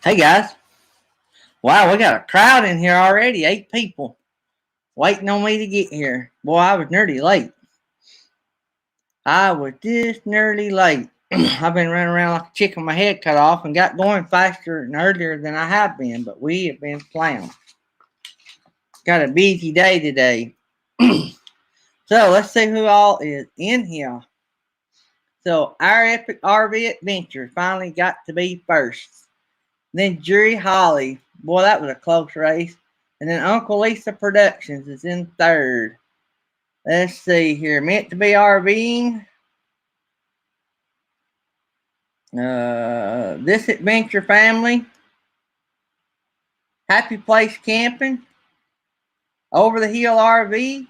Hey guys. Wow, we got a crowd in here already. 8 people waiting on me to get here. Boy, I was nearly late. I was just nearly late. I've been running around like a chicken with my head cut off and got going faster and earlier than I have been, but we have been plowing. Got a busy day today. So let's see who all is in here. So our epic RV adventure finally got to be first. Then Jerry Holly. Boy, that was a close race. And then Uncle Lisa Productions is in third. Let's see here. Meant to be RVing. This Adventure Family. Happy Place Camping. Over the Hill RV.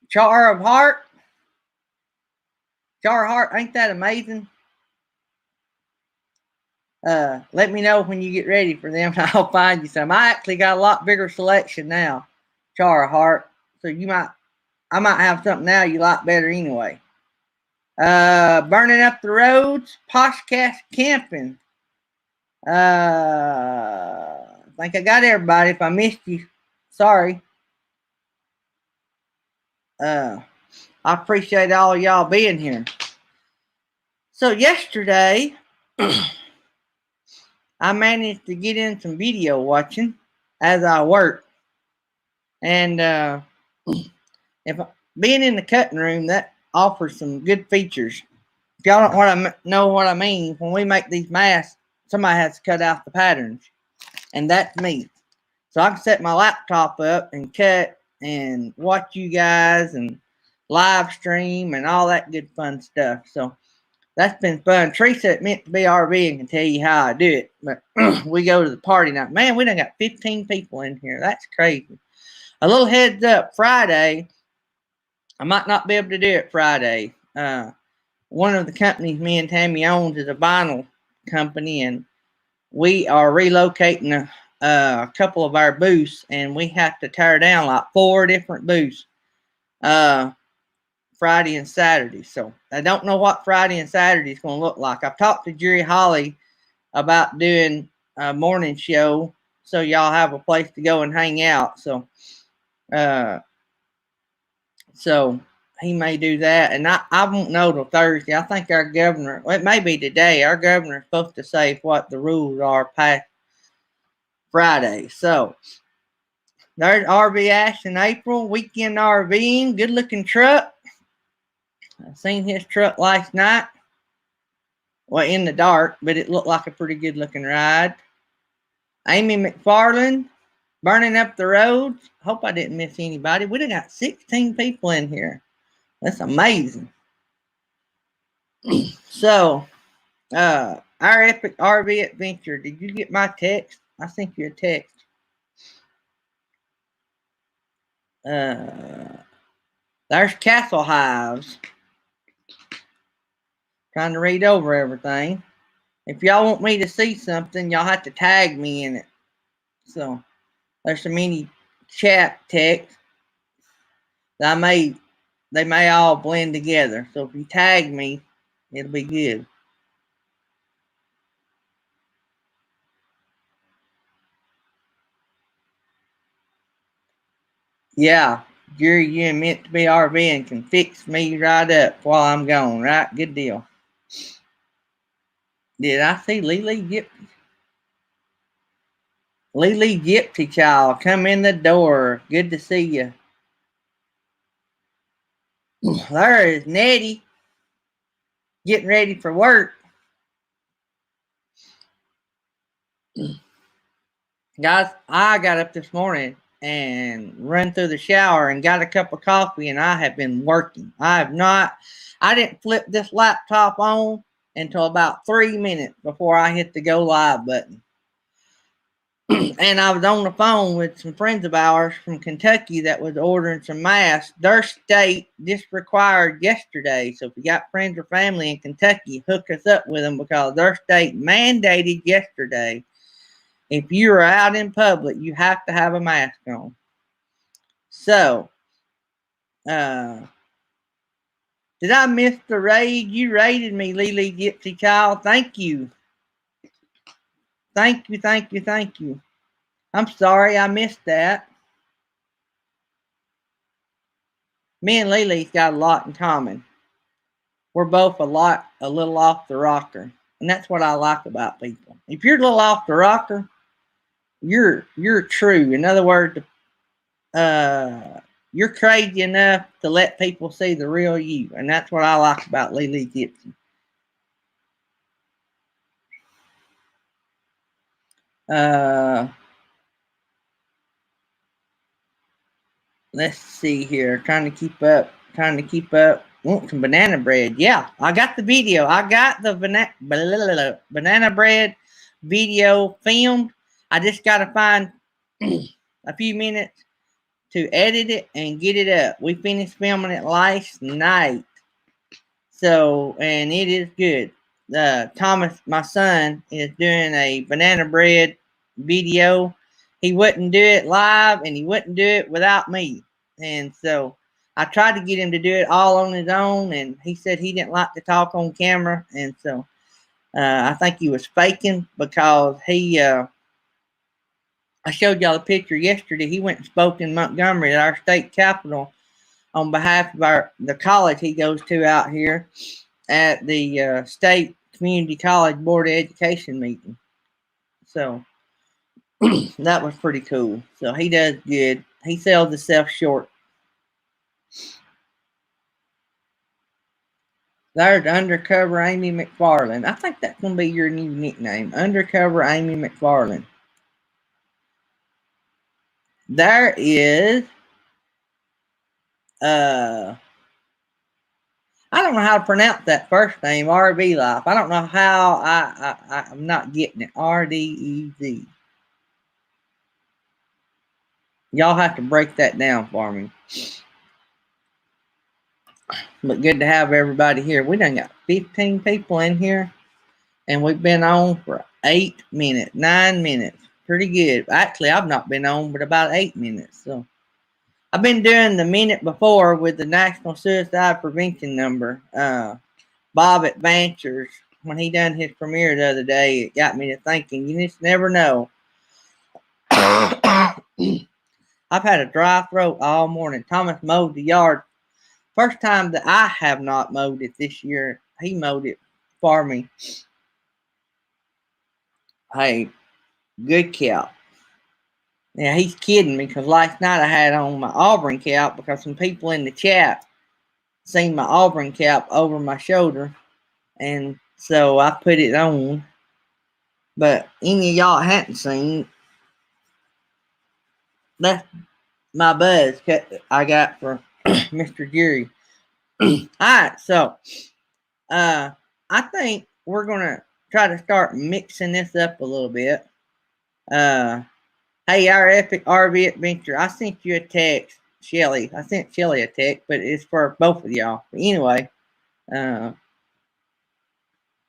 Char of Heart. Char of Heart, ain't that amazing? Let me know when you get ready for them. I'll find you some. I actually got a lot bigger selection now. Char of Heart. So I might have something now you like better anyway. Burning Up the Roads, Poshcast Camping. I think I got everybody. If I missed you, sorry. I appreciate all y'all being here. So yesterday, I managed to get in some video watching as I work, and if being in the cutting room, that offers some good features. If y'all don't know what I mean, when we make these masks, somebody has to cut out the patterns, and that's me. So I can set my laptop up and cut and watch you guys and live stream and all that good fun stuff. So that's been fun. Teresa at Meant to Be RV and can tell you how I do it. But we go to the party now. Man, we done got 15 people in here. That's crazy. A little heads up, Friday, I might not be able to do it Friday. One of the companies me and Tammy owns is a vinyl company, and we are relocating a couple of our booths, and we have to tear down like 4 different booths Friday and Saturday. So I don't know what Friday and Saturday is going to look like. I've talked to Jerry Holly about doing a morning show so y'all have a place to go and hang out. So he may do that, and I won't know till Thursday. I think our governor, well, it may be today, our governor is supposed to say what the rules are past Friday. So there's RV Ash in April, weekend RVing, good looking truck. I seen his truck last night. Well, in the dark, but it looked like a pretty good looking ride. Amy McFarland, Burning Up the Roads. Hope I didn't miss anybody. We done got 16 people in here. That's amazing. So, our epic RV adventure. Did you get my text? I sent you a text. There's Castle Hives. Trying to read over everything. If y'all want me to see something, y'all have to tag me in it. So, there's so many chat texts that they may all blend together. So if you tag me, it'll be good. Yeah, Jerry, you and Meant to Be RV and can fix me right up while I'm gone, right? Good deal. Did I see Lily Gypsy? Lily Gypsy Child, come in the door. Good to see you. There is Nettie getting ready for work. Guys, I got up this morning and run through the shower and got a cup of coffee, and I have been working. I didn't flip this laptop on until about 3 minutes before I hit the go live button. And I was on the phone with some friends of ours from Kentucky that was ordering some masks. Their state just required yesterday. So if you got friends or family in Kentucky, hook us up with them because their state mandated yesterday. If you're out in public, you have to have a mask on. So, did I miss the raid? You raided me, Lily Gypsy Child. Thank you. Thank you, thank you, thank you. I'm sorry I missed that. Me and Lily's got a lot in common. We're both a little off the rocker. And that's what I like about people. If you're a little off the rocker, you're true. In other words, you're crazy enough to let people see the real you. And that's what I like about Lily Gibson. Let's see here. Trying to keep up. Want some banana bread. Yeah, I got the video. I got the banana bread video filmed. I just got to find a few minutes to edit it and get it up. We finished filming it last night. So, and it is good. Thomas, my son, is doing a banana bread video. He wouldn't do it live and he wouldn't do it without me. And so I tried to get him to do it all on his own, and he said he didn't like to talk on camera. And so I think he was faking because I showed y'all a picture yesterday. He went and spoke in Montgomery at our state capitol on behalf of the college he goes to out here at the state community college board of education meeting. So that was pretty cool. So he does good. He sells himself short. There's Undercover Amy McFarland. I think that's going to be your new nickname, Undercover Amy McFarland. There is, I don't know how to pronounce that first name, RV Life. I don't know how I'm not getting it. RDEZ. Y'all have to break that down for me. But good to have everybody here. We done got 15 people in here, and we've been on for 9 minutes. Pretty good. Actually, I've not been on but about 8 minutes. So I've been doing the minute before with the National Suicide Prevention number. Bob Adventures, when he done his premiere the other day, it got me to thinking, you just never know. I've had a dry throat all morning. Thomas mowed the yard. First time that I have not mowed it this year. He mowed it for me. Hey, good cap. Now, he's kidding me because last night I had on my Auburn cap because some people in the chat seen my Auburn cap over my shoulder. And so I put it on. But any of y'all hadn't seen, that's my buzz I got for Mr. Jerry. Alright, so I think we're going to try to start mixing this up a little bit. Hey, our epic RV adventure. I sent you a text, Shelly. I sent Shelly a text, but it's for both of y'all. But anyway,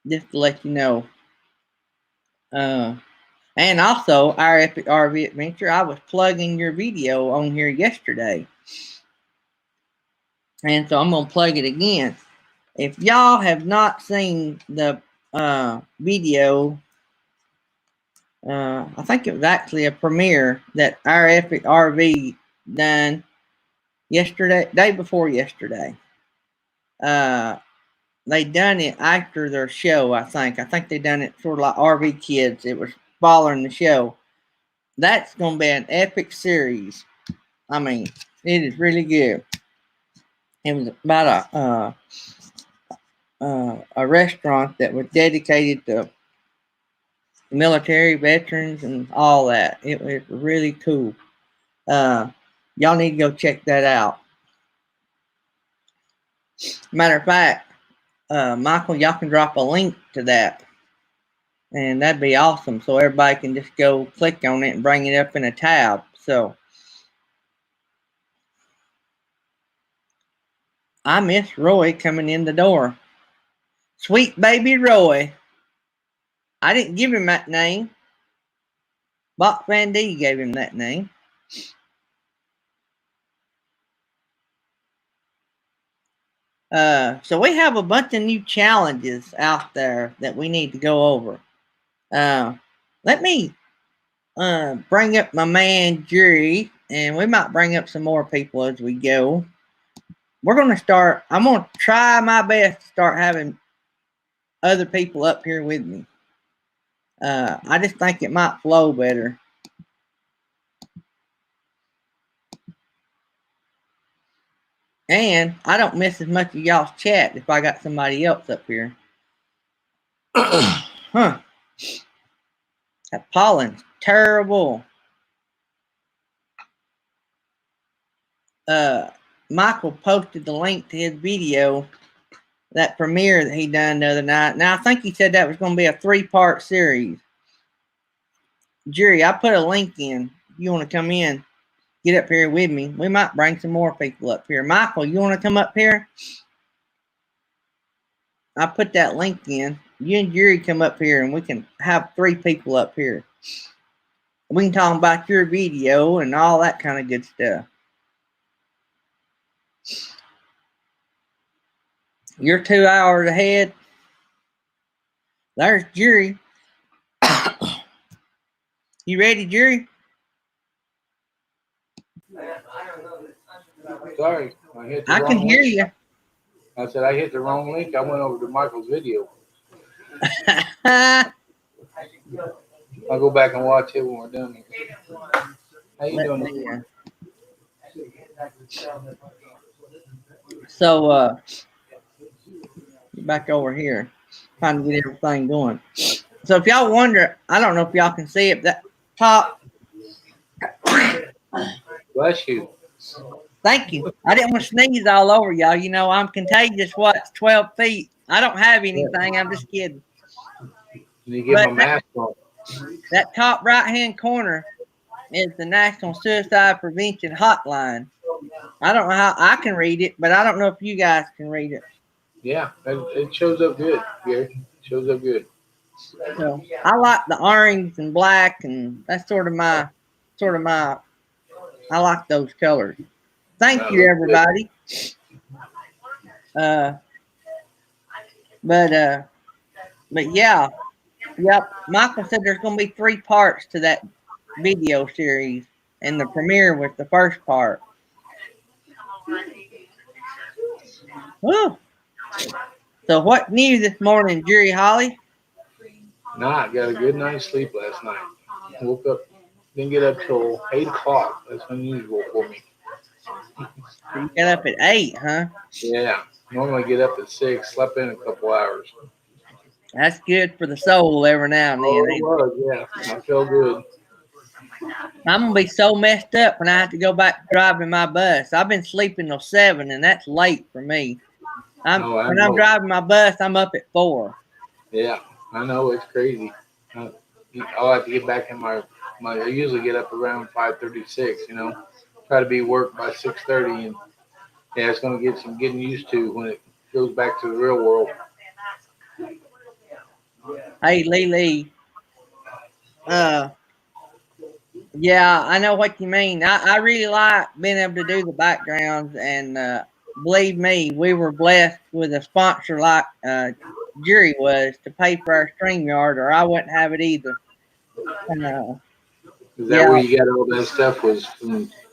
just to let you know. And also, our epic RV adventure. I was plugging your video on here yesterday. And so I'm going to plug it again. If y'all have not seen the video, I think it was actually a premiere that our epic RV done yesterday, day before yesterday. They done it after their show, I think. I think they done it sort of like RV Kids. It was following the show. That's going to be an epic series. I mean, it is really good. It was about a restaurant that was dedicated to military veterans and all that. It was really cool. Y'all need to go check that out. Matter of fact, Michael, y'all can drop a link to that. And that'd be awesome. So everybody can just go click on it and bring it up in a tab. So I miss Roy coming in the door. Sweet baby Roy. I didn't give him that name. Box Van D gave him that name. So we have a bunch of new challenges out there that we need to go over. let me bring up my man Jerry, and we might bring up some more people as we go. We're gonna start. I'm gonna try my best to start having other people up here with me. I just think it might flow better. And I don't miss as much of y'all's chat if I got somebody else up here. Huh. That pollen's terrible. Michael posted the link to his video, that premiere that he done the other night. Now, I think he said that was going to be a 3-part series. Jerry, I put a link in. You want to come in, get up here with me. We might bring some more people up here. Michael, you want to come up here? I put that link in. You and Jerry come up here and we can have 3 people up here. We can talk about your video and all that kind of good stuff. You're 2 hours ahead. There's Jerry. You ready, Jerry? Sorry, I can hear you. I said I hit the wrong link. I went over to Michael's video. I'll go back and watch it when we're done. How you doing? So, back over here, trying to get everything going. So, if y'all wonder, I don't know if y'all can see it, that top. Bless you. Thank you. I didn't want to sneeze all over y'all. You know, I'm contagious. What? 12 feet. I don't have anything. I'm just kidding. You get my mask on. That top right-hand corner is the National Suicide Prevention Hotline. I don't know how I can read it, but I don't know if you guys can read it. Yeah, it shows up good, Gary. It shows up good. So I like the orange and black, and that's sort of my. I like those colors. Thank you, everybody. But yeah, yep. Michael said there's going to be 3 parts to that video series, and the premiere was the first part. Woo. So what new this morning, Jerry Holly? Nah, I got a good night's sleep last night. Woke up, didn't get up till 8 o'clock. That's unusual for me. So you got up at 8, huh? Yeah, normally get up at 6. Slept in a couple hours. That's good for the soul every now and then. Oh, it was, yeah. I feel good. I'm gonna be so messed up when I have to go back driving my bus. I've been sleeping till 7, and that's late for me. When I'm driving my bus, I'm up at 4. Yeah, I know, it's crazy. I'll have to get back in my. I usually get up around 5:36. You know, try to be work by 6:30, and yeah, it's gonna get some getting used to when it goes back to the real world. Hey, Lee. Yeah, I know what you mean. I really like being able to do the backgrounds, and believe me, we were blessed with a sponsor like Jerry was to pay for our StreamYard, or I wouldn't have it either. Is that where you got all that stuff? Was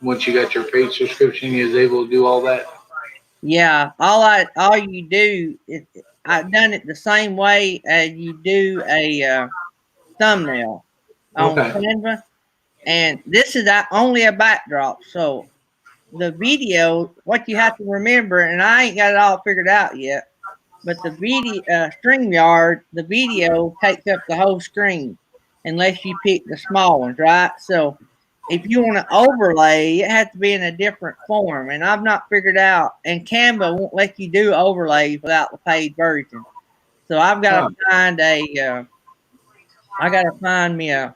once you got your paid subscription, you was able to do all that? Yeah, all you do is I've done it the same way as you do a thumbnail on Canva. And this is only a backdrop. So the video, what you have to remember, and I ain't got it all figured out yet, but the video, StreamYard, the video takes up the whole screen unless you pick the small ones, right? So if you want to overlay, it has to be in a different form. And I've not figured out, and Canva won't let you do overlays without the paid version. So I've got to find me a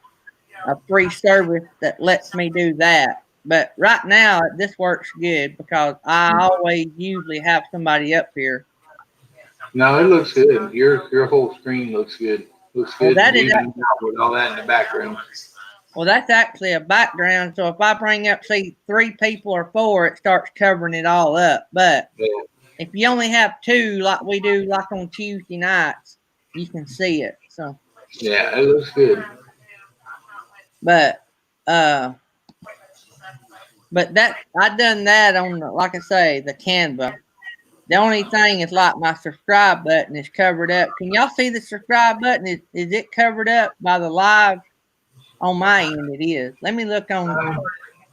free service that lets me do that. But right now, this works good because I always usually have somebody up here. No, it looks good. Your whole screen looks good. Looks good. Well, with all that in the background. Well, that's actually a background. So if I bring up, say, 3 people or 4, it starts covering it all up. But if you only have 2, like we do, like on Tuesday nights, you can see it. So yeah, it looks good. But uh, but that I done that on like I say the Canva. The only thing is like my subscribe button is covered up. Can y'all see the subscribe button? Is it covered up by the live? On my end, it is. Let me look on.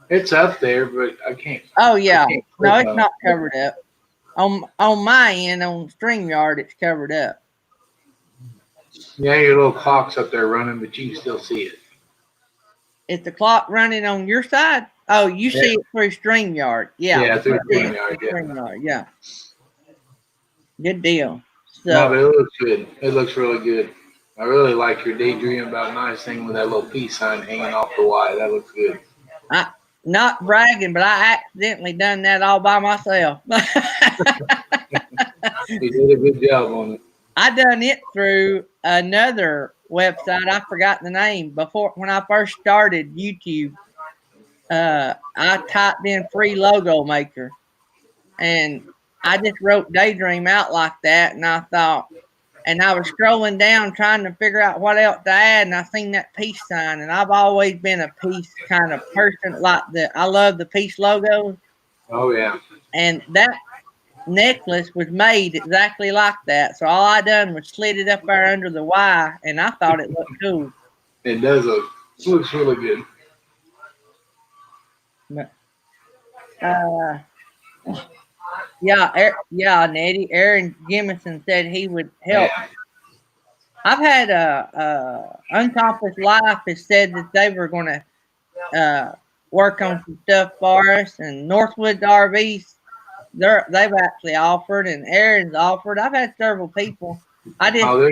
It's up there, but I can't. Oh I yeah, can't no, click it's on it. not covered up. On my end on StreamYard, it's covered up. Yeah, your little clock's up there running, but you can still see it. Is the clock running on your side? Oh, you Yeah. see it through StreamYard. Yeah, Yeah, through see it StreamYard, through yeah. StreamYard. Yeah, good deal. No, So but it looks good. It looks really good. I really like your daydream about nice thing with that little peace sign hanging off the Y. That looks good. I not bragging, but I accidentally done that all by myself. You did a good job on it. I done it through another website. I forgot the name before when I first started YouTube. I typed in free logo maker and I just wrote daydream out like that. And I thought, and I was scrolling down trying to figure out what else to add. And I seen that peace sign. And I've always been a peace kind of person. I love the peace logo. Oh yeah. And that necklace was made exactly like that. So all I done was slid it up there under the Y, and I thought it looked cool. It does look. It looks really good. But, yeah, Nettie. Aaron Jemison said he would help. Yeah. I've had Unaccomplished Life has said that they were going to work on some stuff for us, and Northwood RVs they've actually offered, and Aaron's offered. I've had several people. I did. Oh,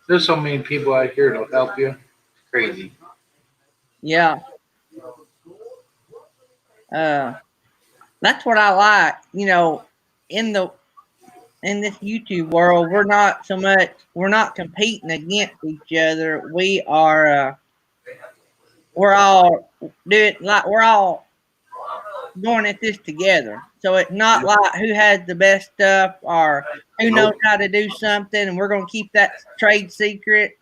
there's so many people out here that'll help you. It's crazy. Yeah. That's what I like. You know, in this YouTube world, we're not competing against each other. We're all we're all going at this together. So it's not like who has the best stuff or who knows how to do something, and we're going to keep that trade secret.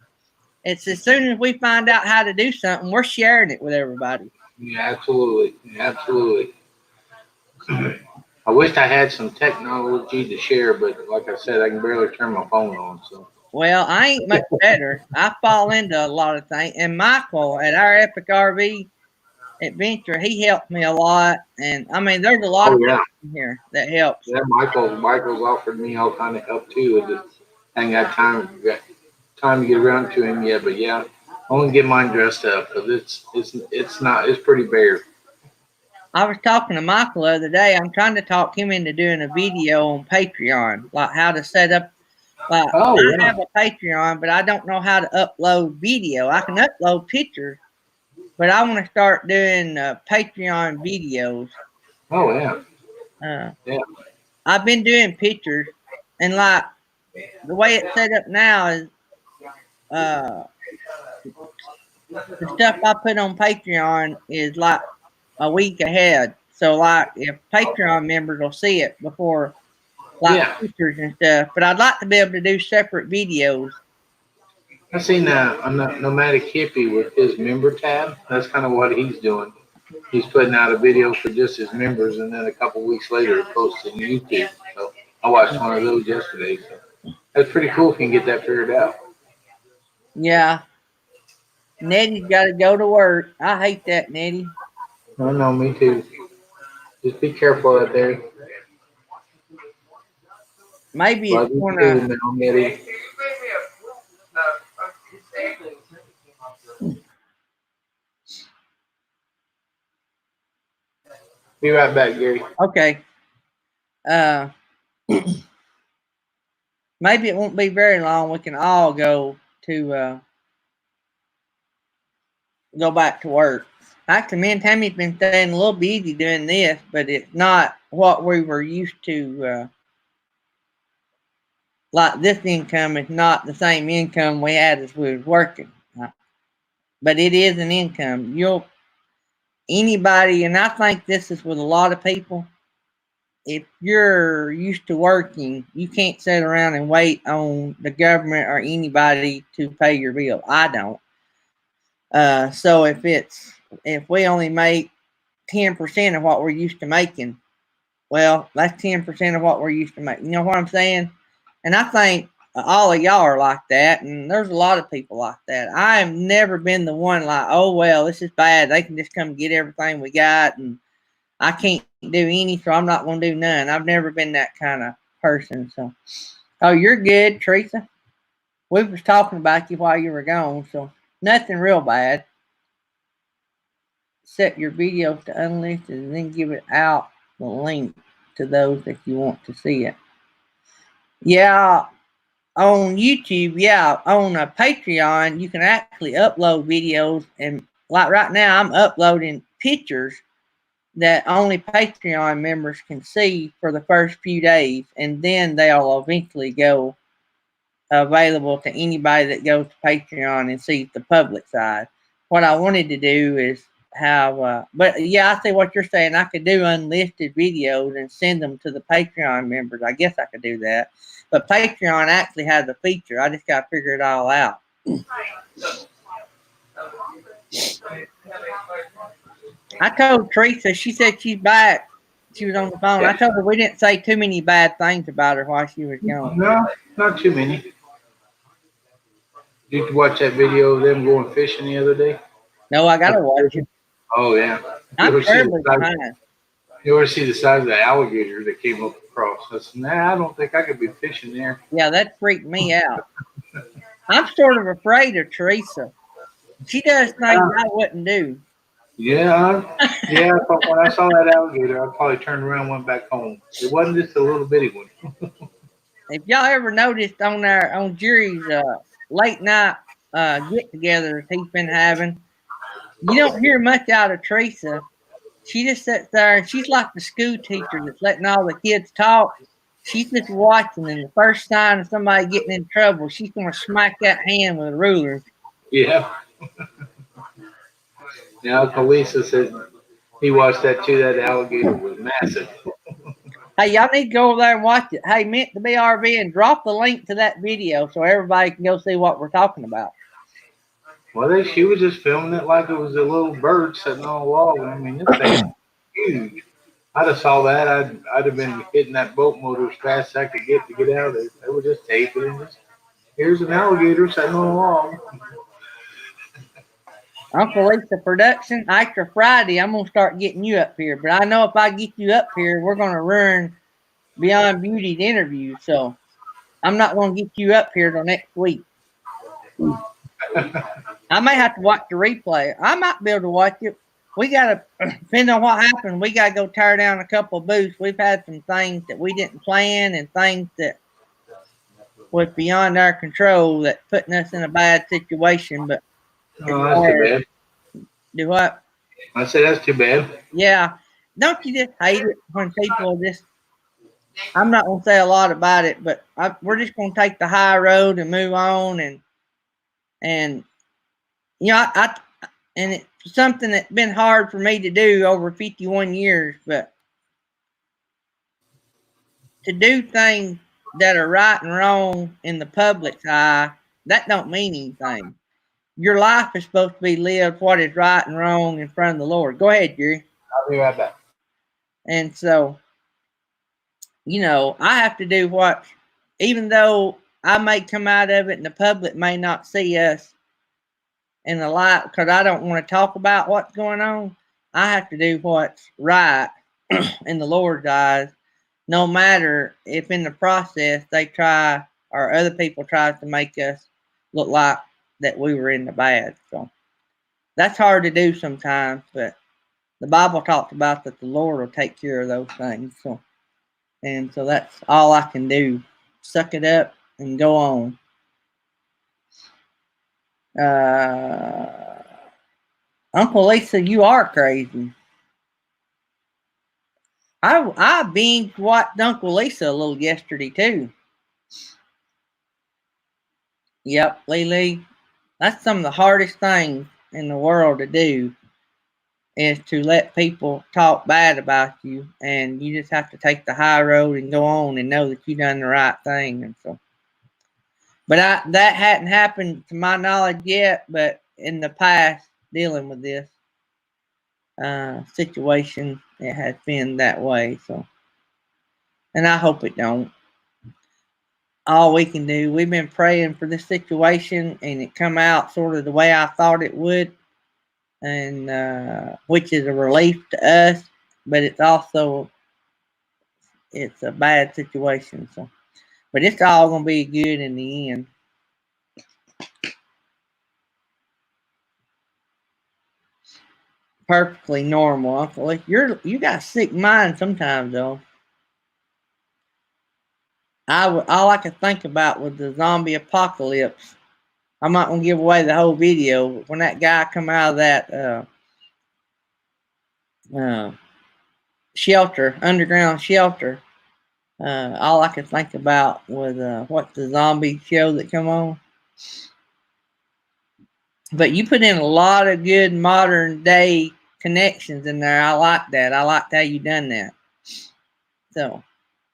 It's as soon as we find out how to do something, we're sharing it with everybody. Yeah, absolutely. Absolutely. I wish I had some technology to share, but like I said, I can barely turn my phone on. So. Well, I ain't much better. I fall into a lot of things. And Michael at our Epic RV Adventure, he helped me a lot. And I mean, there's a lot Oh of yeah. people here that helps. Yeah, Michael's offered me all kind of help too. I just ain't got time to get around to him yet. But yeah, I want to get mine dressed up because it's pretty bare. I was talking to Michael the other day. I'm trying to talk him into doing a video on Patreon, like how to set up. Like Oh I yeah. have a Patreon, but I don't know how to upload video. I can upload pictures, but I want to start doing Patreon videos. Oh yeah. Yeah. I've been doing pictures, and like the way it's set up now is uh, the stuff I put on Patreon is like a week ahead. So like if Patreon members will see it before like Yeah. pictures and stuff. But I'd like to be able to do separate videos. I seen a nomadic hippie with his member tab. That's kind of what he's doing. He's putting out a video for just his members, and then a couple weeks later, it posts on YouTube. So I watched one of those yesterday. So that's pretty cool if you can get that figured out. Yeah. Nettie's got to go to work. I hate that, Nettie. I know, me too. Just be careful out there. Maybe Love it's you gonna. too, now, Mitty. Be right back, Gary. Okay. Uh, maybe it won't be very long. We can all go back to work. Actually, me and Tammy's been staying a little busy doing this, but it's not what we were used to. Like this income is not the same income we had as we was working, but it is an income. Anybody, and I think this is with a lot of people. If you're used to working, you can't sit around and wait on the government or anybody to pay your bill. I don't. So if we only make 10% of what we're used to making, well, that's 10% of what we're used to making. You know what I'm saying? And I think all of y'all are like that, and there's a lot of people like that. I have never been the one like, oh well, this is bad. They can just come get everything we got, and I can't do any, so I'm not going to do none. I've never been that kind of person. So, oh, you're good, Teresa. We was talking about you while you were gone, so nothing real bad. Set your videos to unlisted and then give it out the link to those that you want to see it. Yeah, on YouTube, yeah, on a Patreon, you can actually upload videos, and like right now, I'm uploading pictures that only Patreon members can see for the first few days, and then they'll eventually go available to anybody that goes to Patreon and sees the public side. What I wanted to do is have, but yeah, I see what you're saying. I could do unlisted videos and send them to the Patreon members. I guess I could do that. But Patreon actually has a feature. I just got to figure it all out. I told Teresa, she said she's back. She was on the phone. I told her we didn't say too many bad things about her while she was gone. No, not too many. Did you watch that video of them going fishing the other day? No, I got to watch it. Oh, yeah. I'm terribly behind. You ever see the size of the alligator that came up across? I said, nah, I don't think I could be fishing there. Yeah, that freaked me out. I'm sort of afraid of Teresa. She does things I wouldn't do. Yeah, yeah. But when I saw that alligator, I probably turned around and went back home. It wasn't just a little bitty one. If y'all ever noticed on Jerry's late night get-togethers he's been having, you don't hear much out of Teresa. She just sits there and she's like the school teacher that's letting all the kids talk. She's just watching, and the first sign of somebody getting in trouble, she's going to smack that hand with a ruler. Yeah. Yeah, Uncle Lisa said he watched that too. That alligator was massive. Hey, y'all need to go over there and watch it. Hey, Mint the BRB, and drop the link to that video so everybody can go see what we're talking about. Well, she was just filming it like it was a little bird sitting on a log. I mean, this thing's huge. I'd have saw that. I'd have been hitting that boat motor as fast as I could get out of there. They were just taping it. Here's an alligator sitting on a log. Uncle Lisa Production, after Friday, I'm going to start getting you up here. But I know if I get you up here, we're going to run Beyond Beauty's interview. So I'm not going to get you up here till next week. I may have to watch the replay. I might be able to watch it. We got to, depending on what happened, we got to go tear down a couple of booths. We've had some things that we didn't plan and things that was beyond our control that putting us in a bad situation. But oh, that's too bad. Do what? I said that's too bad. Yeah. Don't you just hate it when people just, I'm not going to say a lot about it, but we're just going to take the high road and move on. And you know, and it's something that's been hard for me to do over 51 years, but to do things that are right and wrong in the public's eye, that don't mean anything. Your life is supposed to be lived what is right and wrong in front of the Lord. Go ahead, Jerry. I'll be right back. And so, you know, I have to do what, even though I may come out of it and the public may not see us in the light because I don't want to talk about what's going on, I have to do what's right in the Lord's eyes, no matter if in the process they try or other people try to make us look like that we were in the bad. So that's hard to do sometimes, but the Bible talks about that the Lord will take care of those things. So, and so that's all I can do. Suck it up and go on. Uncle Lisa, you are crazy. I binge watched Uncle Lisa a little yesterday too. Yep, Lily. That's some of the hardest things in the world to do is to let people talk bad about you, and you just have to take the high road and go on and know that you done the right thing. And so, but that hadn't happened to my knowledge yet. But in the past dealing with this situation. It has been that way. So, and I hope it don't. All we can do, we've been praying for this situation, and it come out sort of the way I thought it would, and which is a relief to us, but it's also it's a bad situation. So, but it's all gonna be good in the end. Perfectly normal, Uncle. You got sick mind sometimes though. All I could think about was the zombie apocalypse. I'm not gonna give away the whole video, but when that guy come out of that uh, shelter, underground shelter, all I could think about was what the zombie show that come on. But you put in a lot of good modern day connections in there. I like that. I liked how you done that. So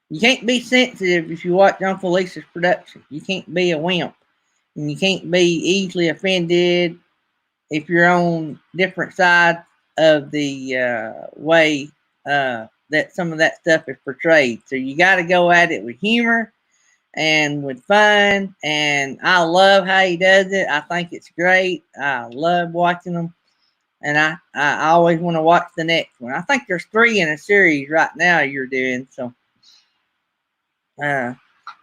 you can't be sensitive if you watch Uncle Lisa's production. You can't be a wimp. And you can't be easily offended if you're on different sides of the way that some of that stuff is portrayed. So you got to go at it with humor and with fun. And I love how he does it. I think it's great. I love watching them. And I always want to watch the next one. I think there's 3 in a series right now you're doing. So, but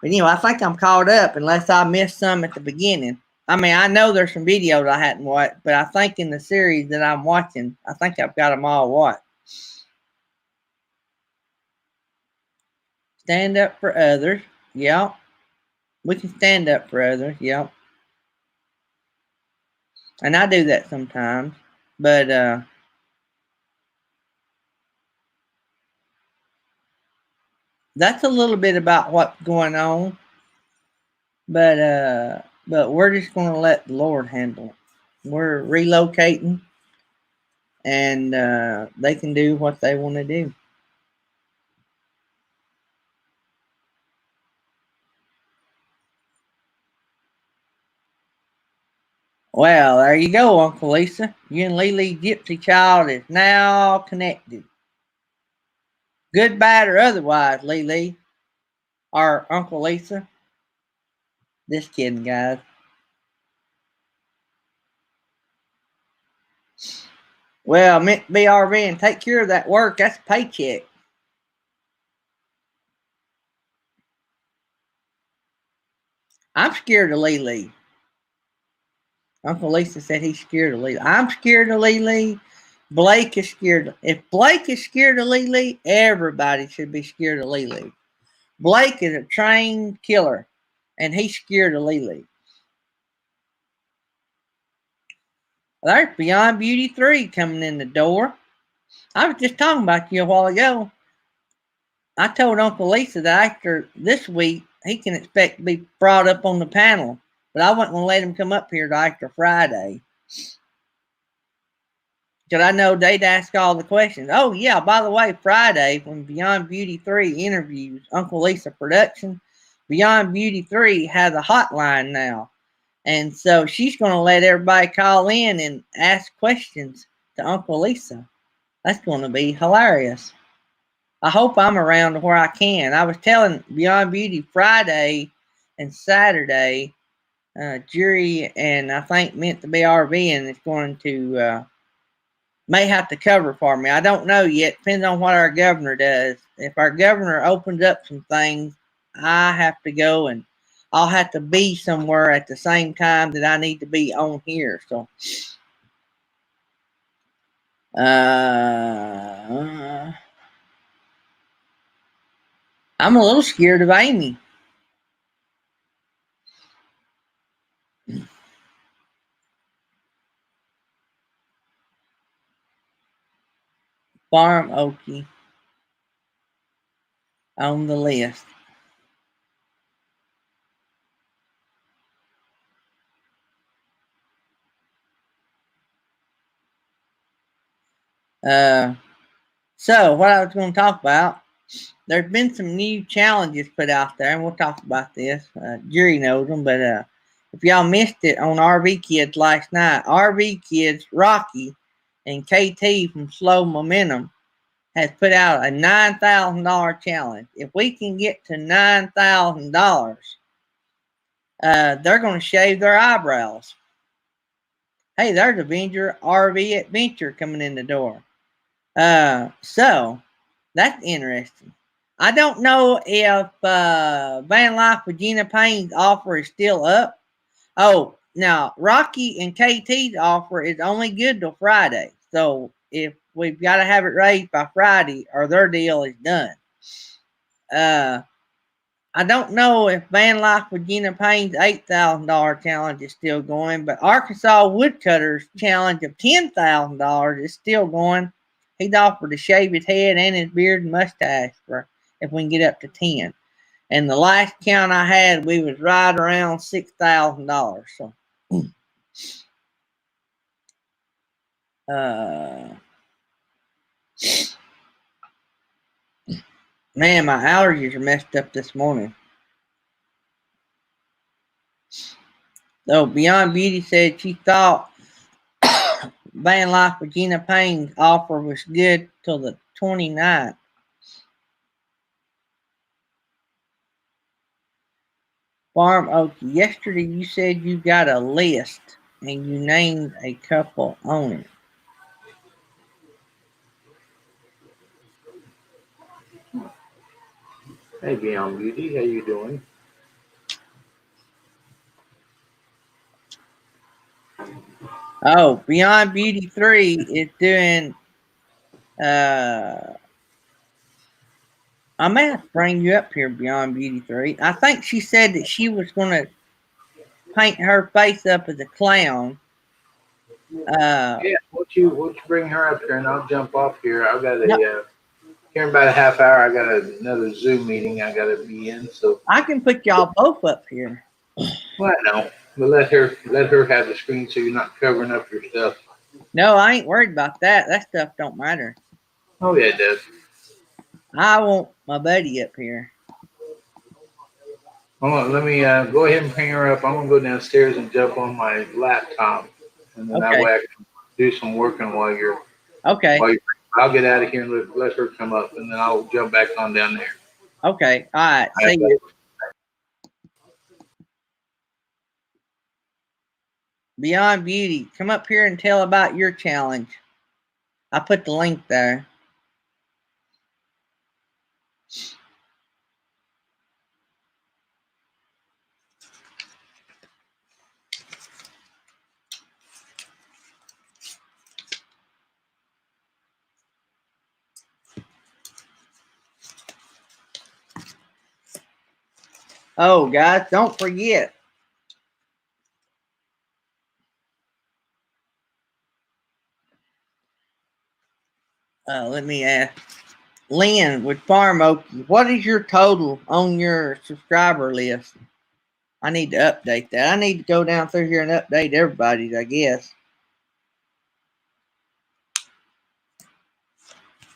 anyway, I think I'm caught up unless I missed some at the beginning. I mean, I know there's some videos I hadn't watched, but I think in the series that I'm watching, I think I've got them all watched. Stand up for others. Yep. We can stand up for others. Yep. And I do that sometimes. But that's a little bit about what's going on. But we're just going to let the Lord handle it. We're relocating, and they can do what they want to do. Well, there you go, Uncle Lisa. You and Lily Gypsy Child is now connected. Good, bad, or otherwise, Lily or Uncle Lisa. Just kidding, guys. Well, meant to be RV and take care of that work. That's a paycheck. I'm scared of Lily. Uncle Lisa said he's scared of Lily. I'm scared of Lily. Blake is scared. If Blake is scared of Lily, everybody should be scared of Lily. Blake is a trained killer, and he's scared of Lily. There's Beyond Beauty 3 coming in the door. I was just talking about you a while ago. I told Uncle Lisa that after this week, he can expect to be brought up on the panel. But I wasn't going to let him come up here till after Friday. Because I know they'd ask all the questions. Oh, yeah, by the way, Friday, when Beyond Beauty 3 interviews Uncle Lisa Production, Beyond Beauty 3 has a hotline now. And so she's going to let everybody call in and ask questions to Uncle Lisa. That's going to be hilarious. I hope I'm around where I can. I was telling Beyond Beauty Friday and Saturday, Jury and I think meant to be RV and is going to may have to cover for me. I don't know yet. Depends on what our governor does. If our governor opens up some things, I have to go and I'll have to be somewhere at the same time that I need to be on here. So, I'm a little scared of Amy. Farm Okie on the list. So what I was going to talk about, there's been some new challenges put out there, and we'll talk about this. Jerry knows them, but if y'all missed it on RV Kids last night, RV Kids Rocky and KT from Slow Momentum has put out a $9,000 challenge. If we can get to $9,000, they're going to shave their eyebrows. Hey, there's Avenger RV Adventure coming in the door. So that's interesting. I don't know if Van Life with Gina Payne's offer is still up. Oh, now Rocky and KT's offer is only good till Friday. So if we've got to have it raised by Friday, or their deal is done. I don't know if Van Life with Gina Payne's $8,000 challenge is still going, but Arkansas Woodcutter's challenge of $10,000 is still going. He's offered to shave his head and his beard and mustache for if we can get up to 10. And the last count I had, we was right around $6,000. So, man, my allergies are messed up this morning. So Beyond Beauty said she thought Van Life with Gina Payne's offer was good till the 29th. Farm Oak, yesterday you said you got a list and you named a couple on it. Hey, Beyond Beauty, how you doing? Oh, Beyond Beauty 3 is doing I may have to bring you up here, Beyond Beauty 3. I think she said that she was going to paint her face up as a clown. Yeah, won't you bring her up here and I'll jump off here. I've got here in about a half hour. I got another Zoom meeting I got to be in. So I can put y'all both up here. Well, I know, but let her have the screen so you're not covering up your stuff. No, I ain't worried about that. That stuff don't matter. Oh yeah, it does. I want my buddy up here. Hold on, let me go ahead and bring her up. I'm gonna go downstairs and jump on my laptop, and then that way I can do some working while you're. Okay. I'll get out of here and let her come up, and then I'll jump back on down there. Okay. All right. See you. Beyond Beauty, come up here and tell about your challenge. I put the link there. Oh, guys, don't forget. Let me ask Lynn with Farm Okie, what is your total on your subscriber list? I need to update that. I need to go down through here and update everybody's, I guess.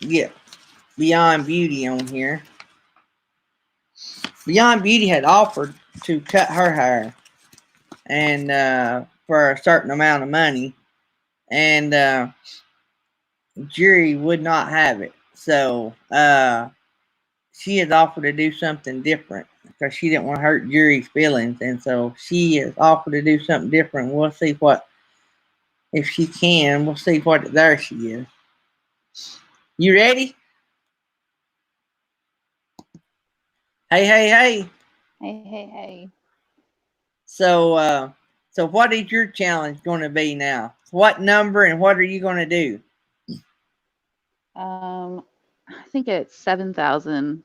Yeah, Beyond Beauty on here. Beyond Beauty had offered to cut her hair and for a certain amount of money, and Jerry would not have it. So she has offered to do something different because she didn't want to hurt Jerry's feelings, and so she has offered to do something different. We'll see what, if she can. We'll see what there she is. You ready? Hey, hey, hey. Hey, hey, hey. So what is your challenge going to be now? What number and what are you going to do? I think it's 7,000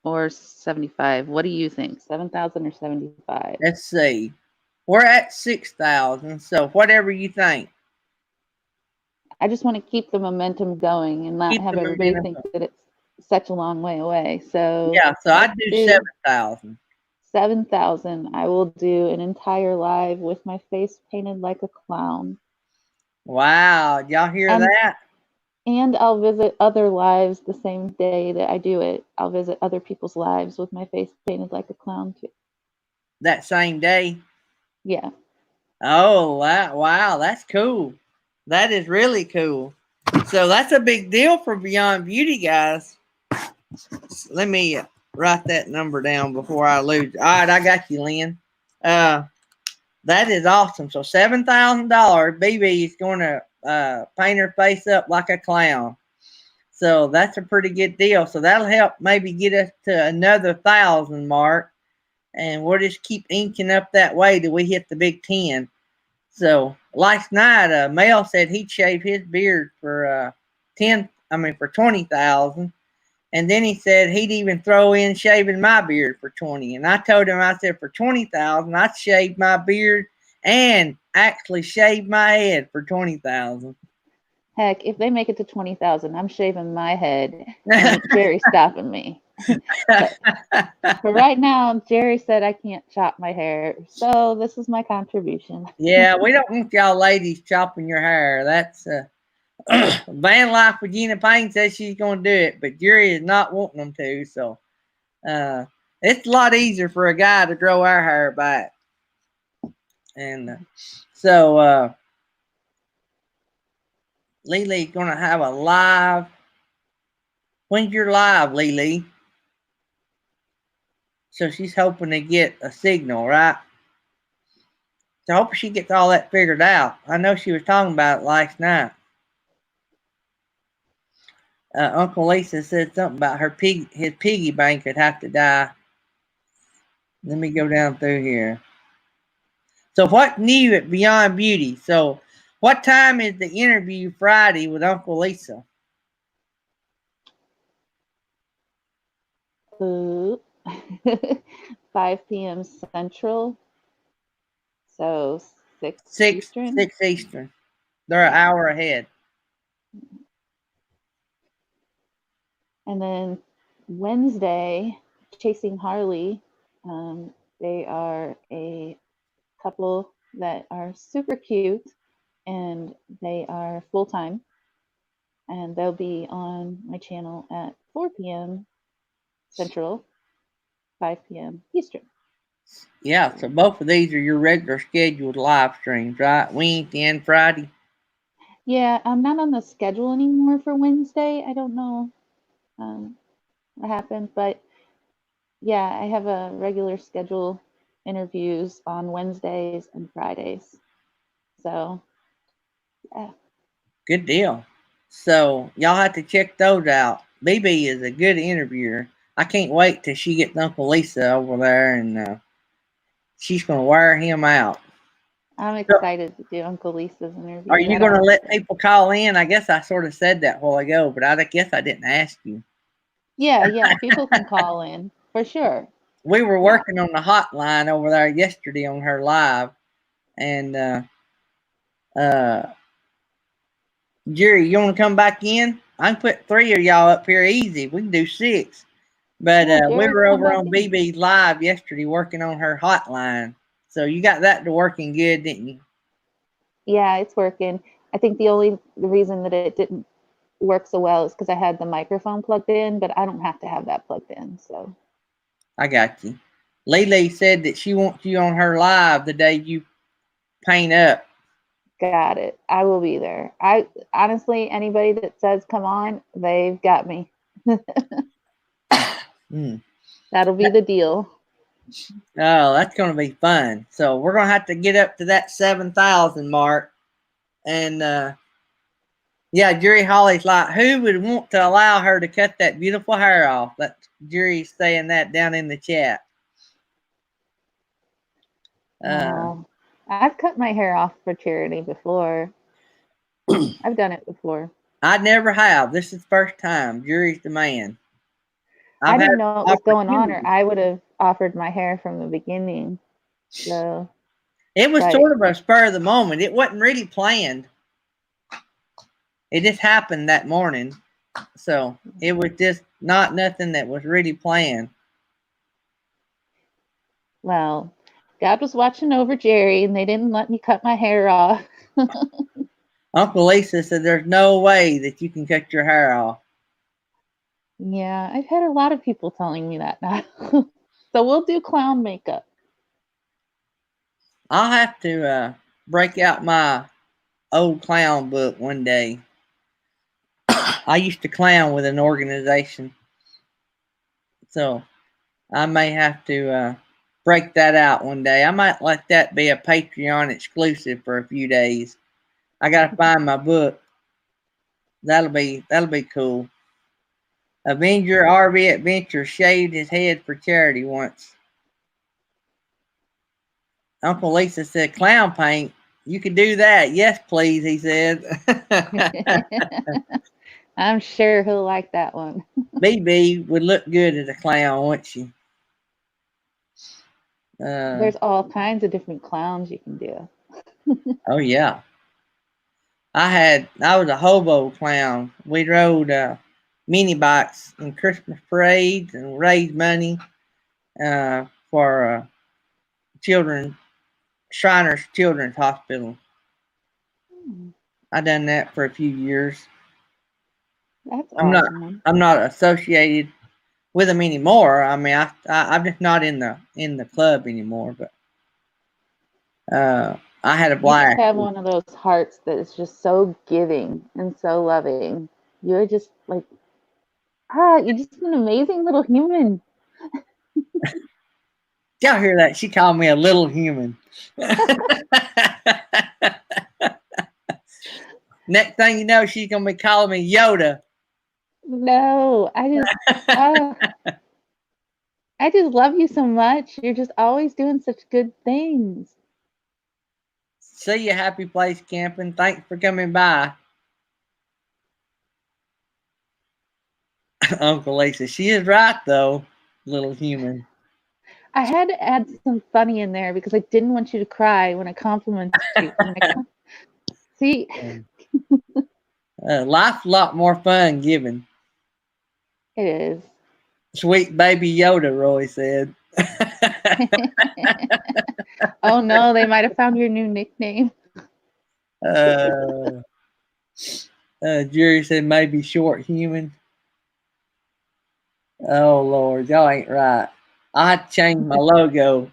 or 75. What do you think? 7,000 or 75? Let's see. We're at 6,000. So whatever you think. I just want to keep the momentum going and not have everybody think that it's such a long way away. So yeah, so I'd do 7,000. 7,000. I will do an entire live with my face painted like a clown. Wow, y'all hear that? And I'll visit other lives the same day that I do it. I'll visit other people's lives with my face painted like a clown too. That same day? Yeah. Oh, wow, that's cool. That is really cool. So that's a big deal for Beyond Beauty, guys. Let me write that number down before I lose. All right, I got you, Lynn. That is awesome. So $7,000, BB is going to paint her face up like a clown. So that's a pretty good deal. So that'll help maybe get us to another 1,000 mark, and we'll just keep inking up that way till we hit the big 10. So last night, Mel said he'd shave his beard for for 20,000. And then he said he'd even throw in shaving my beard for 20. And I told him, I said, for 20,000, I'd shave my beard and actually shave my head for 20,000. Heck, if they make it to 20,000, I'm shaving my head. And Jerry's stopping me. But for right now, Jerry said I can't chop my hair. So this is my contribution. Yeah, we don't want y'all ladies chopping your hair. That's Van Life Regina Payne says she's going to do it, but Jerry is not wanting them to. So it's a lot easier for a guy to grow our hair back. And so Lily's going to have a live. When's your live, Lily? So she's hoping to get a signal, right? So I hope she gets all that figured out. I know she was talking about it last night. Uncle Lisa said something about his piggy bank would have to die. Let me go down through here. So what new at Beyond Beauty? So what time is the interview Friday with Uncle Lisa? Ooh. 5 p.m. Central. So 6 Eastern. 6 Eastern. They're an hour ahead. And then Wednesday, Chasing Harley. They are a couple that are super cute, and they are full-time. And they'll be on my channel at 4 p.m. Central, 5 p.m. Eastern. Yeah, so both of these are your regular scheduled live streams, right? Wednesday and Friday. Yeah, I'm not on the schedule anymore for Wednesday. I don't know what happened, but yeah, I have a regular schedule interviews on Wednesdays and Fridays. So, yeah. Good deal. So y'all have to check those out. BB is a good interviewer. I can't wait till she gets Uncle Lisa over there, and she's going to wear him out. I'm excited to do Uncle Lisa's interview. Are you going to let people call in? I guess I sort of said that a while ago, but I guess I didn't ask you. Yeah, people can call in for sure. We were working on the hotline over there yesterday on her live, and Jerry, you want to come back in? I can put 3 of y'all up here easy. We can do 6. But we were over on BB's live yesterday working on her hotline. So you got that to working good, didn't you? Yeah, it's working. I think the reason that it didn't work so well is because I had the microphone plugged in, but I don't have to have that plugged in. So I got you. Lily said that she wants you on her live the day you paint up. Got it. I will be there. I honestly, anybody that says come on, they've got me. That'll be the deal. Oh, that's going to be fun. So we're going to have to get up to that 7,000 mark. And yeah, Jerry Holly's like, who would want to allow her to cut that beautiful hair off? That's Jerry's saying that down in the chat. I've cut my hair off for charity before. I've done it before. I never have. This is the first time. Jerry's the man. I didn't know what was going on, or I would have offered my hair from the beginning. So it was sort of a spur of the moment. It wasn't really planned. It just happened that morning. So it was just not nothing that was really planned. Well, God was watching over Jerry, and they didn't let me cut my hair off. Uncle Lisa said there's no way that you can cut your hair off. Yeah, I've had a lot of people telling me that now. So we'll do clown makeup. I'll have to break out my old clown book one day. I used to clown with an organization, so I may have to break that out one day. I might let that be a Patreon exclusive for a few days. I gotta find my book. That'll be cool. Avenger RV Adventure shaved his head for charity once. Uncle Lisa said, "Clown paint. You could do that." "Yes, please," he said. I'm sure he'll like that one. BB would look good as a clown, wouldn't she? There's all kinds of different clowns you can do. Oh yeah. I was a hobo clown. We rode mini bikes in Christmas parades and raised money for Shriners Children's Hospital. I done that for a few years. That's awesome. I'm not associated with them anymore. I mean, I'm just not in the club anymore. But I had a blast. You just have one of those hearts that is just so giving and so loving. You're just like, you're just an amazing little human. Y'all hear that? She called me a little human. Next thing you know, she's gonna be calling me Yoda. No, I just love you so much. You're just always doing such good things. See you, Happy Place Camping. Thanks for coming by. Uncle Lisa, she is right though, little human. I had to add some funny in there because I didn't want you to cry when I complimented you. See? Life's a lot more fun giving. It is. Sweet baby Yoda, Roy said. Oh no, they might have found your new nickname. Jerry said maybe short human. Oh Lord, y'all ain't right. I had to change my logo.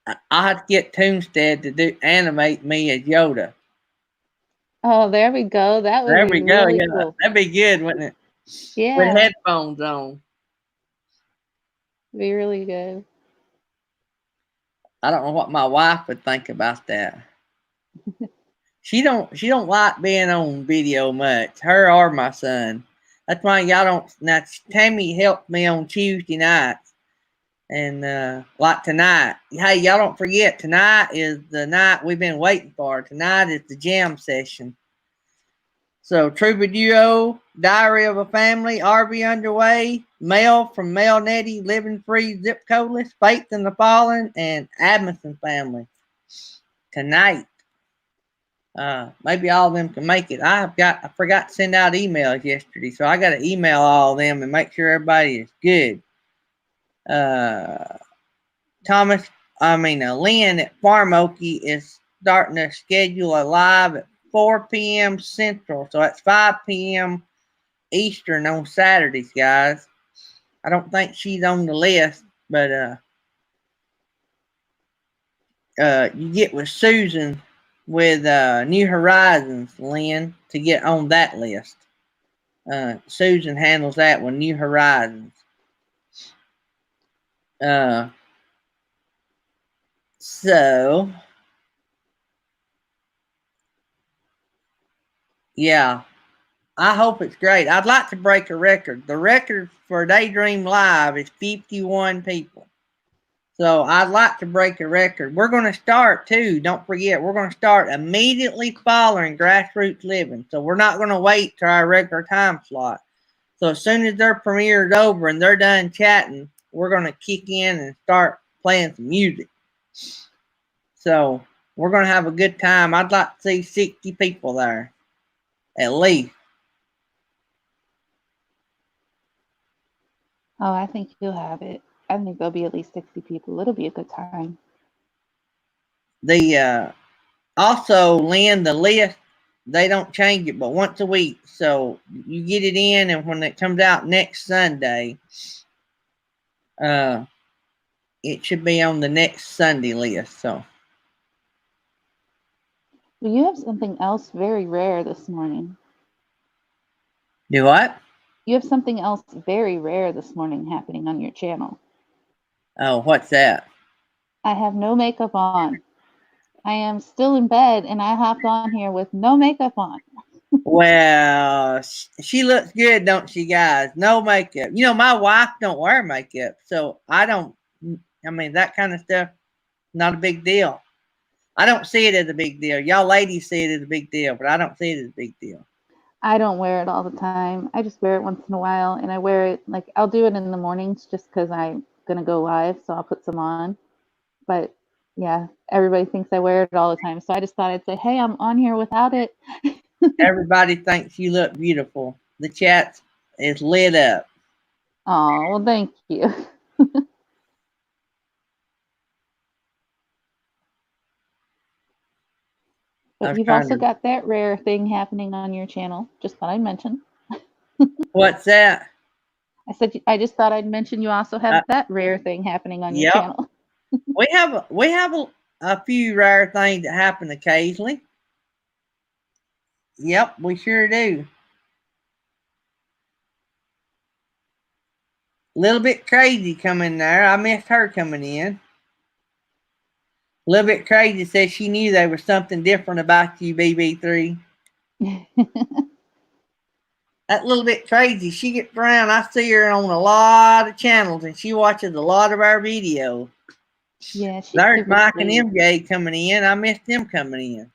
I had to get Toonstead to animate me as Yoda. Oh, there we go. That would be really cool. That'd be good, wouldn't it? Yeah. With headphones on. Be really good. I don't know what my wife would think about that. She don't like being on video much. Her or my son. That's why y'all don't. Now Tammy helped me on Tuesday nights, and like tonight. Hey, y'all don't forget, tonight is the night we've been waiting for. Tonight is the jam session. So Troubadour, Diary of a Family, RV Underway, Mel from Mel Nettie, Living Free, Zip Codeless, Faith in the Fallen, and Adamson Family. Tonight. Maybe all of them can make it. I forgot to send out emails yesterday, so I got to email all of them and make sure everybody is good. Lynn at Farm Okie is starting to schedule a live at 4 p.m. Central, so that's 5 p.m. Eastern on Saturdays, guys. I don't think she's on the list, but you get with Susan with New Horizons, Lynn, to get on that list. Susan handles that with New Horizons. So yeah, I hope it's great. I'd like to break a record. The record for Daydream Live is 51 people. So I'd like to break a record. We're going to start too. Don't forget, we're going to start immediately following Grassroots Living. So we're not going to wait till our regular time slot. So as soon as their premiere is over and they're done chatting, we're going to kick in and start playing some music. So we're going to have a good time. I'd like to see 60 people there, at least. Oh, I think you'll have it. I think there'll be at least 60 people. It'll be a good time. Also, Lynn, the list, they don't change it but once a week. So you get it in, and when it comes out next Sunday, it should be on the next Sunday list. So Well, you have something else very rare this morning. Do what? You have something else very rare this morning happening on your channel. Oh, what's that? I have no makeup on. I am still in bed and I hopped on here with no makeup on. Well, she looks good, don't she, guys? No makeup. You know, my wife don't wear makeup, so I don't. I mean, that kind of stuff, not a big deal. I don't see it as a big deal. Y'all ladies see it as a big deal, but I don't see it as a big deal. I don't wear it all the time. I just wear it once in a while, and I wear it like I'll do it in the mornings just because I'm gonna go live, so I'll put some on. But yeah, everybody thinks I wear it all the time, so I just thought I'd say, hey, I'm on here without it. Everybody thinks you look beautiful. The chat is lit up. Oh, well, thank you. But you've also got that rare thing happening on your channel. Just thought I'd mention. What's that? I said I just thought I'd mention you also have that rare thing happening on your Yep. channel. we have a few rare things that happen occasionally. Yep, we sure do. A little bit crazy coming there. I missed her coming in. A little bit crazy said she knew there was something different about you, BB3. That little bit crazy. She gets around. I see her on a lot of channels and she watches a lot of our videos. Yeah, she's There's Mike sweet. and MJ coming in. I missed them coming in.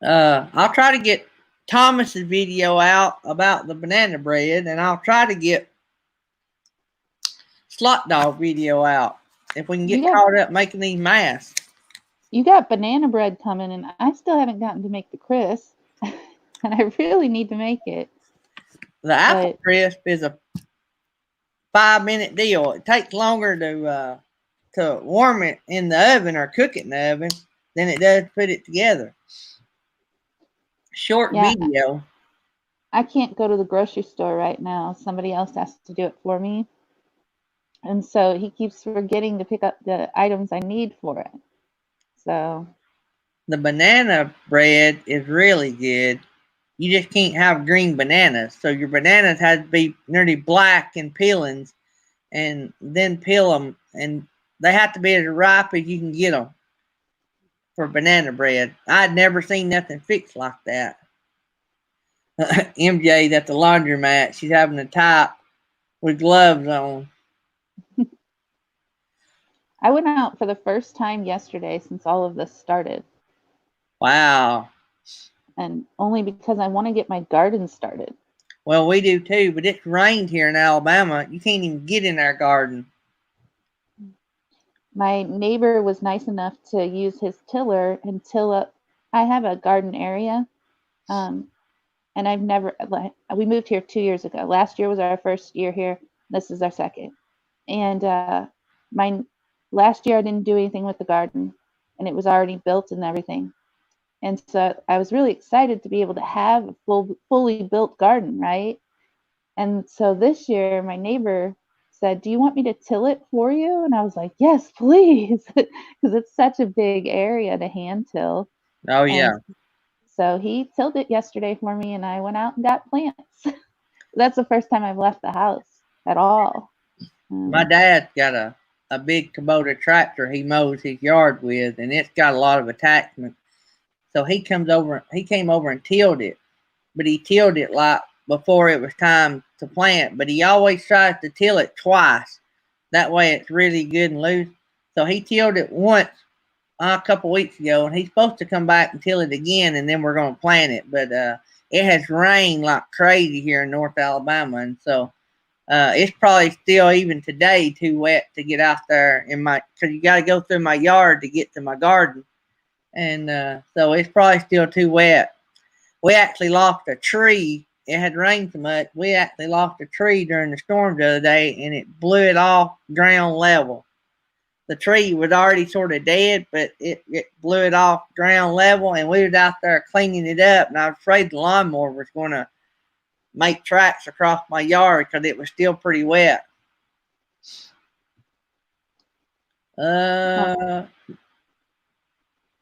I'll try to get Thomas's video out about the banana bread, and I'll try to get Slot Dog video out if we can get caught up making these masks. You got banana bread coming, and I still haven't gotten to make the crisp, and I really need to make it. The apple crisp is a 5-minute deal. It takes longer to warm it in the oven or cook it in the oven than it does to put it together. Short video. I can't go to the grocery store right now. Somebody else has to do it for me. And so he keeps forgetting to pick up the items I need for it. So the banana bread is really good. You just can't have green bananas. So your bananas have to be nearly black and peelings, and then peel them, and they have to be as ripe as you can get them for banana bread. I'd never seen nothing fixed like that. MJ at the laundromat, she's having a type with gloves on. I went out for the first time yesterday since all of this started. Wow. And only because I want to get my garden started. Well, we do too, but it's rained here in Alabama. You can't even get in our garden. My neighbor was nice enough to use his tiller and till up. I have a garden area, and I've never. We moved here 2 years ago. Last year was our first year here. This is our second. And last year I didn't do anything with the garden, and it was already built and everything. And so I was really excited to be able to have a fully built garden, right? And so this year, my neighbor said, do you want me to till it for you? And I was like, yes, please, because it's such a big area to hand till. Oh, yeah. And so he tilled it yesterday for me, and I went out and got plants. That's the first time I've left the house at all. My dad's got a big Kubota tractor he mows his yard with, and it's got a lot of attachments. So he came over and tilled it, but he tilled it like before it was time to plant, but he always tries to till it twice. That way it's really good and loose. So he tilled it once a couple weeks ago, and he's supposed to come back and till it again, and then we're going to plant it. But it has rained like crazy here in North Alabama, and so it's probably still even today too wet to get out there because you got to go through my yard to get to my garden. And so it's probably still too wet. We actually lost a tree. It had rained so much. We actually lost a tree during the storm the other day, and it blew it off ground level. The tree was already sort of dead, but it blew it off ground level, and we was out there cleaning it up, and I was afraid the lawnmower was going to make tracks across my yard because it was still pretty wet.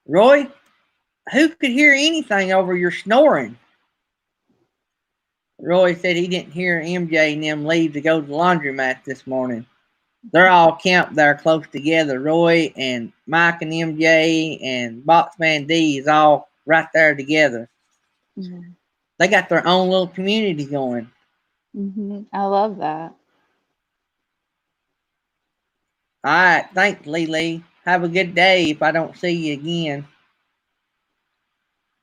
Roy, who could hear anything over your snoring? Roy said he didn't hear MJ and them leave to go to the laundromat this morning. They're all camped there close together. Roy and Mike and MJ and Boxman D is all right there together. Mm-hmm. They got their own little community going. Mm-hmm. I love that. All right. Thanks, Lily. Have a good day if I don't see you again.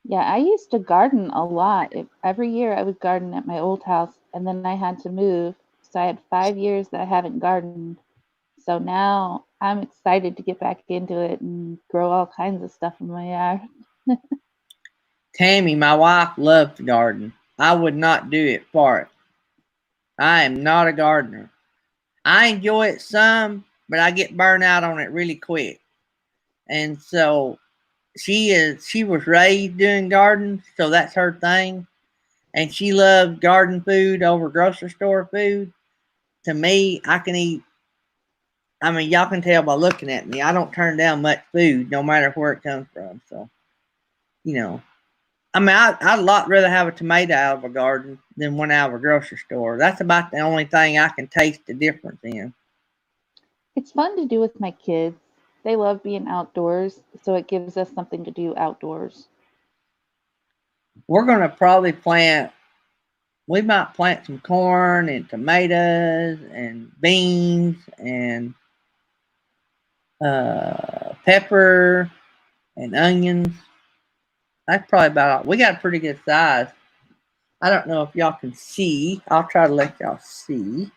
Yeah, I used to garden a lot. Every year I would garden at my old house, and then I had to move. So I had 5 years that I haven't gardened. So now I'm excited to get back into it and grow all kinds of stuff in my yard. Tammy, my wife, loves to garden. I would not do it for it. I am not a gardener. I enjoy it some, but I get burned out on it really quick. And so she was raised doing gardens, so that's her thing. And she loves garden food over grocery store food. To me, I can eat. I mean, y'all can tell by looking at me. I don't turn down much food, no matter where it comes from. So, I mean, I'd a lot rather have a tomato out of a garden than one out of a grocery store. That's about the only thing I can taste the difference in. It's fun to do with my kids. They love being outdoors, so it gives us something to do outdoors. We're going to probably we might plant some corn and tomatoes and beans and pepper and onions. That's probably about all. We got a pretty good size. I don't know if y'all can see. I'll try to let y'all see.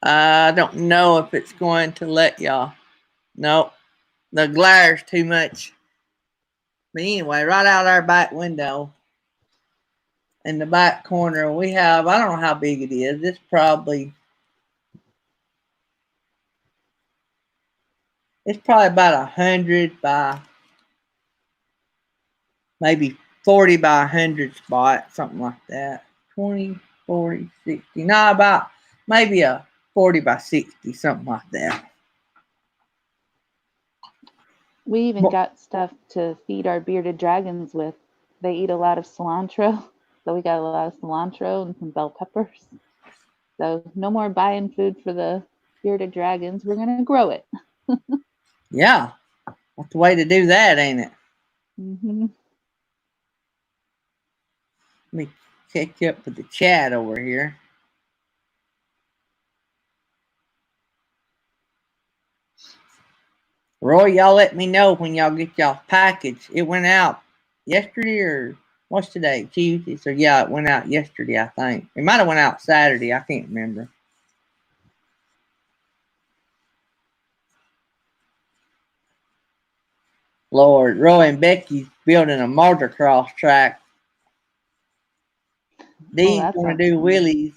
I don't know if it's going to let y'all. Nope. The glare's too much. But anyway, right out our back window in the back corner, we have, I don't know how big it is. It's probably about 100 by maybe 40 by 100 spot, something like that. 20, 40, 60. No, about maybe a 40 by 60, something like that. We even got stuff to feed our bearded dragons with. They eat a lot of cilantro, so we got a lot of cilantro and some bell peppers. So no more buying food for the bearded dragons. We're going to grow it. Yeah, that's the way to do that, ain't it? Mm-hmm. Let me catch up with the chat over here. Roy, y'all let me know when y'all get y'all package. It went out yesterday or what's today? Tuesday. So yeah, it went out yesterday, I think. It might have went out Saturday. I can't remember. Lord, Roy and Becky's building a motocross track. Dee's gonna do wheelies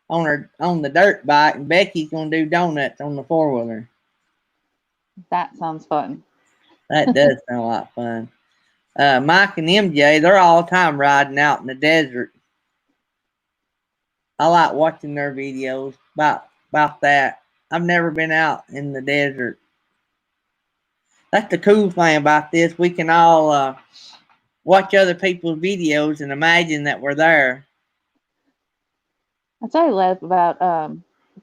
on the dirt bike, and Becky's gonna do donuts on the 4-wheeler. That sounds fun. That does sound a lot fun. Mike and MJ, they're all the time riding out in the desert. I like watching their videos about that. I've never been out in the desert. That's the cool thing about this. We can all watch other people's videos and imagine that we're there. That's what I love about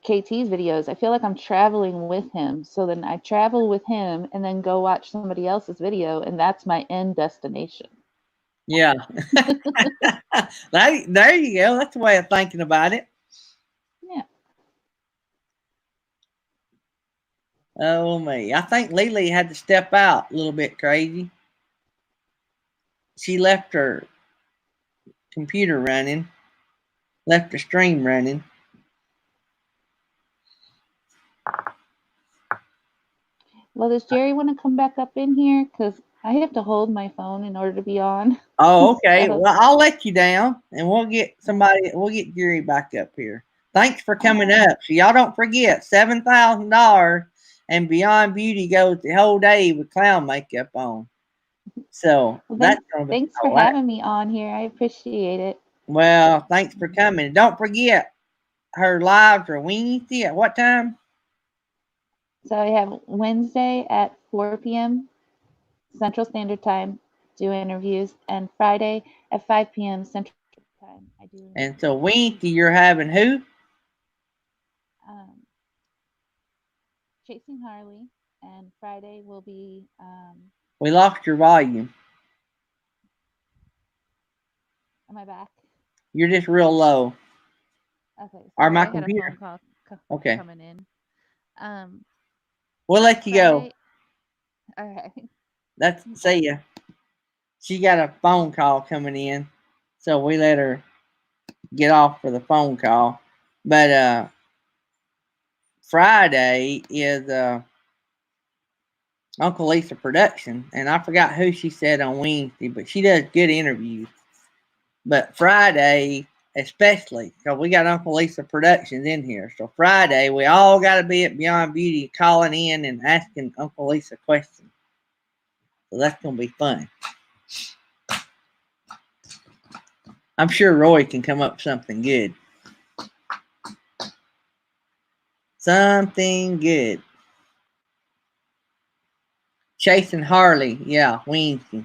KT's videos. I feel like I'm traveling with him. So then I travel with him and then go watch somebody else's video, and that's my end destination. Yeah. There you go. That's the way of thinking about it. Yeah. Oh, me. I think Lily had to step out a little bit crazy. She left her computer running, left the stream running. Well, does Jerry want to come back up in here? Because I have to hold my phone in order to be on. Oh, okay. So, well, I'll let you down, and we'll get Jerry back up here. Thanks for coming up. So y'all don't forget, $7,000 and Beyond Beauty goes the whole day with clown makeup on. So well, thanks for having me on here. I appreciate it. Well, thanks for coming. Don't forget, her lives are Wednesday at what time? So I have Wednesday at 4 p.m. Central Standard Time, do interviews, and Friday at 5 p.m. Central Time, I do And so interviews. Wednesday you're having who? Um, Chasing Harley, and Friday will be We lost your volume. am I back? You're just real low. Okay, Or sorry, my I had a phone computer. call Okay. coming in. Um, We'll let you go. Friday, all right. That's see ya. She got a phone call coming in. So we let her get off for the phone call. But Friday is Uncle Lisa production. And I forgot who she said on Wednesday, but she does good interviews. But Friday, especially, because we got Uncle Lisa Productions in here. So Friday, we all got to be at Beyond Beauty calling in and asking Uncle Lisa questions. So that's going to be fun. I'm sure Roy can come up with something good. Something good. Chasing Harley, yeah, Wednesday.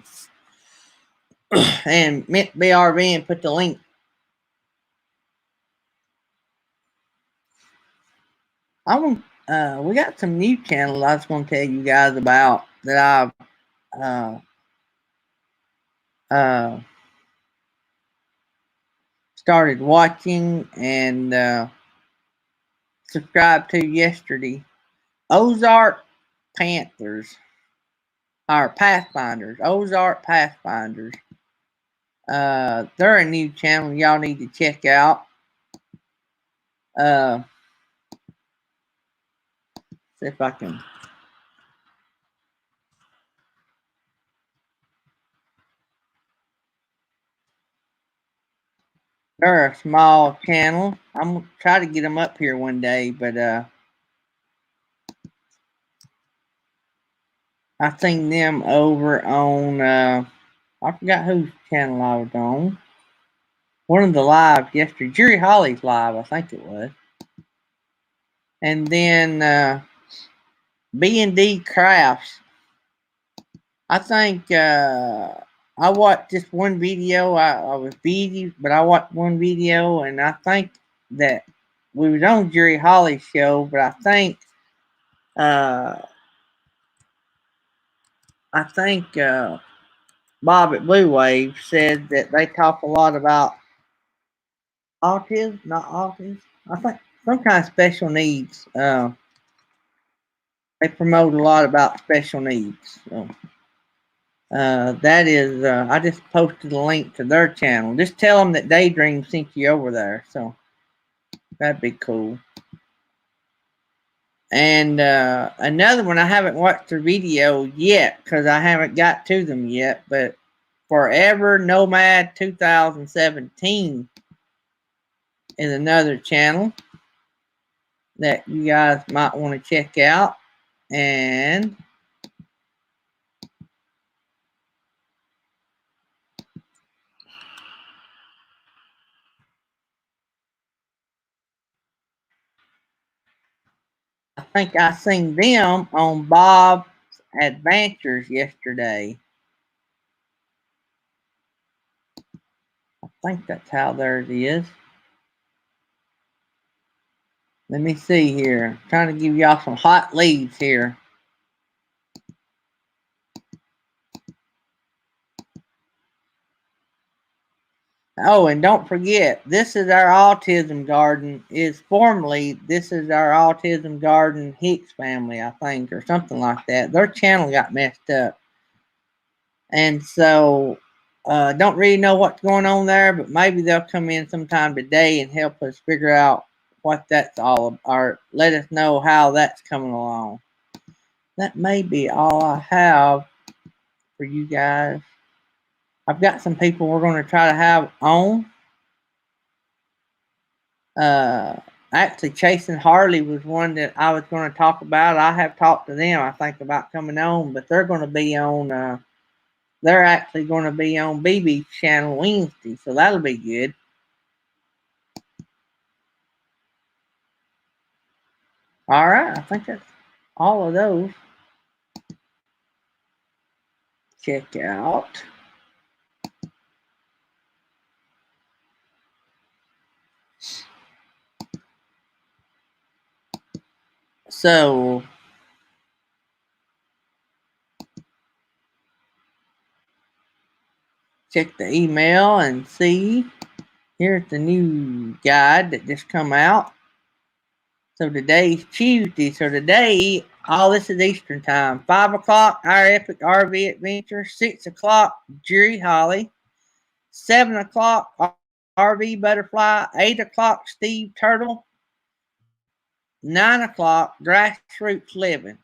And Mint BRV put the link. We got some new channels I was going to tell you guys about that I've started watching and subscribed to yesterday. Ozark Panthers, or Pathfinders. Ozark Pathfinders. They're a new channel y'all need to check out. See if I can. They're a small channel. I'm gonna try to get them up here one day, but I seen them over on I forgot whose channel I was on. One of the lives yesterday, Jerry Holly's live, I think it was. And then B&D Crafts. I think I watched just one video. I was busy, but I watched one video, and I think that we was on Jerry Holly's show, but uh, I think Bob at Blue Wave said that they talk a lot about autism, not autism. I think some kind of special needs. They promote a lot about special needs. So that is, I just posted a link to their channel. Just tell them that Daydream sent you over there. So that'd be cool. And another one, I haven't watched their video yet because I haven't got to them yet. But Forever Nomad 2017 is another channel that you guys might want to check out. And I think I seen them on Bob's Adventures yesterday. I think that's how theirs is. Let me see here. I'm trying to give y'all some hot leads here. Oh, and don't forget, this is our autism garden. This is our autism garden Hicks family, I think, or something like that. Their channel got messed up. And so don't really know what's going on there, but maybe they'll come in sometime today and help us figure out what that's all about, or let us know how that's coming along. That may be all I have for you guys. I've got some people we're going to try to have on. Actually, Chasing Harley was one that I was going to talk about. I have talked to them, I think, about coming on, but they're going to be on, they're actually going to be on BB's channel Wednesday, so that'll be good. All right, I think that's all of those. Check out. So check the email and see. Here's the new guide that just come out. So today's Tuesday. So today, all this is Eastern time. 5 o'clock, Our Epic RV Adventure. 6 o'clock, Jerry Holly. 7 o'clock, RV Butterfly. 8 o'clock, Steve Turtle. 9 o'clock, Grassroots Living.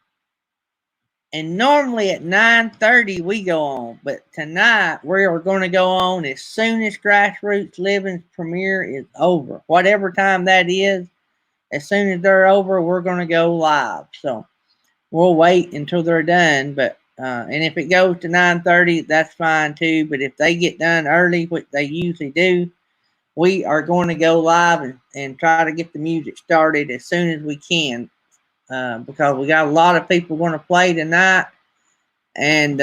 And normally at 9:30 we go on, but tonight we are going to go on as soon as Grassroots Living's premiere is over. Whatever time that is, as soon as they're over, we're going to go live. So we'll wait until they're done. But and if it goes to 9:30, that's fine too. But if they get done early, which they usually do, we are going to go live and try to get the music started as soon as we can. Because we got a lot of people going to play tonight, and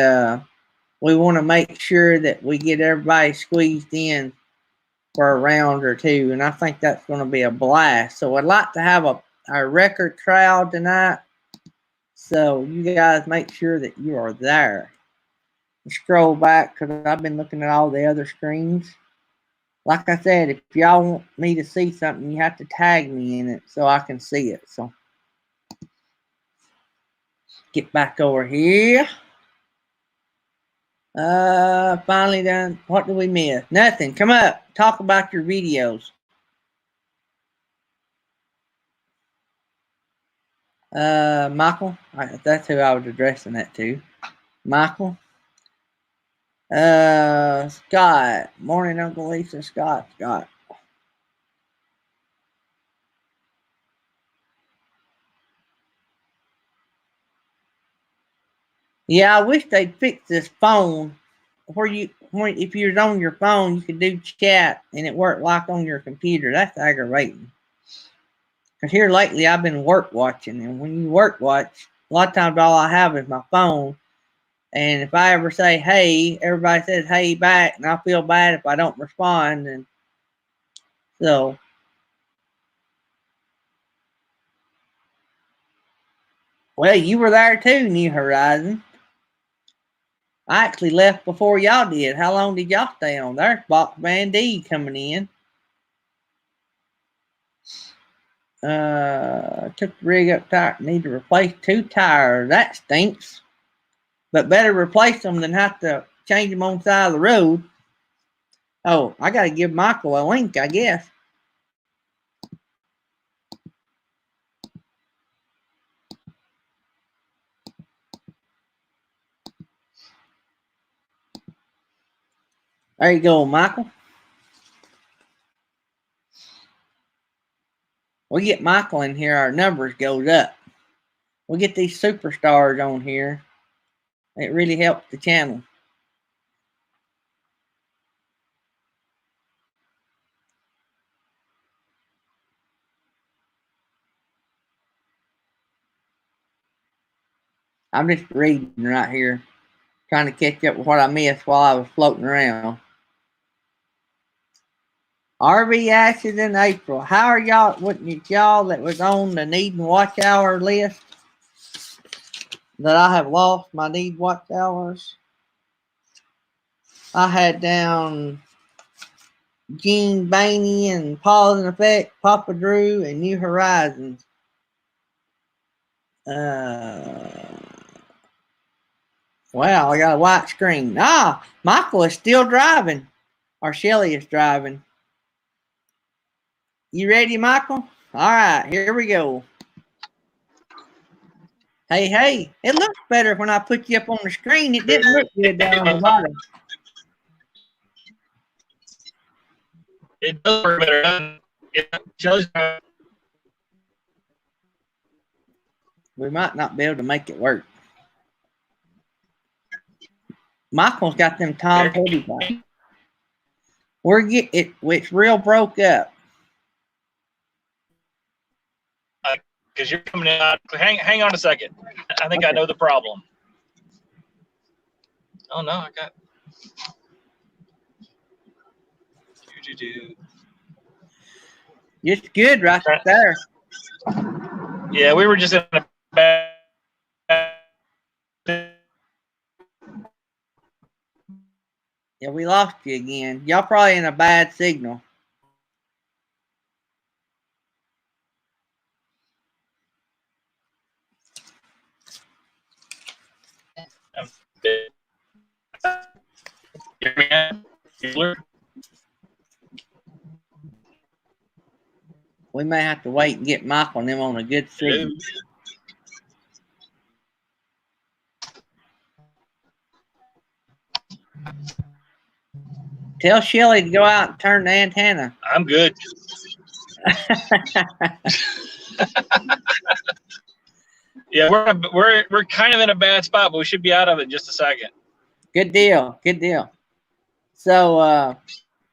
we want to make sure that we get everybody squeezed in for a round or two, and I think that's going to be a blast. So I'd like to have a record crowd tonight, so you guys make sure that you are there. Scroll back because I've been looking at all the other screens. Like I said, if y'all want me to see something, you have to tag me in it so I can see it. So get back over here. Finally done. What did we miss? Nothing. Come up. Talk about your videos. Michael. That's who I was addressing that to. Michael. Scott. Morning, Uncle Lisa. Scott. Yeah, I wish they'd fix this phone where if you're on your phone, you could do chat and it worked like on your computer. That's aggravating. Because here lately, I've been work watching, and when you work watch, a lot of times all I have is my phone. And if I ever say hey, everybody says hey back, and I feel bad if I don't respond. And so, well, you were there too, New Horizon. I actually left before y'all did. How long did y'all stay on? There's Box Man D coming in. Took the rig up tight. Need to replace 2 tires. That stinks. But better replace them than have to change them on the side of the road. Oh, I got to give Michael a link, I guess. There you go, Michael. We get Michael in here, our numbers goes up. We get these superstars on here. It really helps the channel. I'm just reading right here, trying to catch up with what I missed while I was floating around. RV Ashes in April. How are y'all? Wasn't y'all that was on the need and watch hour list? That I have lost my need watch hours. I had down Gene Bainey and Paul in Effect, Papa Drew, and New Horizons. Wow, I got a white screen. Michael is still driving. Or Shelly is driving. You ready, Michael? All right, here we go. Hey, it looks better when I put you up on the screen. It didn't look good down on the bottom. It does work better. We might not be able to make it work. Michael's got them Tom Petty bikes. It's real broke up. because you're coming in. Hang on a second. I think I know the problem. Oh no, I got. Just good right there. Yeah, we were just in a bad. Yeah, we lost you again. Y'all probably in a bad signal. We may have to wait and get Mike on them on a good signal. Tell Shelly to go out and turn the antenna. I'm good. Yeah, we're kind of in a bad spot, but we should be out of it in just a second. Good deal. Good deal. So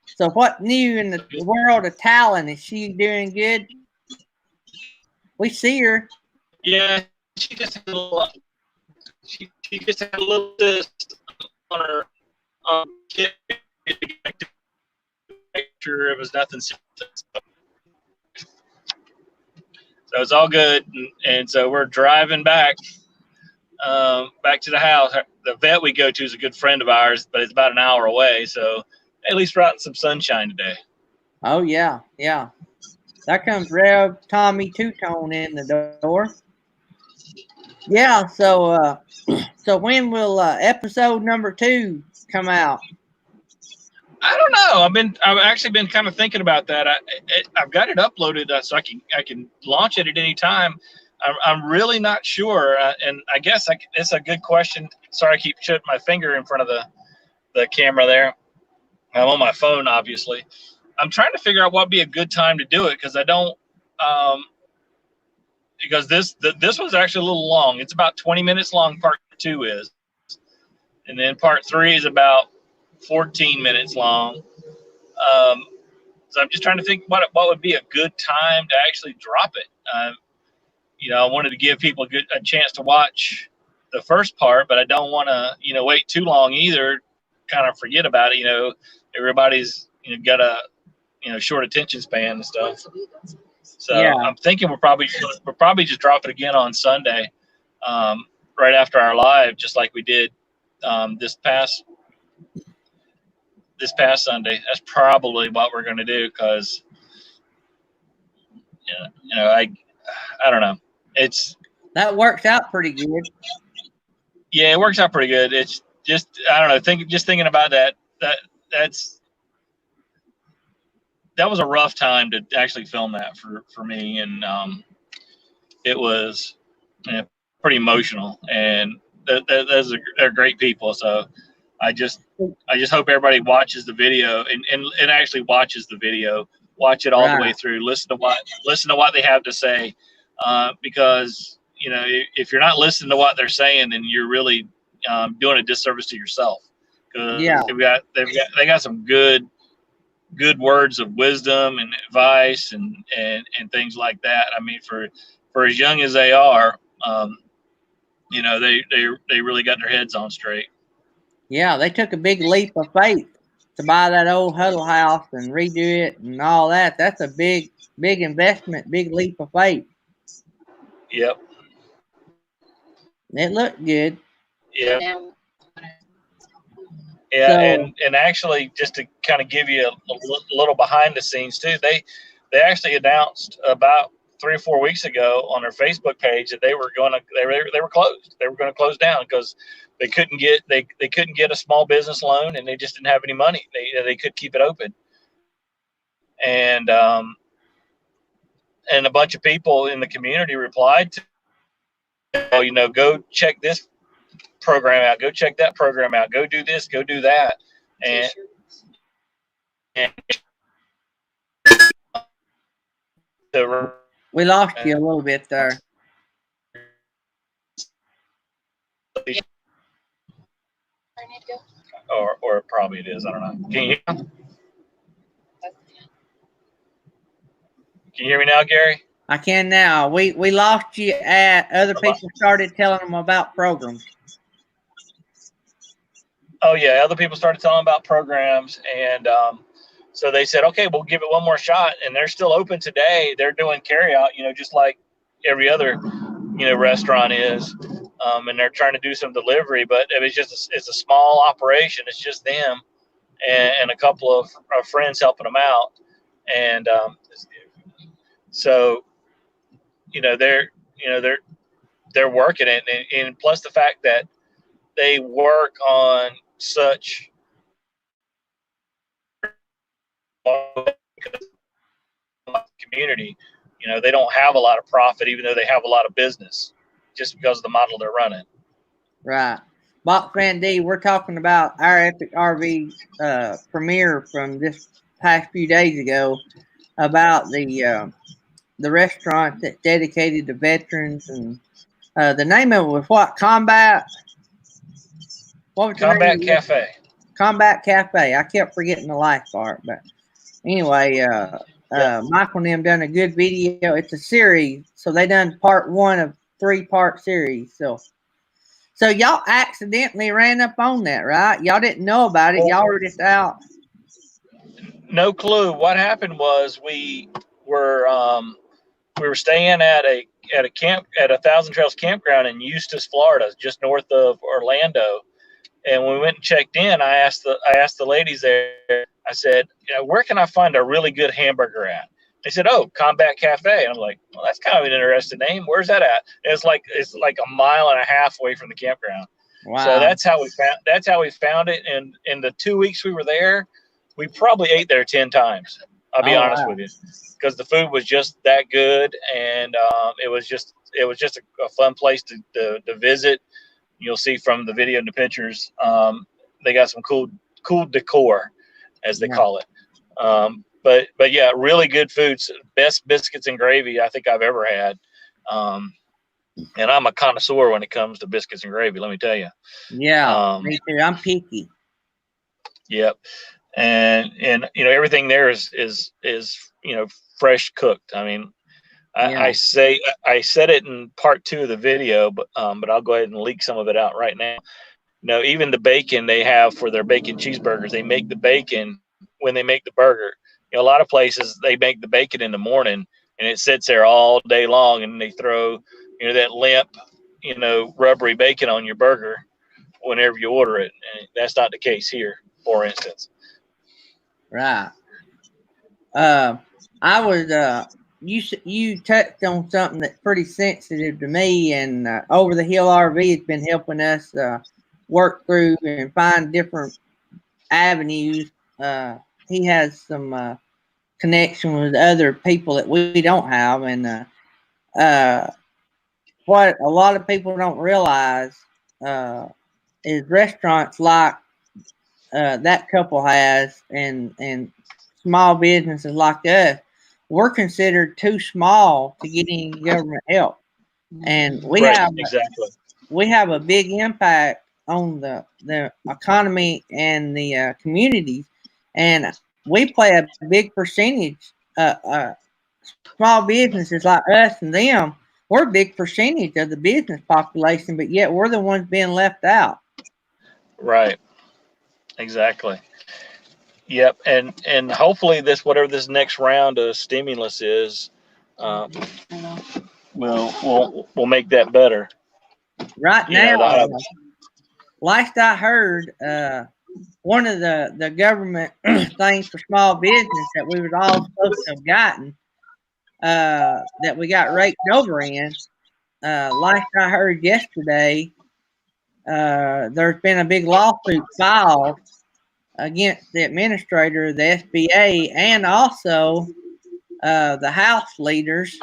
so what new in the world of Talon? Is she doing good? We see her. Yeah, she just had a little. She just had a little cyst on her kid. Make sure it was nothing serious. So it's all good, and so we're driving back to the house. The vet we go to is a good friend of ours, but it's about an hour away. So at least we're out in some sunshine today. Oh yeah, yeah. There comes Rev Tommy Two-Tone in the door. Yeah. So so when will episode number 2 come out? I don't know. I've actually been kind of thinking about that. I've got it uploaded so I can launch it at any time. I'm really not sure, and I guess it's a good question. Sorry, I keep shutting my finger in front of the camera there. I'm on my phone, obviously. I'm trying to figure out what would be a good time to do it because I don't. Because this was actually a little long. It's about 20 minutes long. Part 2 is, and then part 3 is about 14 minutes long. So I'm just trying to think what would be a good time to actually drop it. I wanted to give people a chance to watch the first part, but I don't want to, wait too long either. Kind of forget about it. Everybody's got a short attention span and stuff. So yeah. I'm thinking we'll probably just drop it again on Sunday, right after our live, just like we did this past Sunday. That's probably what we're going to do because, I don't know. That works out pretty good. Yeah, it works out pretty good. It's just, I don't know. Thinking about that was a rough time to actually film that for me. And it was pretty emotional, and they're great people. So I just hope everybody watches the video and actually watches the video, watch it all the way through, listen to what they have to say, because if you're not listening to what they're saying, then you're really doing a disservice to yourself. Yeah, they got some good words of wisdom and advice and things like that. I mean, for as young as they are, they really got their heads on straight. Yeah, they took a big leap of faith to buy that old huddle house and redo it and all that. That's a big investment, big leap of faith. Yep. It looked good. Yeah. Yeah, so, and actually, just to kind of give you a little behind the scenes too, they actually announced about 3 or 4 weeks ago on their Facebook page that they were closed. They were going to close down because they couldn't get a small business loan, and they just didn't have any money. They could keep it open, and a bunch of people in the community replied to, go check this program out, go check that program out, go do this, go do that, and we lost you a little bit there. Or probably it is. I don't know. Can you hear me now, Gary? I can now. We lost you at other people started telling them about programs. Oh yeah, other people started telling about programs, and so they said, okay, we'll give it one more shot, and they're still open today. They're doing carryout, just like every other, restaurant is, and they're trying to do some delivery, but it's a small operation. It's just them and a couple of friends helping them out, and so they're working it, and plus the fact that they work on such community, they don't have a lot of profit, even though they have a lot of business, just because of the model they're running. Right. Box Van D, we're talking about our Epic RV premiere from this past few days ago about the restaurant that's dedicated to veterans, and the name of it was what? Combat? What was the Combat name? Cafe. Combat Cafe. I kept forgetting the last part, but anyway, Michael and them done a good video. It's a series, so they done part 1 of 3-part series. So y'all accidentally ran up on that, right? Y'all didn't know about it. Y'all were just out. No clue. What happened was we were staying at a camp at a Thousand Trails campground in Eustis, Florida, just north of Orlando. And when we went and checked in, I asked the ladies there, I said, where can I find a really good hamburger at? They said, oh, Combat Cafe. And I'm like, well, that's kind of an interesting name. Where's that at? And it's like a mile and a half away from the campground. Wow. So that's how we found it. And in the 2 weeks we were there, we probably ate there 10 times. I'll be honest with you, because the food was just that good, and it was just a fun place to visit. You'll see from the video and the pictures, they got some cool decor, as they call it. But yeah, really good food. Best biscuits and gravy I think I've ever had. And I'm a connoisseur when it comes to biscuits and gravy, let me tell you. Yeah, me too. I'm picky. Yep. And everything there is fresh cooked. I mean, I said it in part 2 of the video, but I'll go ahead and leak some of it out right now. Even the bacon they have for their bacon cheeseburgers, they make the bacon when they make the burger. A lot of places they make the bacon in the morning and it sits there all day long, and they throw that limp rubbery bacon on your burger whenever you order it. And that's not the case here, for instance. Right. I was you touched on something that's pretty sensitive to me, and Over the Hill RV has been helping us work through and find different avenues. He has some connection with other people that we don't have, and what a lot of people don't realize is restaurants like that couple has, and small businesses like us, we're considered too small to get any government help, and we have a big impact on the economy and the communities, and we play a big percentage. Small businesses like us and them, we're a big percentage of the business population, but yet we're the ones being left out. Right. Exactly. Yep. And hopefully whatever this next round of stimulus is, we'll make that better. Right now, last I heard, one of the government things for small business that we was all supposed to have gotten, that we got raked over in, last I heard yesterday, there's been a big lawsuit filed against the administrator of the SBA, and also the House leaders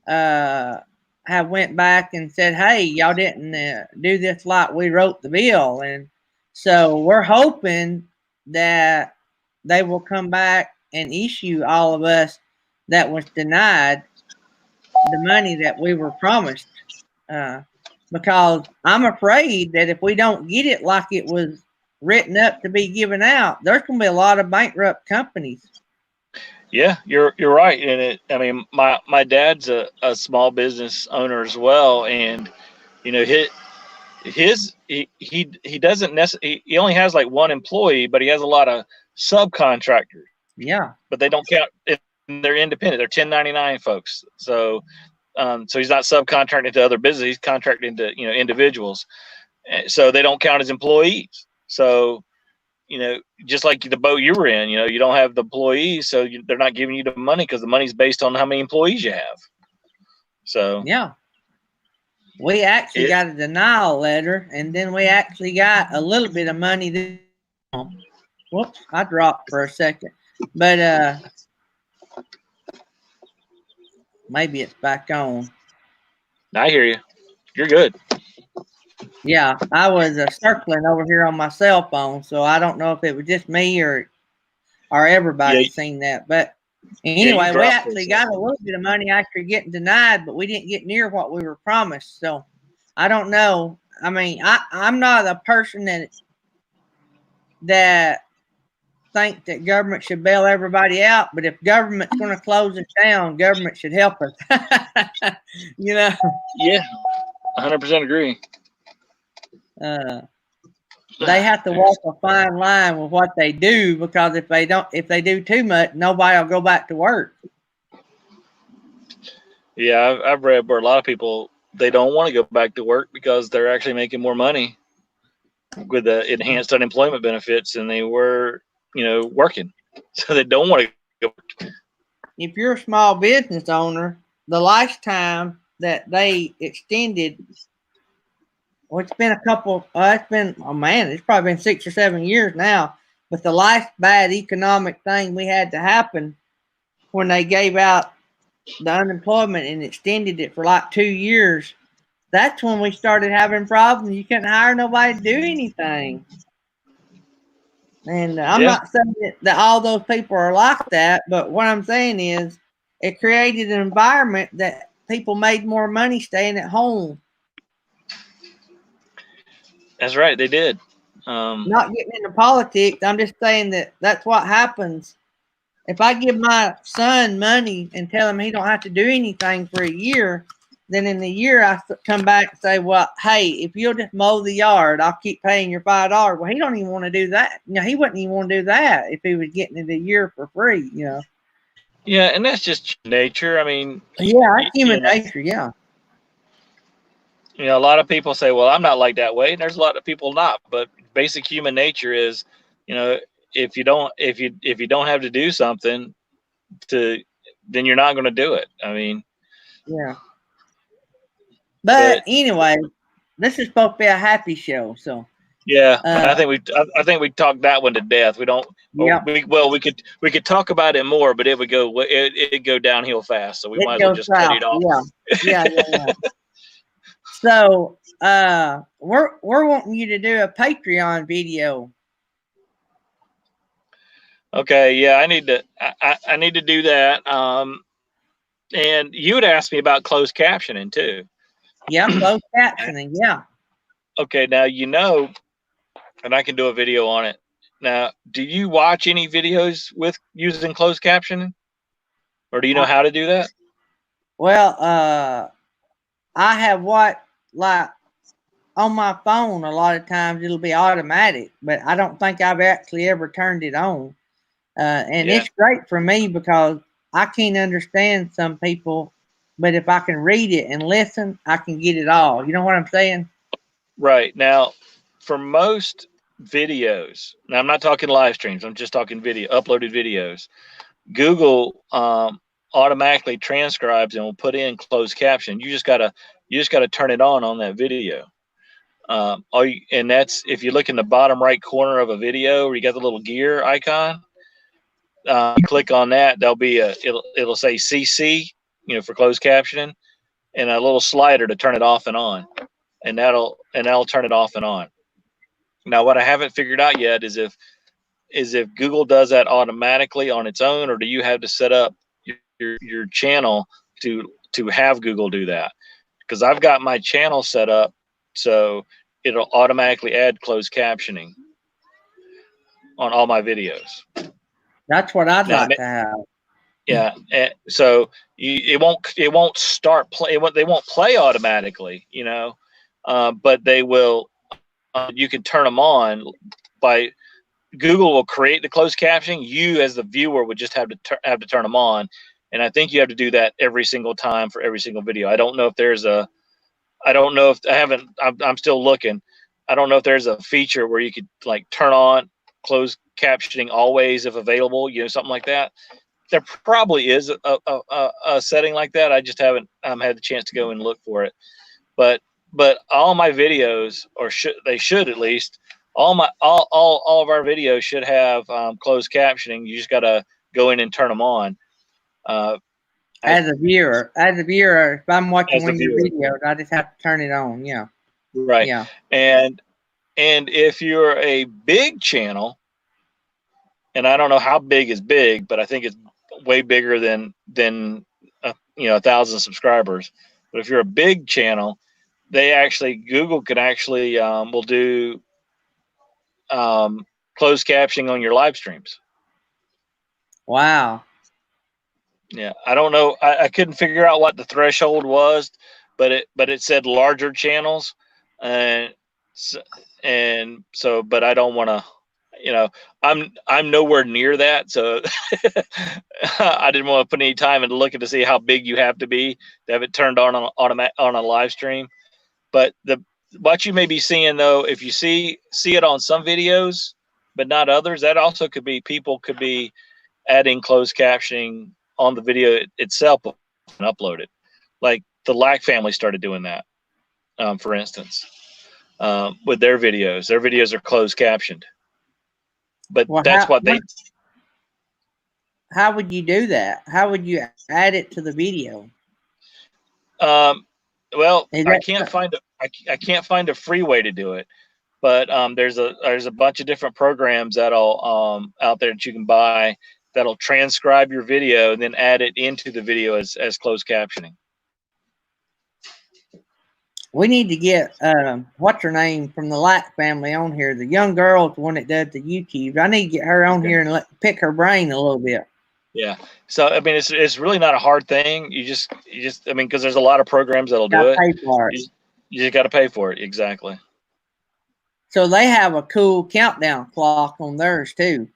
have went back and said, hey, y'all didn't do this like we wrote the bill. And so we're hoping that they will come back and issue all of us that was denied the money that we were promised, because I'm afraid that if we don't get it like it was written up to be given out, there's going to be a lot of bankrupt companies. Yeah, you're right. And I mean, my dad's a small business owner as well, and you know, he doesn't necessarily, he only has like one employee, but he has a lot of subcontractors, Yeah. but they don't count. They're independent. They're 1099 folks. So so he's not subcontracting to other businesses. He's contracting to individuals. So they don't count as employees. So just like the boat you were in, you don't have the employees, so they're not giving you the money because the money's based on how many employees you have. So Yeah. We actually got a denial letter, and then we actually got a little bit of money. Whoops, I dropped for a second. But maybe it's back on. I hear you. You're good. Yeah, I was circling over here on my cell phone, so I don't know if it was just me or everybody seen that. But anyway, we actually got a little bit of money after getting denied, but we didn't get near what we were promised. So I don't know. I mean, I'm not a person that think that government should bail everybody out, but if government's going to close it down, government should help us. Yeah, 100% agree. They have to walk a fine line with what they do, because if they do too much, nobody will go back to work. Yeah, I've read where a lot of people, they don't want to go back to work because they're actually making more money with the enhanced unemployment benefits than they were, working. So they don't want to go. If you're a small business owner, the lifetime that they extended, well, it's been it's probably been 6 or 7 years now. But the last bad economic thing we had to happen when they gave out the unemployment and extended it for like 2 years, that's when we started having problems. You couldn't hire nobody to do anything. And I'm not saying that all those people are like that, but what I'm saying is it created an environment that people made more money staying at home. That's right, they did. Not getting into politics, I'm just saying that that's what happens. If I give my son money and tell him he don't have to do anything for a year, then in the year I come back and say, well, hey, if you'll just mow the yard, I'll keep paying your $5. Well, he don't even want to do that. He wouldn't even want to do that if he was getting it a year for free, Yeah, and that's just nature. I mean, yeah, that's human nature. Yeah. A lot of people say, well, I'm not like that way. And there's a lot of people not, but basic human nature is, if you don't have to do something then you're not going to do it. I mean, yeah. But anyway, this is supposed to be a happy show, so. Yeah, I think we talked that one to death. We don't. Yeah. We could talk about it more, but it'd go downhill fast. So we might as well just cut it off. Yeah. So we're wanting you to do a Patreon video. Okay, yeah, I need to do that. And you had asked me about closed captioning too. Yeah, closed captioning. Yeah. Okay, now and I can do a video on it. Now, do you watch any videos with using closed captioning, or do you know how to do that? Well, I have watched, like, on my phone. A lot of times it'll be automatic, but I don't think I've actually ever turned it on. And it's great for me because I can't understand some people, but if I can read it and listen, I can get it all. You know what I'm saying? Right. Now, for most videos, now I'm not talking live streams, I'm just talking uploaded videos. Google automatically transcribes and will put in closed caption. You just gotta turn it on that video. And that's, if you look in the bottom right corner of a video where you got the little gear icon, you click on that, there'll be it'll say CC, for closed captioning, and a little slider to turn it off and on, and that'll turn it off and on. Now, what I haven't figured out yet is if Google does that automatically on its own, or do you have to set up your channel to have Google do that? Because I've got my channel set up so it'll automatically add closed captioning on all my videos. That's what I'd like to have. Yeah, so it won't start play. They won't play automatically, but they will. You can turn them on by Google will create the closed captioning. You as the viewer would just have to turn them on, and I think you have to do that every single time for every single video. I don't know if there's a. I don't know if I haven't. I'm still looking. I don't know if there's a feature where you could like turn on closed captioning always if available. Something like that. There probably is a setting like that. I just haven't had the chance to go and look for it. But all my videos, or they should at least, all of our videos should have closed captioning. You just got to go in and turn them on. As a viewer, if I'm watching one of your viewer. videos, I just have to turn it on. Yeah. Right. Yeah. And if you're a big channel, and I don't know how big is big, but I think it's way bigger than 1,000 subscribers. But if you're a big channel, Google can actually will do closed captioning on your live streams. Wow. Yeah, I don't know. I couldn't figure out what the threshold was, but it said larger channels, and so, but I don't want to. I'm nowhere near that, so I didn't want to put any time into looking to see how big you have to have it turned on a live stream. But what you may be seeing though, if you see it on some videos but not others, that also could be people could be adding closed captioning on the video itself and upload it. Like the Lack family started doing that, for instance, with their videos. Their videos are closed captioned. But that's how would you do that? How would you add it to the video? Well, I can't find a free way to do it, but there's a bunch of different programs that'll out there that you can buy that'll transcribe your video and then add it into the video as closed captioning. We need to get what's her name from the Lack family on here. The young girl's the one that does the YouTube. I need to get her on here and pick her brain a little bit. Yeah. So I mean, it's really not a hard thing. You just I mean, because there's a lot of programs that'll do it. Pay for it. You just got to pay for it. Exactly. So they have a cool countdown clock on theirs too.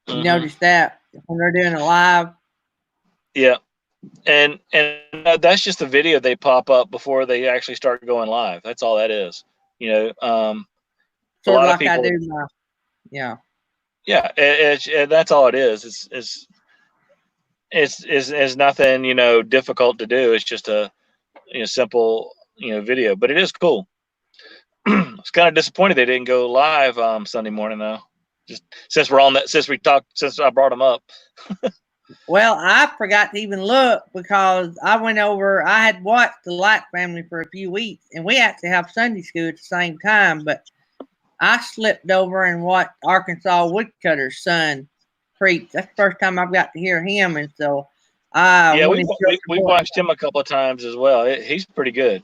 You notice that when they're doing a live? Yeah. And that's just the video they pop up before they actually start going live. That's all that is. Sort of like I do my, yeah. Yeah, that's all it is. It's nothing difficult to do. It's just a simple video, but it is cool. I was kind of disappointed they didn't go live Sunday morning though. Just since I brought them up. Well, I forgot to even look because I went over. I had watched the Lack family for a few weeks, and we actually have Sunday school at the same time. But I slipped over and watched Arkansas Woodcutter's son preach. That's the first time I've got to hear him, and so we watched him a couple of times as well. He's pretty good.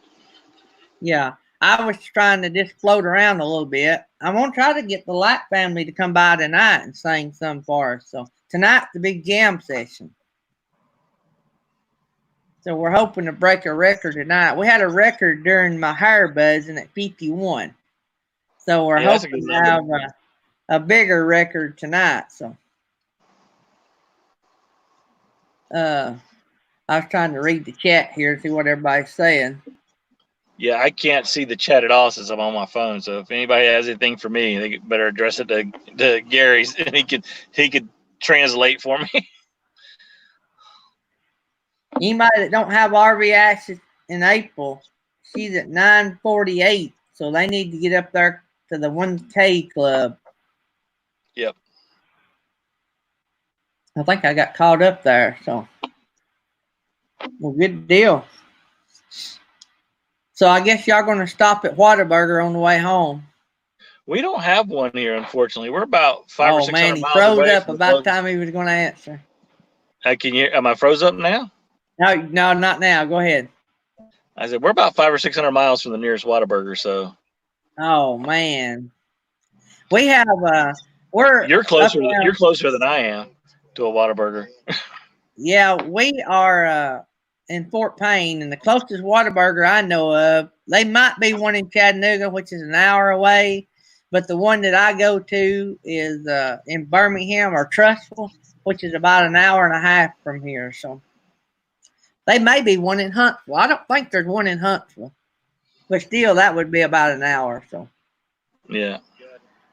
Yeah, I was trying to just float around a little bit. I'm gonna try to get the Lack family to come by tonight and sing some for us. So tonight's the big jam session. So we're hoping to break a record tonight. We had a record during my hair buzzing at 51. So we're hoping to have a bigger record tonight. So I was trying to read the chat here, see what everybody's saying. Yeah, I can't see the chat at all since I'm on my phone. So if anybody has anything for me, they better address it to Gary, and he could translate for me. Anybody that don't have RV access in April, she's at 948, so they need to get up there to the 1K club. Yep. I think I got caught up there, so well, good deal. So I guess y'all gonna stop at Whataburger on the way home. We don't have one here, unfortunately. We're about 500 or 600 man, he miles froze away up about the time he was going to answer. Am I froze up now? No, not now. Go ahead. I said we're about 500 or 600 miles from the nearest Whataburger. So. Oh man, we have You're closer than I am to a Whataburger. Yeah, we are in Fort Payne, and the closest Whataburger I know of, they might be one in Chattanooga, which is an hour away, but the one that I go to is in Birmingham or Trussville, which is about an hour and a half from here. So they may be one in Huntsville. I don't think there's one in Huntsville, but still, that would be about an hour. So Yeah.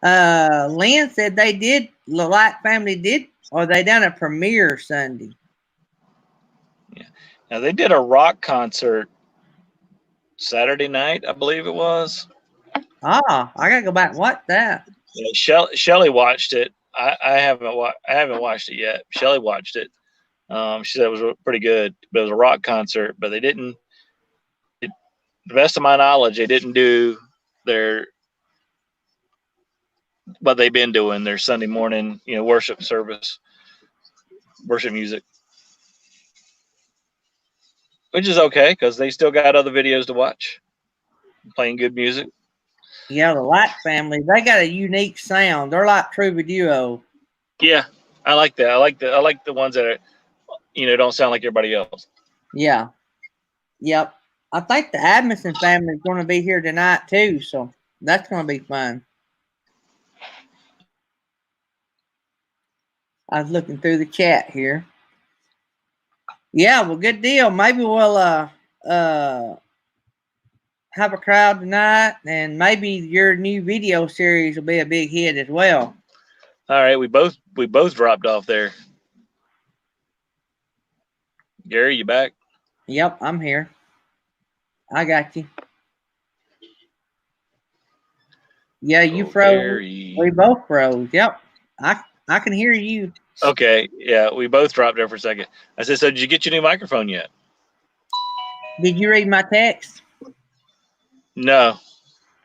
Lynn said the Light family did, or they done a premiere Sunday. Now they did a rock concert Saturday night, I believe it was. I gotta go back and watch that. Yeah, Shelly watched it. I haven't watched it yet. Shelly watched it. She said it was pretty good, but it was a rock concert. But they didn't. To the best of my knowledge, they didn't do what they've been doing, their Sunday morning, worship service, worship music, which is okay because they still got other videos to watch, playing good music. Yeah, the Light family, they got a unique sound. They're like Truva Duo. Yeah, I like that. I like the ones that are, don't sound like everybody else. Yeah. Yep. I think the Adamson family is going to be here tonight too, so that's going to be fun. I was looking through the chat here. Yeah, well, good deal. Maybe we'll have a crowd tonight, and maybe your new video series will be a big hit as well. All right, we both dropped off there. Gary, you back? Yep, I'm here. I got you. Yeah, you froze. Gary. We both froze. Yep, I can hear you. Okay, yeah, we both dropped there for a second. I said, so did you get your new microphone yet? Did you read my text? No.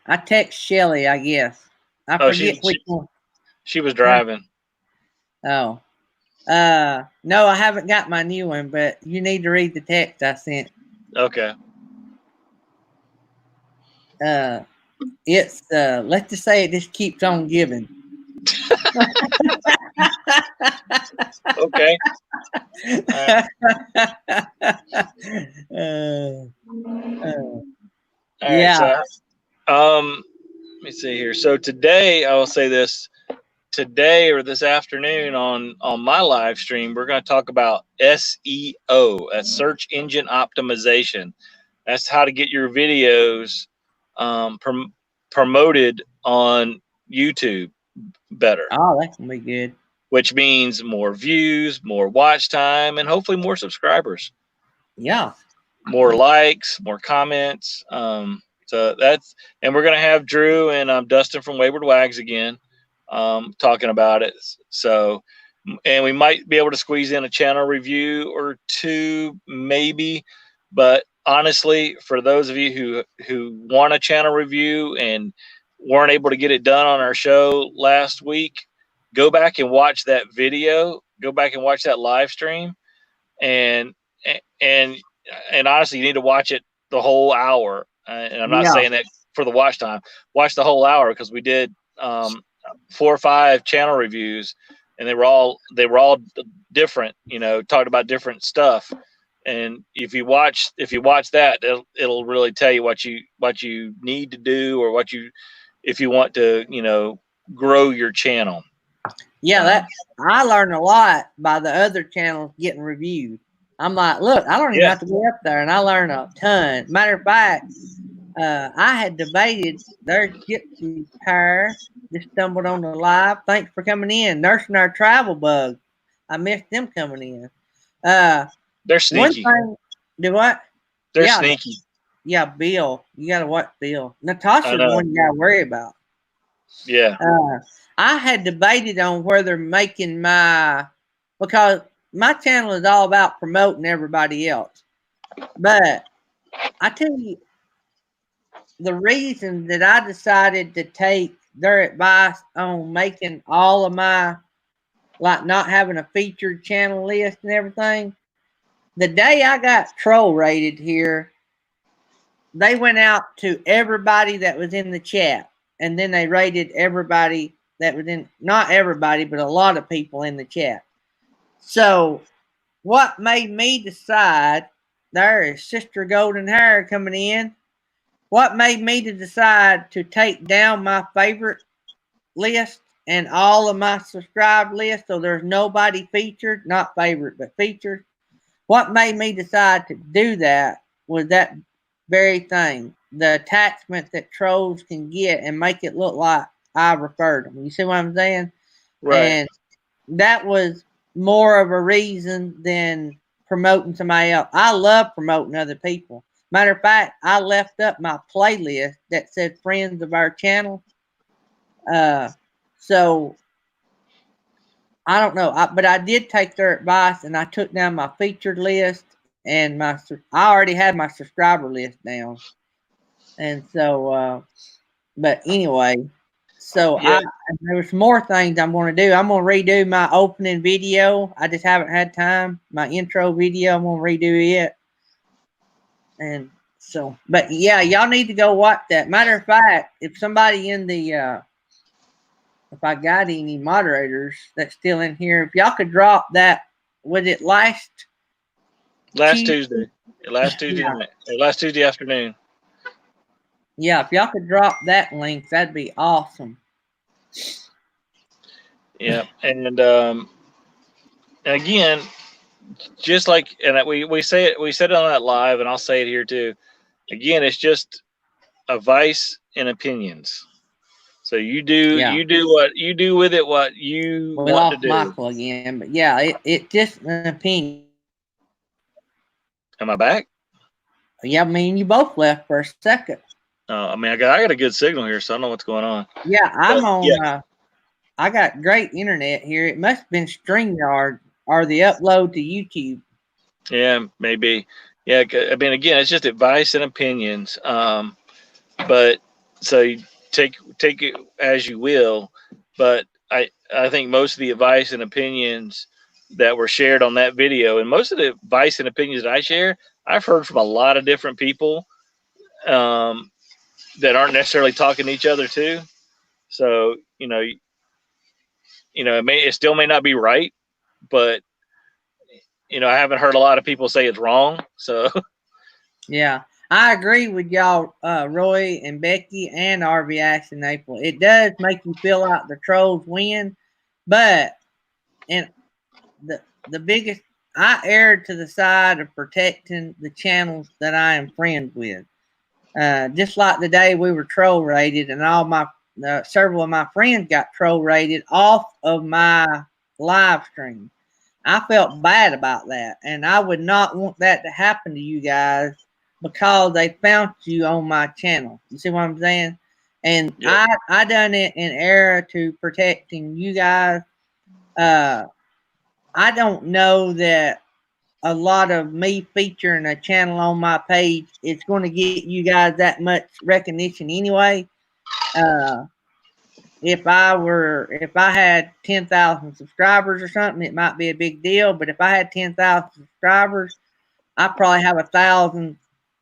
I text Shelly, I guess. I forget which one. She was driving. Oh. No, I haven't got my new one, but you need to read the text I sent. Okay. It's let's just say it just keeps on giving. Okay. All right, yeah. So, let me see here. So today, I will say this. Today or this afternoon on my live stream, we're going to talk about SEO, that's search engine optimization. That's how to get your videos promoted on YouTube better. Oh, that can be good. Which means more views, more watch time, and hopefully more subscribers. Yeah. More likes, more comments. So that's, and we're going to have Drew and Dustin from Wayward Wags again talking about it. So, and we might be able to squeeze in a channel review or two, maybe. But honestly, for those of you who want a channel review and weren't able to get it done on our show last week, go back and watch that video. Go back and watch that live stream, and honestly, you need to watch it the whole hour. And I'm not saying that for the watch time. Watch the whole hour because we did 4 or 5 channel reviews, and they were all different. Talked about different stuff. And if you watch that, it'll really tell you what you need to do or if you want to grow your channel. Yeah, I learned a lot by the other channels getting reviewed. I'm like, look, I don't even have to go up there, and I learned a ton. Matter of fact, I had debated. There's Gypsy Pair just stumbled on the live. Thanks for coming in, nursing our travel bug. I missed them coming in. They're sneaky. Do what? They're sneaky. Yeah, Bill. You gotta watch Bill. Natasha's the one you gotta worry about. Yeah. I had debated on whether making because my channel is all about promoting everybody else. But I tell you, the reason that I decided to take their advice on making all of my, like not having a featured channel list and everything, the day I got troll rated here, they went out to everybody that was in the chat, and then they rated everybody that was in, not everybody, but a lot of people in the chat. So what made me decide, there is Sister Golden Hair coming in. What made me to decide to take down my favorite list and all of my subscribed list so there's nobody featured, not favorite, but featured. What made me decide to do that was that very thing. The attachment that trolls can get and make it look like I referred them. You see what I'm saying? Right. And that was more of a reason than promoting somebody else. I love promoting other people. Matter of fact, I left up my playlist that said friends of our channel. So I don't know, but I did take their advice and I took down my featured list and I already had my subscriber list down. And so, but anyway, so Yeah. there's more things I'm going to do. I'm going to redo my opening video. I just haven't had time. My intro video, I'm going to redo it. And so, but yeah, y'all need to go watch that. Matter of fact, if somebody in the, if I got any moderators that's still in here, if y'all could drop that, was it last Tuesday? Last Tuesday Yeah. night, or last Tuesday afternoon. Yeah, if y'all could drop that link, that'd be awesome. Yeah, and again, just like, and we said it on that live, and I'll say it here too. Again, it's just advice and opinions. So you do what you do with it, what you We want to lost do. Michael again, but yeah, it just an opinion. Am I back? Yeah, I mean, you both left for a second. I mean, I got a good signal here, so I don't know what's going on. Yeah, I'm But, on. yeah. I got great internet here. It must have been StreamYard or the upload to YouTube. Yeah, maybe. Yeah, I mean, again, it's just advice and opinions. But so you take it as you will. But I think most of the advice and opinions that were shared on that video, and most of the advice and opinions that I share, I've heard from a lot of different people that aren't necessarily talking to each other too. So it still may not be right, but I haven't heard a lot of people say it's wrong. So Yeah, I agree with y'all, Roy and Becky and RV Action April. It does make you feel like the trolls win, but and the biggest, I err to the side of protecting the channels that I am friends with. Just like the day we were troll rated, and all my several of my friends got troll rated off of my live stream. I felt bad about that, and I would not want that to happen to you guys because they found you on my channel. You see what I'm saying? And yeah. I done it in error to protecting you guys. I don't know that a lot of me featuring a channel on my page, it's going to get you guys that much recognition anyway. If I had 10,000 subscribers or something, it might be a big deal. But if I had 10,000 subscribers, I probably have 1,000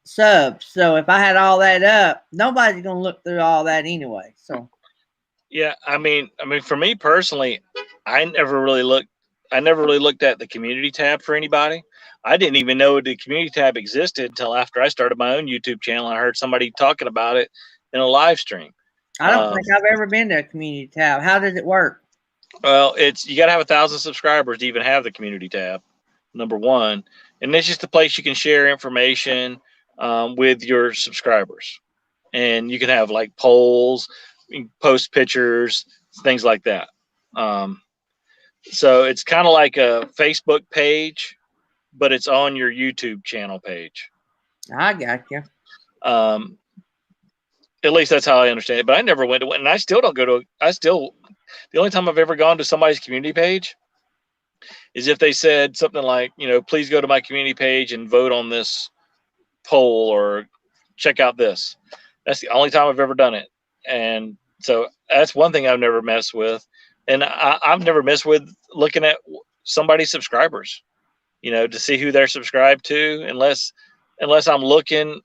subs. So if I had all that up, nobody's going to look through all that anyway. So yeah, I mean, for me personally, I never really looked at the community tab for anybody. I didn't even know the community tab existed until after I started my own YouTube channel. I heard somebody talking about it in a live stream. I don't think I've ever been to a community tab. How does it work? Well, you got to have 1,000 subscribers to even have the community tab, number one. And it's just a place you can share information with your subscribers. And you can have like polls, you can post pictures, things like that. So it's kind of like a Facebook page, but it's on your YouTube channel page. I got you. At least that's how I understand it. But I never went to one, and I still don't go to. The only time I've ever gone to somebody's community page is if they said something like, please go to my community page and vote on this poll or check out this. That's the only time I've ever done it. And so that's one thing I've never messed with. And I've never messed with looking at somebody's subscribers, to see who they're subscribed to, unless I'm looking.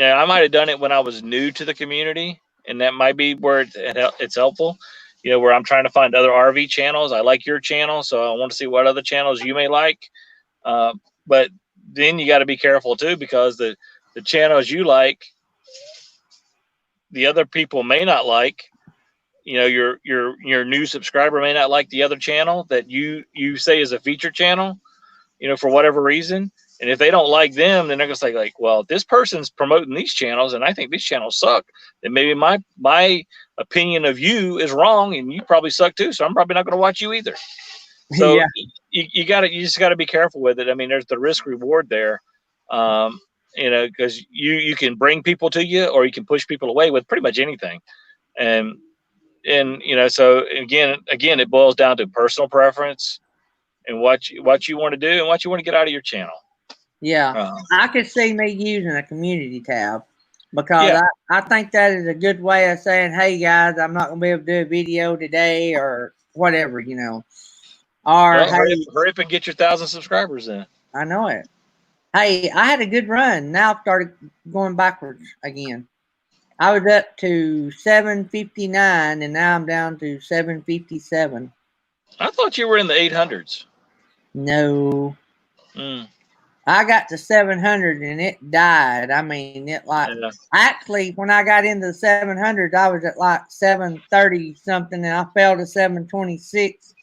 I might have done it when I was new to the community, and that might be where it's helpful. you know, where I'm trying to find other RV channels. I like your channel, so I want to see what other channels you may like. But then you got to be careful too, because the channels you like, the other people may not like. You know, your new subscriber may not like the other channel that you say is a feature channel, you know, for whatever reason. And if they don't like them, then they're gonna say like, well, this person's promoting these channels and I think these channels suck. Then maybe my opinion of you is wrong and you probably suck too. So I'm probably not gonna watch you either. So Yeah. you just gotta be careful with it. I mean, there's the risk reward there. You know, because you can bring people to you or you can push people away with pretty much anything. And you know, so again, it boils down to personal preference and what you want to do and what you want to get out of your channel. Yeah. I could see me using a community tab because Yeah. I think that is a good way of saying, hey guys, I'm not gonna be able to do a video today or whatever, you know. Or Well, hey, hurry up and get your 1,000 subscribers in. I know it. Hey, I had a good run. Now I've started going backwards again. I was up to 759 and now I'm down to 757. I thought you were in the 800s. No. Mm. I got to 700 and it died. I mean, it like actually when I got into the 700s, I was at like 730 something, and I fell to 726.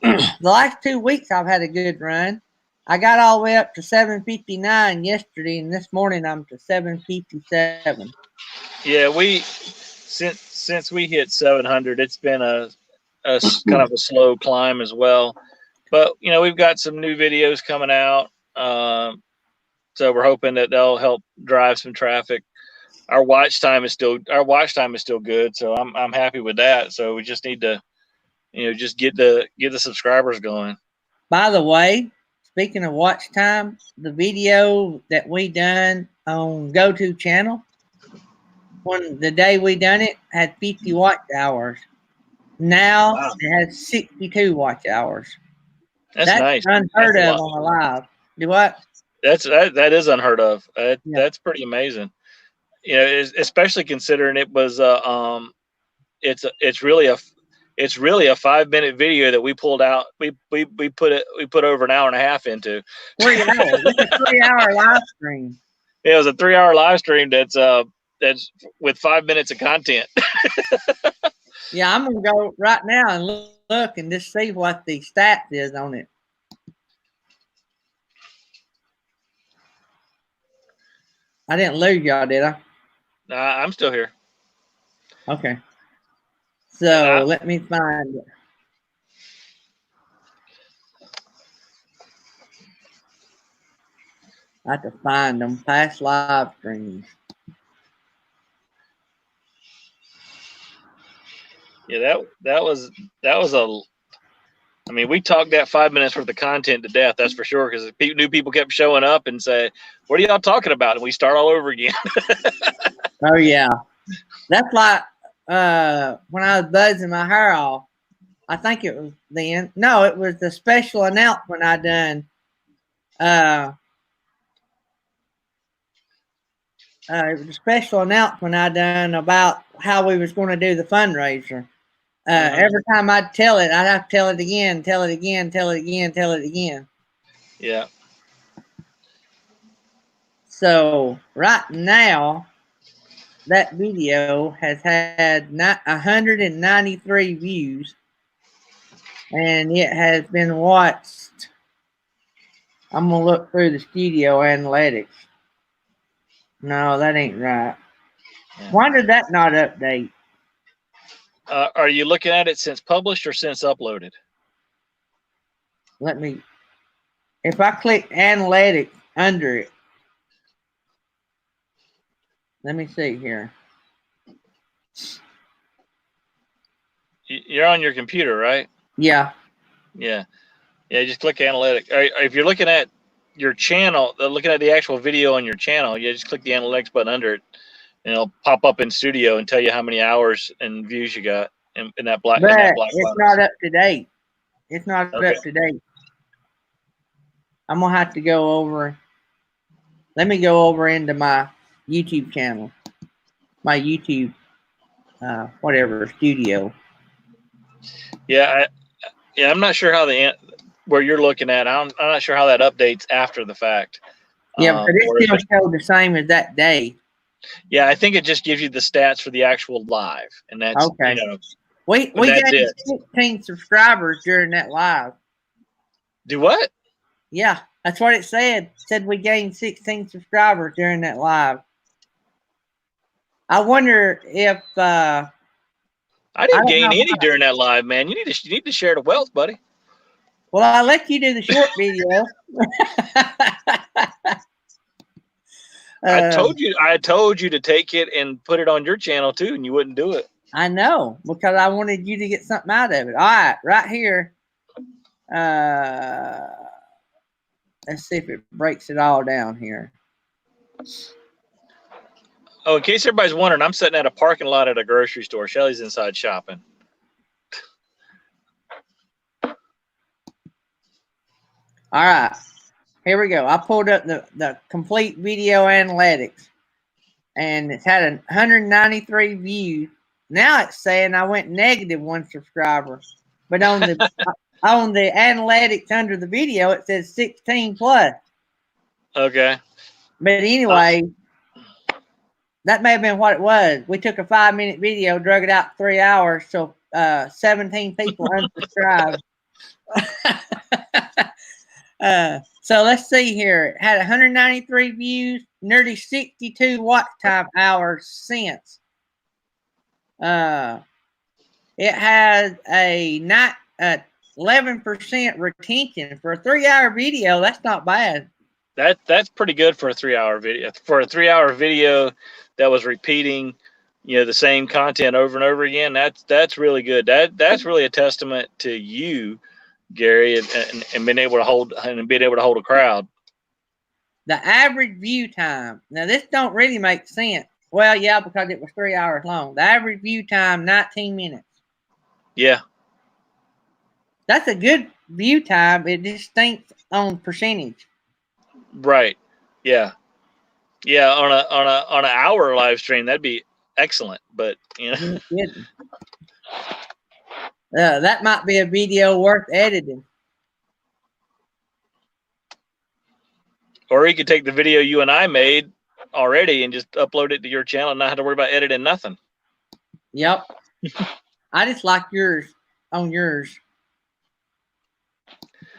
The last 2 weeks, I've had a good run. I got all the way up to 759 yesterday, and this morning I'm to 757. Yeah, since we hit 700, it's been a kind of a slow climb as well. But you know, we've got some new videos coming out. So we're hoping that they'll help drive some traffic. Our watch time is still good, so I'm happy with that. So we just need to, you know, just get the subscribers going. By the way, speaking of watch time, the video that we done on GoTo channel, when the day we done it, had 50 watch hours. Now it has 62 watch hours. That's nice. Unheard of on a live. Do what? That is unheard of. That's pretty amazing. You know, especially considering it was it's really a 5-minute video that we pulled out. We put over an hour and a half into. 3 hours. It's a 3-hour live stream. Yeah, it was a 3-hour live stream that's with 5 minutes of content. Yeah, I'm gonna go right now and look and just see what the stats is on it. I didn't lose y'all, did I? Nah, I'm still here. Okay. So let me find it. I have to find them past live streams. Yeah, that was a. I mean, we talked that 5 minutes worth of content to death. That's for sure. Because new people kept showing up and say, "What are y'all talking about?" And we start all over again. Oh yeah, that's like when I was buzzing my hair off. I think it was then. No, it was the special announcement I done. It was a special announcement I done about how we was going to do the fundraiser. Every time I'd tell it, I'd have to tell it again, tell it again, tell it again, tell it again. Yeah. So right now, that video has had 193 views, and it has been watched. I'm gonna look through the studio analytics. No, that ain't right. Yeah. Why did that not update? Are you looking at it since published or since uploaded? Let me. If I click analytics under it, let me see here. You're on your computer, right? Yeah. Yeah. Just click analytics. If you're looking at your channel, looking at the actual video on your channel, you just click the analytics button under it, and it'll pop up in studio and tell you how many hours and views you got in that black. But in that black it's box. not up to date. It's not up to date. I'm gonna have to go over. Let me go over into my YouTube channel, my YouTube, whatever studio. Yeah, I'm not sure how where you're looking at. I'm not sure how that updates after the fact. Yeah, but Or it if still showed the same as that day. yeah, I think it just gives you the stats for the actual live, and that's Okay. you know, We that's gained it. 16 subscribers during that live. Do what? Yeah, that's what it said. It said we gained 16 subscribers during that live. I wonder if I didn't gain any during that live, man. You need to share the wealth, buddy. Well, I'll let you do the short video. I told you to take it and put it on your channel too, and you wouldn't do it. I know, because I wanted you to get something out of it. All right, right here. Let's see if it breaks it all down here. Oh, in case everybody's wondering, I'm sitting at a parking lot at a grocery store. Shelly's inside shopping. All right, here we go. I pulled up the complete video analytics, and it's had 193 views. Now it's saying I went -1 subscriber, but on the on the analytics under the video it says 16 plus. Okay. But anyway, that may have been what it was. We took a 5-minute video, drug it out 3 hours, so 17 people unsubscribed. So let's see here. It had 193 views, nearly 62 watch time hours since. It has a 11% retention for a 3-hour video. That's not bad. That's pretty good for a 3-hour video. For a 3-hour video that was repeating, the same content over and over again. That's really good. That's really a testament to you, Gary, and being able to hold a crowd. The average view time. Now this don't really make sense. Well, yeah, because it was 3 hours long. The average view time, 19 minutes. Yeah. That's a good view time. It just stinks on percentage. Right. Yeah. Yeah. On an hour live stream, that'd be excellent. But that might be a video worth editing. Or you could take the video you and I made already and just upload it to your channel and not have to worry about editing nothing. Yep. I just like yours on yours.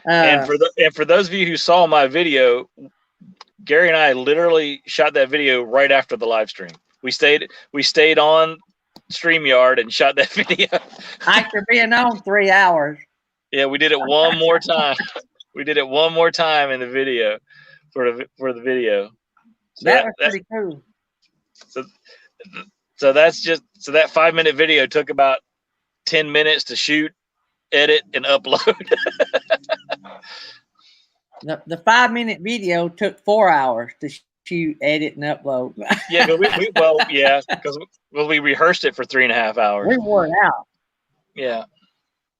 And for those of you who saw my video, Gary and I literally shot that video right after the live stream. We stayed on StreamYard and shot that video. After being on 3 hours. Yeah, we did it one more time. We did it one more time in the video for the video. So that was pretty cool. So that 5-minute video took about 10 minutes to shoot, edit, and upload. The 5-minute video took 4 hours to shoot, edit, and upload. Yeah, but because we rehearsed it for 3.5 hours. We wore it out. Yeah.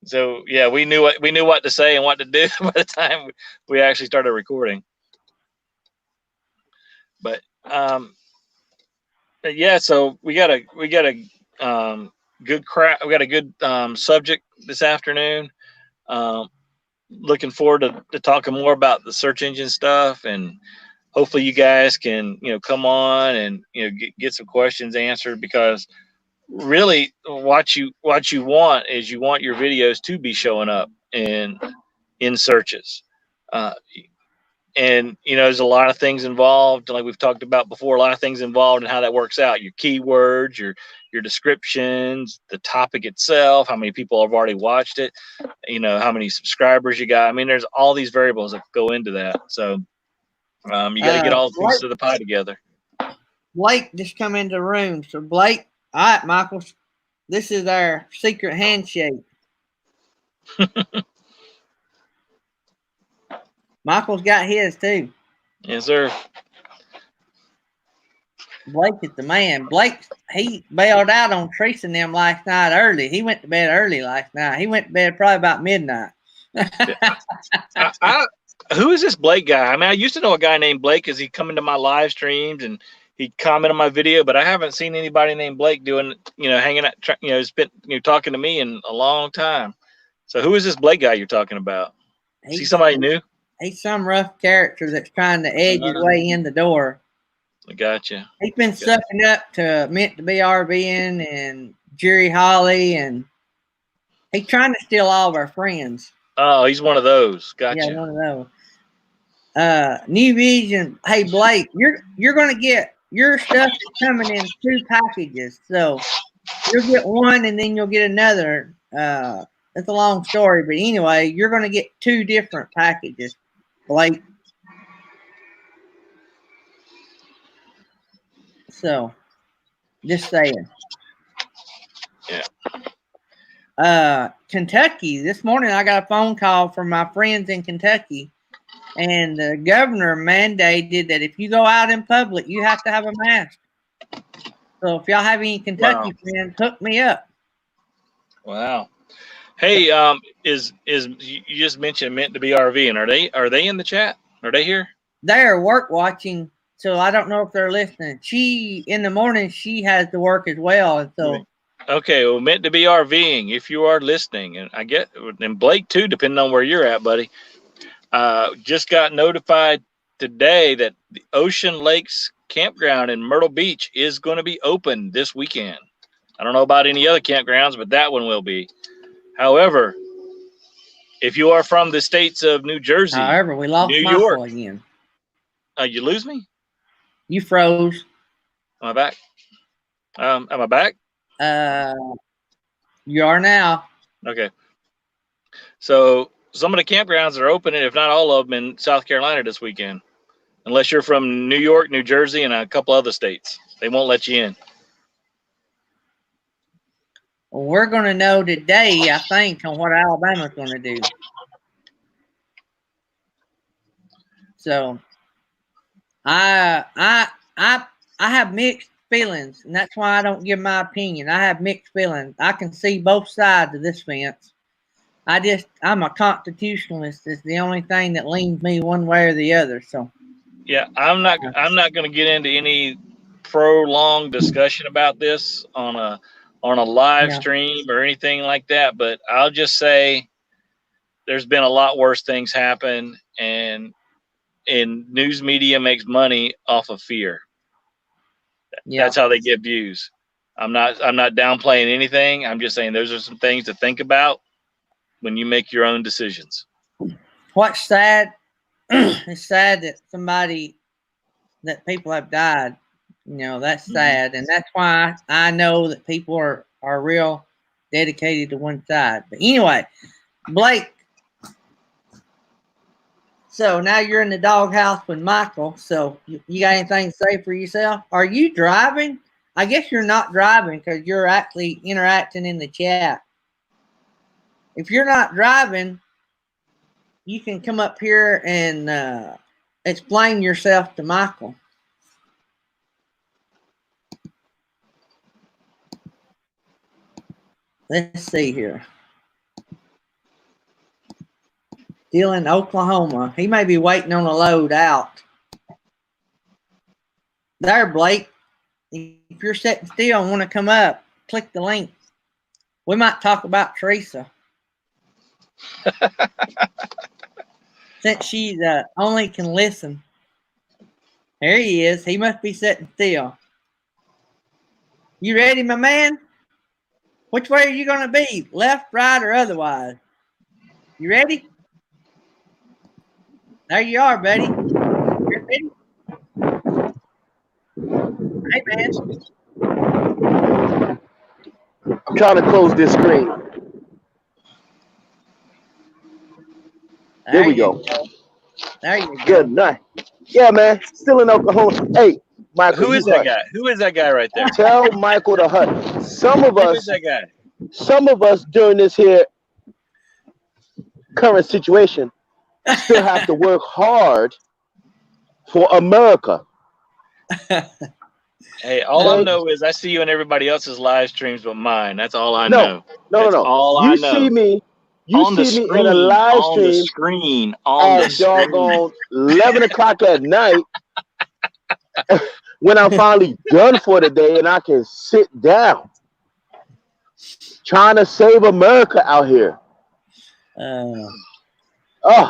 So yeah, we knew what to say and what to do by the time we actually started recording. But yeah, so we got a good crowd. We got a good subject this afternoon. Looking forward to talking more about the search engine stuff, and hopefully you guys can come on and get some questions answered, because really what you want is you want your videos to be showing up in searches. And there's a lot of things involved, like we've talked about before, a lot of things involved in how that works out. Your keywords, your descriptions, the topic itself, how many people have already watched it, how many subscribers you got. I mean, there's all these variables that go into that. So you got to get all the pieces of the pie together. Blake just come into the room. So Blake, all right, Michael, this is our secret handshake. Michael's got his too. Yes, sir. Blake is the man. Blake, he bailed out on Teresa and them last night early. He went to bed early last night. He went to bed probably about midnight. Who is this Blake guy? I mean, I used to know a guy named Blake because he'd come into my live streams and he'd comment on my video, but I haven't seen anybody named Blake doing, hanging out, talking to me in a long time. So who is this Blake guy you're talking about? Is he He's, somebody new? he's some rough character that's trying to edge his way in the door. I gotcha. He's been sucking up to Meant to Be RVing and Jerry Holly, and he's trying to steal all of our friends. Oh, he's one of those. Gotcha. Yeah, one of those. New Vision. Hey Blake, you're gonna get your stuff is coming in 2 packages. So you'll get one and then you'll get another. It's a long story, but anyway, you're gonna get 2 different packages, Blake. So just saying. Yeah. Kentucky, this morning I got a phone call from my friends in Kentucky, and the governor mandated that if you go out in public, you have to have a mask. So if y'all have any Kentucky friends, hook me up. Wow. Hey, is you just mentioned Meant to Be RV, and are they in the chat? Are they here? They're work watching, so I don't know if they're listening. She in the morning she has to work as well, and so. Okay, well, Meant to Be RVing, if you are listening, and I get, and Blake too, depending on where you're at, buddy. Just got notified today that the Ocean Lakes campground in Myrtle Beach is going to be open this weekend. I don't know about any other campgrounds, but that one will be. However, if you are from the states of New Jersey, However, we lost New Michael York again. You lose me? You froze. Am I back? Am I back? You are now. Okay. So some of the campgrounds are opening, if not all of them, in South Carolina this weekend. Unless you're from New York, New Jersey, and a couple other states. They won't let you in. Well, we're going to know today, I think, on what Alabama's going to do. So, I have mixed feelings, and that's why I don't give my opinion. I have mixed feelings. I can see both sides of this fence. I'm a constitutionalist. It's the only thing that leans me one way or the other. So, yeah, I'm not going to get into any prolonged discussion about this on a live stream or anything like that. But I'll just say there's been a lot worse things happen, and news media makes money off of fear. Yeah. That's how they get views. I'm not downplaying anything. I'm just saying those are some things to think about when you make your own decisions. What's sad? It's sad that people have died. You know, that's sad. And that's why I know that people are real dedicated to one side. But anyway, Blake, so now you're in the doghouse with Michael. So you got anything to say for yourself? Are you driving? I guess you're not driving because you're actually interacting in the chat. If you're not driving, you can come up here and explain yourself to Michael. Let's see here. Still in Oklahoma. He may be waiting on a load out. There, Blake. If you're sitting still and want to come up, click the link. We might talk about Teresa. Since she only can listen. There he is. He must be sitting still. You ready, my man? Which way are you going to be? Left, right, or otherwise? You ready? There you are, buddy. You ready? Hey, man. I'm trying to close this screen. There we go. There you go. Good night. Yeah, man. Still in Oklahoma. Hey, Michael. Who is that guy? Who is that guy right there? Tell Michael to hush. Some of Who us. is that guy? Some of us during this here current situation still have to work hard for America. Hey, all I know is I see you in everybody else's live streams but mine. That's all I know. No. All I know. See me. You see me in a live stream on the doggone 11 o'clock at night when I'm finally done for the day and I can sit down. Trying to save America out here. Oh,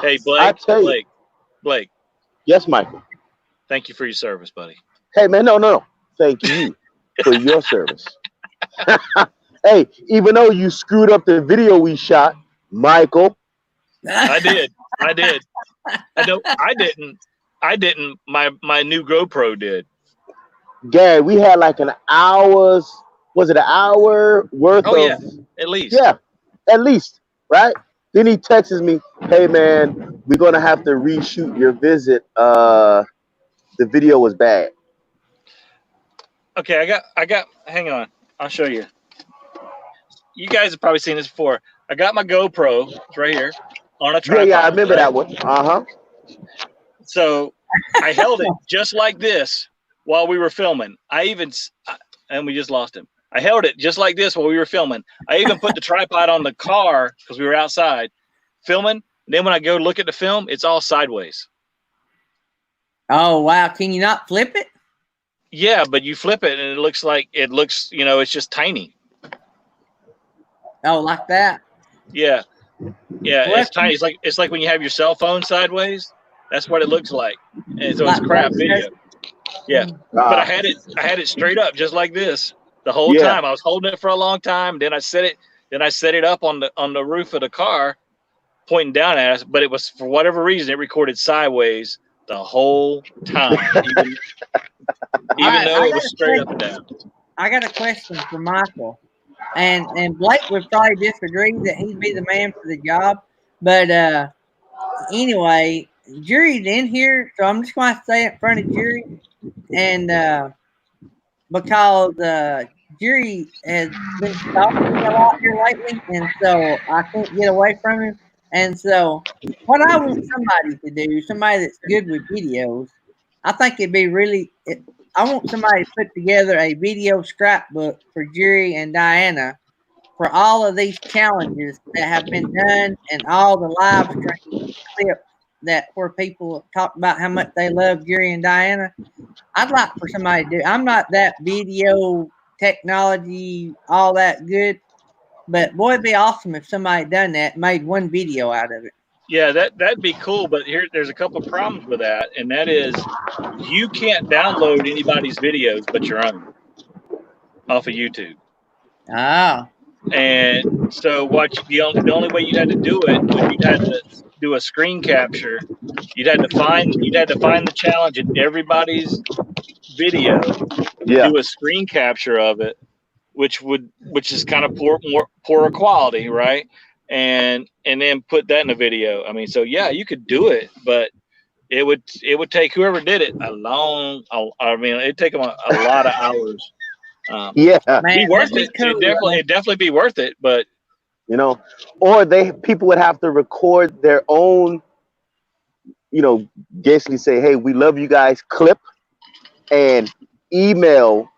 Hey, I Blake, tell you. Blake, Yes, Michael. thank you for your service, buddy. Hey, man, no. Thank you for your service. Hey, even though you screwed up the video we shot, Michael. I did. I did. I didn't. I didn't. My new GoPro did. Gary, we had like an hour's, was it an hour worth Oh yeah, of, at least. yeah, at least, right? Then he texts me, hey man, we're gonna have to reshoot your visit. The video was bad. Okay, I got. Hang on, I'll show you. You guys have probably seen this before. I got my GoPro. It's right here on a tripod. Yeah, I remember right? that one. Uh-huh. So I held it just like this while we were filming. And we just lost him. I held it just like this while we were filming. I even put the tripod on the car because we were outside filming. And then when I go look at the film, it's all sideways. Oh wow! Can you not flip it? Yeah, but you flip it and it looks, it's just tiny. Oh, like that? Yeah. Yeah, Well, it's tiny. It's like when you have your cell phone sideways. That's what it looks like. And so it's Like crap that. video. Yeah. But I had it straight up just like this the whole Yeah. time. I was holding it for a long time. Then I set it up on the roof of the car, pointing down at us. But it was, for whatever reason, it recorded sideways the whole time, even Alright, though I it got was a straight up and down. I got a question for Michael, and Blake would probably disagree that he'd be the man for the job. But anyway, Jury's in here, so I'm just going to say it in front of Jury, and because Jury has been talking a lot here lately, and so I can't get away from him. And so, what I want somebody to do, somebody that's good with videos, I think it'd be I want somebody to put together a video scrapbook for Jury and Diana for all of these challenges that have been done and all the live stream clips where people talk about how much they love Jury and Diana. I'd like for somebody to do. I'm not that video technology all that good, but boy, it'd be awesome if somebody done that, made one video out of it. Yeah, that'd be cool. But there's a couple problems with that, and that is you can't download anybody's videos but your own off of YouTube. Oh, And so the only way you'd had to do it was you'd had to do a screen capture. You'd had to find the challenge in everybody's video, Yeah. do a screen capture of it, which is kind of poorer quality, right? And then put that in a video. I mean, so yeah, you could do it, but it would take whoever did it it'd take them a lot of hours. Yeah. man, Be worth that'd it. be cool, It'd definitely be worth it, but Or people would have to record their own, basically say, hey, we love you guys clip, and email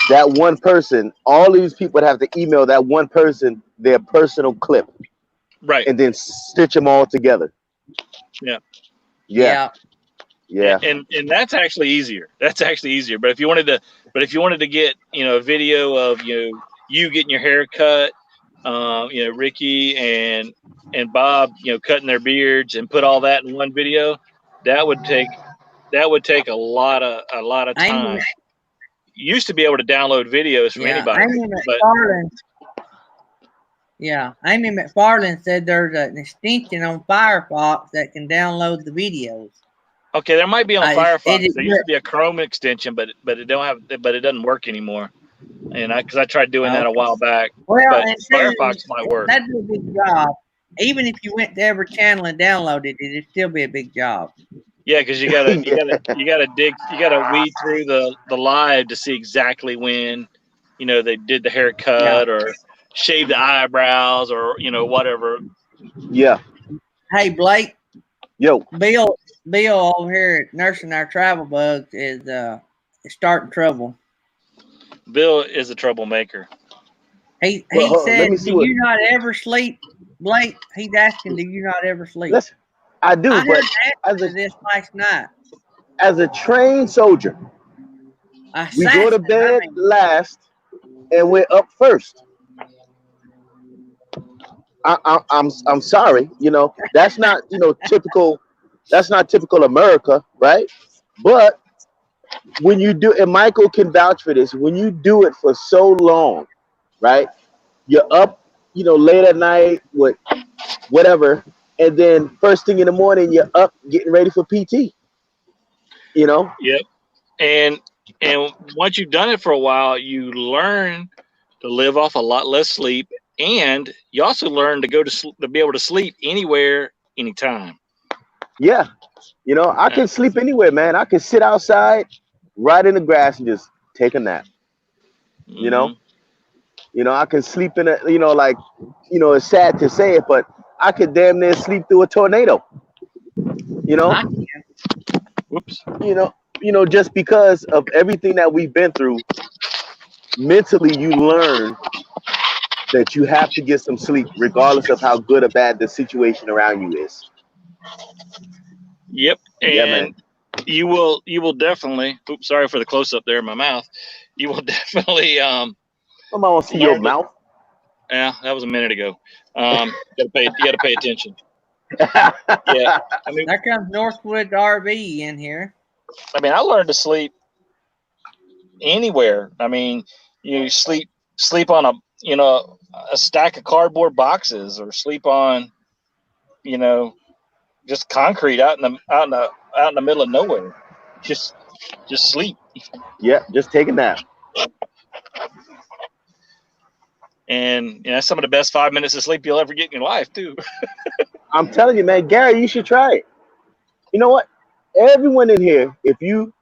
that one person. All these people would have to email that one person their personal clip, right. and then stitch them all together. Yeah. And that's actually easier. But if you wanted to get, a video of, you getting your hair cut, Ricky and Bob, cutting their beards, and put all that in one video, that would take a lot of time. You used to be able to download videos from anybody, Amy McFarland said there's an extension on Firefox that can download the videos. Okay, there might be on Firefox. There used to be be a Chrome extension, but it doesn't work anymore. And because I tried doing that a while back, well, but Firefox might work. That'd be a big job. Even if you went to every channel and downloaded it, it'd still be a big job. Yeah, because you gotta weed through the live to see exactly when, they did the haircut or shave the eyebrows or whatever. Yeah. Hey Blake. Yo. Bill over here at Nursing Our Travel Bugs is starting trouble. Bill is a troublemaker. He said, "Do you not ever sleep, Blake?" He's asking, "Do you not ever sleep?" Listen, I do, but this last night, as a trained soldier, we go to bed last and we're up first. I'm sorry, that's not typical. That's not typical America, right? But when you do, and Michael can vouch for this, when you do it for so long, right? You're up, late at night with whatever, and then first thing in the morning, you're up getting ready for PT. Yep. And once you've done it for a while, you learn to live off a lot less sleep, and you also learn to to be able to sleep anywhere, anytime. Yeah, I can sleep anywhere, man. I can sit outside, right in the grass, and just take a nap. You know, Mhm. I can sleep in a, like, it's sad to say it, but I could damn near sleep through a tornado. You know, I, Whoops. just because of everything that we've been through, mentally you learn that you have to get some sleep, regardless of how good or bad the situation around you is. Yep. Yeah, man. And you will definitely. Oops, sorry for the close up there in my mouth. You will definitely. I'm gonna see your mouth. Yeah, that was a minute ago. You got to pay attention. Yeah. I mean, there comes Northwood RV in here. I learned to sleep anywhere. I mean, you sleep on a stack of cardboard boxes, or sleep on just concrete out in the middle of nowhere. Just sleep. Yeah, just take a nap. And that's some of the best 5 minutes of sleep you'll ever get in your life too. I'm telling you, man, Gary, you should try it. You know what? Everyone in here, if you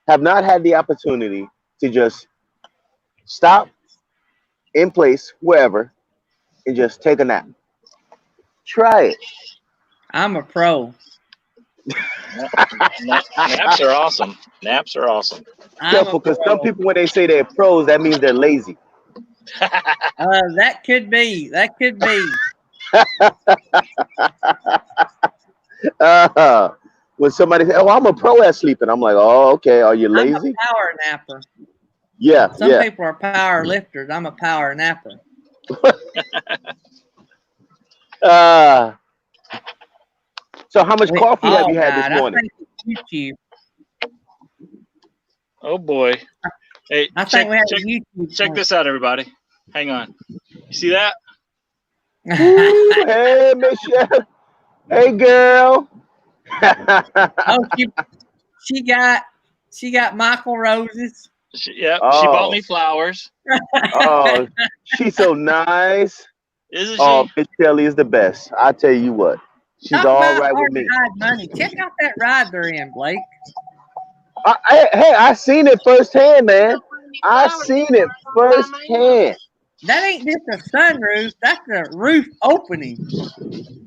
have not had the opportunity to just stop in place, wherever, and just take a nap, try it. I'm a pro. Naps are awesome. Naps are awesome. Careful, because some people, when they say they're pros, that means they're lazy. That could be. That could be. When somebody says, "Oh, I'm a pro at sleeping," I'm like, "Oh, okay. Are you I'm lazy?" a power napper. Yeah, Some yeah. people are power lifters. I'm a power napper. So how much coffee have you had God, this morning? I think it's YouTube. Oh boy. Hey, I think we have a YouTube. check this out, everybody. Hang on. You see that? Ooh, hey, Michelle. Hey, girl. Oh, she got Michael roses. She Oh. bought me flowers. Oh, she's so nice. Isn't she? Oh, Miss Kelly is the best. I tell you what, she's Talk all about right with hard me. to hide money. Check out that ride they're in, Blake. Hey, I seen it firsthand, man. I seen it firsthand. That ain't just a sunroof. That's a roof opening.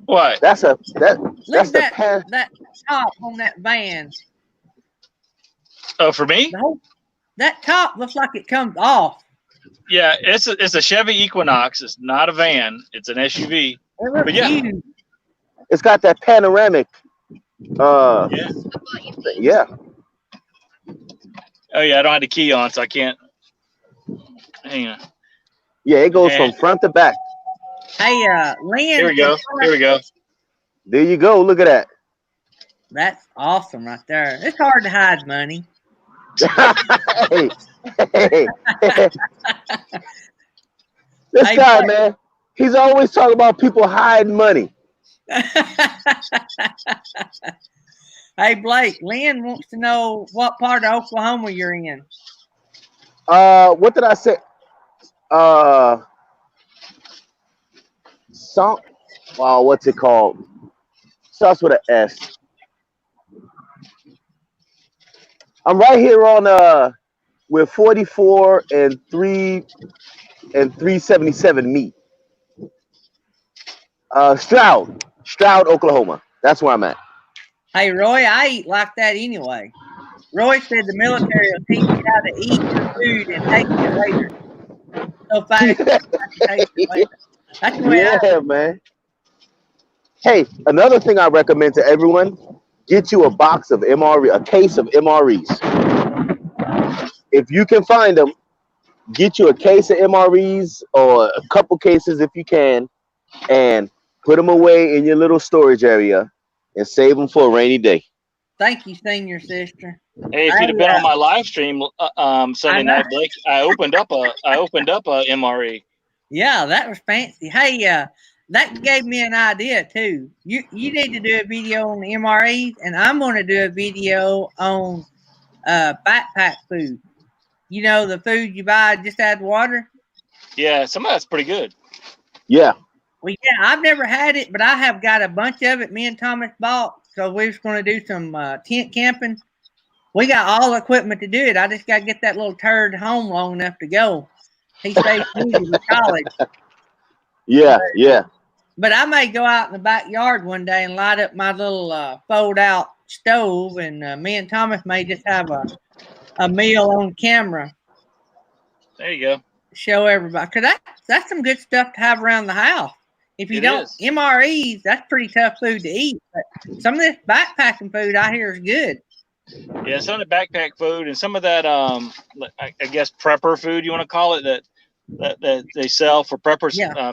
What? That's Look the at pan. that top on that van. Oh, for me? That top looks like it comes off. Yeah, it's a Chevy Equinox. It's not a van. It's an SUV. It looks But yeah. huge. It's got that panoramic. Yeah. Yeah. Oh yeah, I don't have the key on, so I can't. Hang on. Yeah, it goes from front to back. Hey, Lynn. Here we go. Here we go. There you go. Look at that. That's awesome right there. It's hard to hide money. Hey. This Hey, guy, Blake. man, he's always talking about people hiding money. Hey, Blake. Lynn wants to know what part of Oklahoma you're in. What did I say? What's it called? Starts with an S. I'm right here on where 44 and 377 meet. Stroud, Oklahoma. That's where I'm at. Hey, Roy, I eat like that anyway. Roy said the military will teach you how to eat your food and take it later. So fast, take it later. That's the way Yeah, man. Hey, another thing I recommend to everyone: get you a box of a case of MREs. If you can find them, get you a case of MREs or a couple cases if you can, and put them away in your little storage area and save them for a rainy day. Thank you, senior sister. Hey, if I, you'd have been on my live stream Sunday I know. night, Blake, I opened up a MRE. Yeah, that was fancy. Hey, that gave me an idea too. You need to do a video on the MREs, and I'm going to do a video on backpack food. You know, the food you buy just add water. Yeah, some of that's pretty good. Yeah. Well, yeah, I've never had it, but I have got a bunch of it. Me and Thomas bought, so we was going to do some tent camping. We got all the equipment to do it. I just got to get that little turd home long enough to go. He stays busy with college. Yeah. Yeah. But I may go out in the backyard one day and light up my little fold-out stove, and me and Thomas may just have a meal on camera. There you go. Show everybody, because that's some good stuff to have around the house. If you It don't, is. MREs, that's pretty tough food to eat. But some of this backpacking food I hear is good. Yeah, some of the backpack food and some of that I guess prepper food you want to call it that they sell for preppers. Yeah.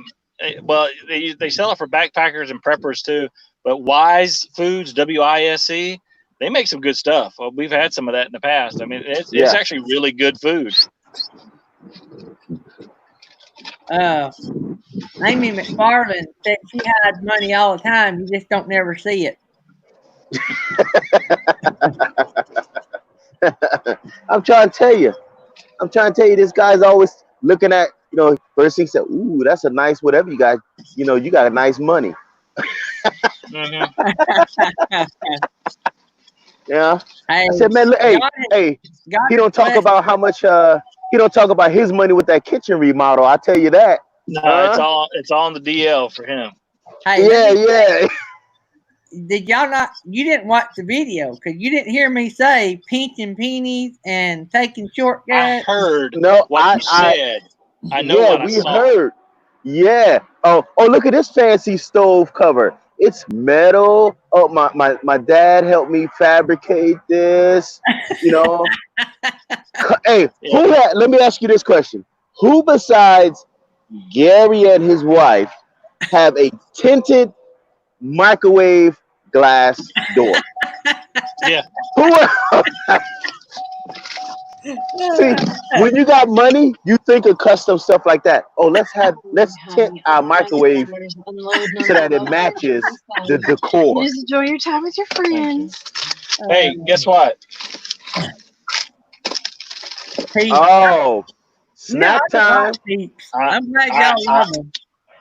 Well, they sell it for backpackers and preppers too. But Wise Foods, WISE, they make some good stuff. Well, we've had some of that in the past. I mean, it's actually really good food. Amy McFarland said she hides money all the time. You just don't never see it. I'm trying to tell you. This guy's always looking at, first thing he said, ooh, that's a nice whatever you got. You got a nice money. Mm-hmm. Yeah. Hey, I said, man, look, God he don't talk about how much he don't talk about his money with that kitchen remodel. I tell you that. No, it's all in the DL for him. Hey, Yeah. did y'all not? You didn't watch the video because you didn't hear me say pinching pennies and taking I shortcuts. heard No, what you said. I know yeah, what I we saw. heard. Yeah. Oh, look at this fancy stove cover. It's metal. Oh, my dad helped me fabricate this. Hey, let me ask you this question. Who besides Gary and his wife have a tinted microwave glass door? Yeah. See, when you got money, you think of custom stuff like that. Oh, let's tint our microwave so that it matches the decor. Just enjoy your time with your friends. Hey, guess what? Oh, snack time. I'm glad y'all love them.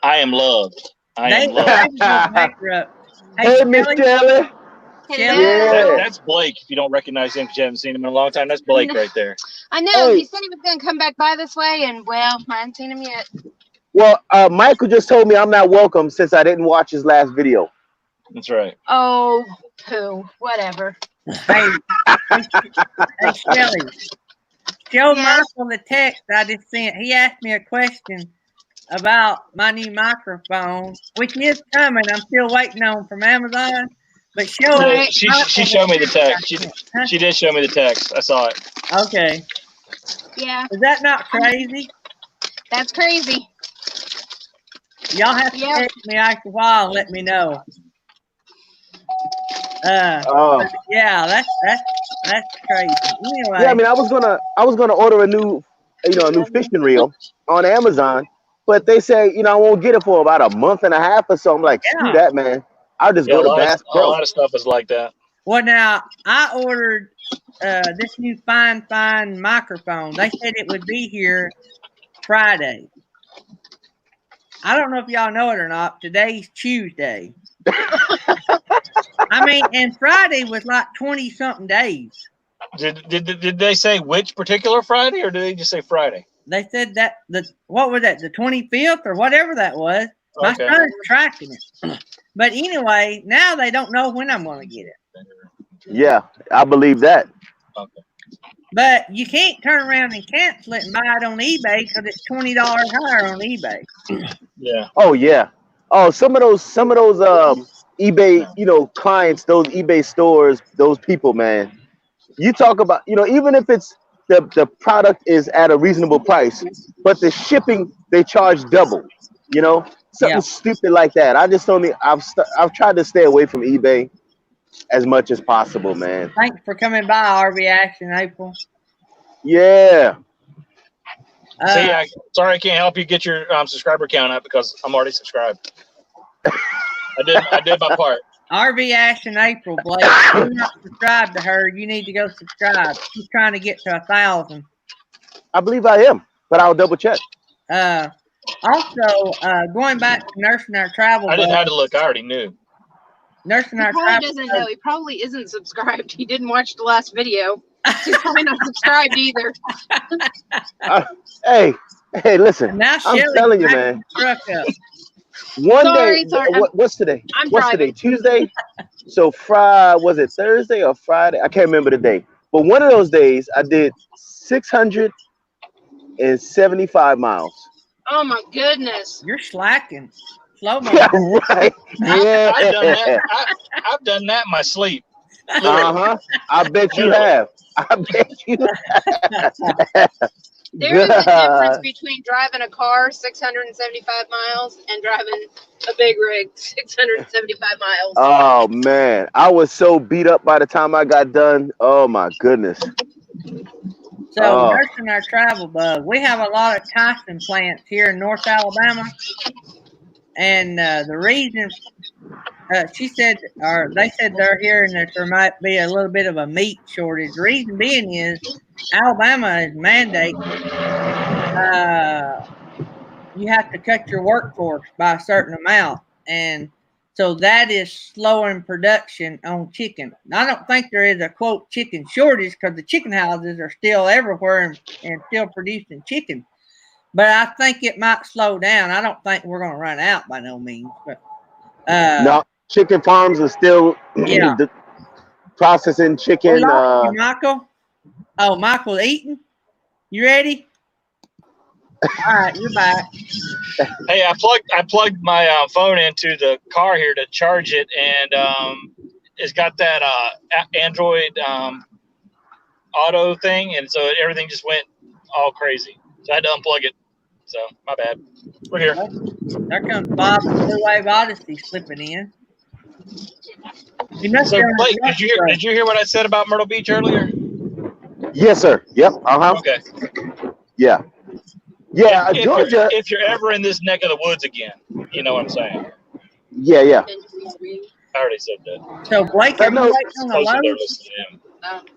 I am loved. I They am loved. go bankrupt. Hey, Miss Kelly. Yeah. That's Blake. If you don't recognize him because you haven't seen him in a long time, that's Blake right there. I know. Hey. He said he was going to come back by this way, and, well, I haven't seen him yet. Well, Michael just told me I'm not welcome since I didn't watch his last video. That's right. Oh, poo. Whatever. Hey, Shelly. Show Michael the text I just sent. He asked me a question about my new microphone, which is coming. I'm still waiting on from Amazon. But show No, she showed me the text. She did show me the text. I saw it. Okay. Yeah, Is that not crazy? that's crazy. Y'all have to text me after a while and let me know. Oh. Yeah, that's crazy. Anyway. Yeah, I mean, I was gonna order a new fishing reel on Amazon, but they say, I won't get it for about a month and a half or so. I'm like, screw that, man. I'll just go to Bass A Pro. lot of stuff is like that. Well, now I ordered this new fine microphone. They said it would be here Friday. I don't know if y'all know it or not. Today's Tuesday. I mean, and Friday was like 20-something days. Did they say which particular Friday, or did they just say Friday? They said that what was that, the 25th or whatever that was. My Okay. son's tracking it. But anyway, now they don't know when I'm going to get it. Yeah, I believe that. Okay. But you can't turn around and cancel it and buy it on eBay because it's $20 higher on eBay. Yeah. Oh yeah. Oh, some of those eBay, clients, those eBay stores, those people, man. You talk about, even if it's the product is at a reasonable price, but the shipping they charge double. something Yeah. stupid like that. I just don't. I've tried to stay away from eBay as much as possible, man. Thanks for coming by, RV Action April. Yeah. See, sorry I can't help you get your subscriber count up because I'm already subscribed. I did my part. RV Action April, Blake. If you're not subscribed to her, you need to go subscribe. She's trying to get to 1,000. I believe I am, but I'll double check. Also, going back to nursing our travel. I didn't bug, have to look. I already knew. nursing He our probably travel. doesn't bug, know. He probably isn't subscribed. He didn't watch the last video. He's probably not subscribed either. Hey, listen. And now I'm Shelly's telling you, backing man. the truck up. One Sorry, day. sorry, What's today? I'm What's driving. today? Tuesday. So Friday, was it Thursday or Friday? I can't remember the day. But one of those days, I did 675 miles. Oh my goodness. You're slacking. Slow mo. Yeah, right. Yeah. I've done that. I've done that in my sleep. Uh-huh. I bet you have. I bet you have. There is a difference between driving a car 675 miles and driving a big rig 675 miles. Oh man, I was so beat up by the time I got done. Oh my goodness. So, nursing our travel bug. We have a lot of Tyson plants here in North Alabama. And the reason, she said, or they said they're hearing that there might be a little bit of a meat shortage. The reason being is Alabama is mandating you have to cut your workforce by a certain amount. And so that is slowing production on chicken. I don't think there is a, quote, chicken shortage because the chicken houses are still everywhere and still producing chicken. But I think it might slow down. I don't think we're going to run out by no means. But no, chicken farms are still processing chicken. we lost you, Michael. Oh, Michael Eaton, you ready? All right, you're back. Hey, I plugged my phone into the car here to charge it, and it's got that Android auto thing, and so everything just went all crazy. So I had to unplug it. So my bad. We're here. There comes Bob the Blue Wave Odyssey slipping in. So Blake, did you hear what I said about Myrtle Beach earlier? Yes, sir. Yep. Okay. Yeah. Yeah, Georgia. If you're ever in this neck of the woods again, you know what I'm saying. Yeah. I already said that. So Blake, are you waiting on the Supposedly they're load? listening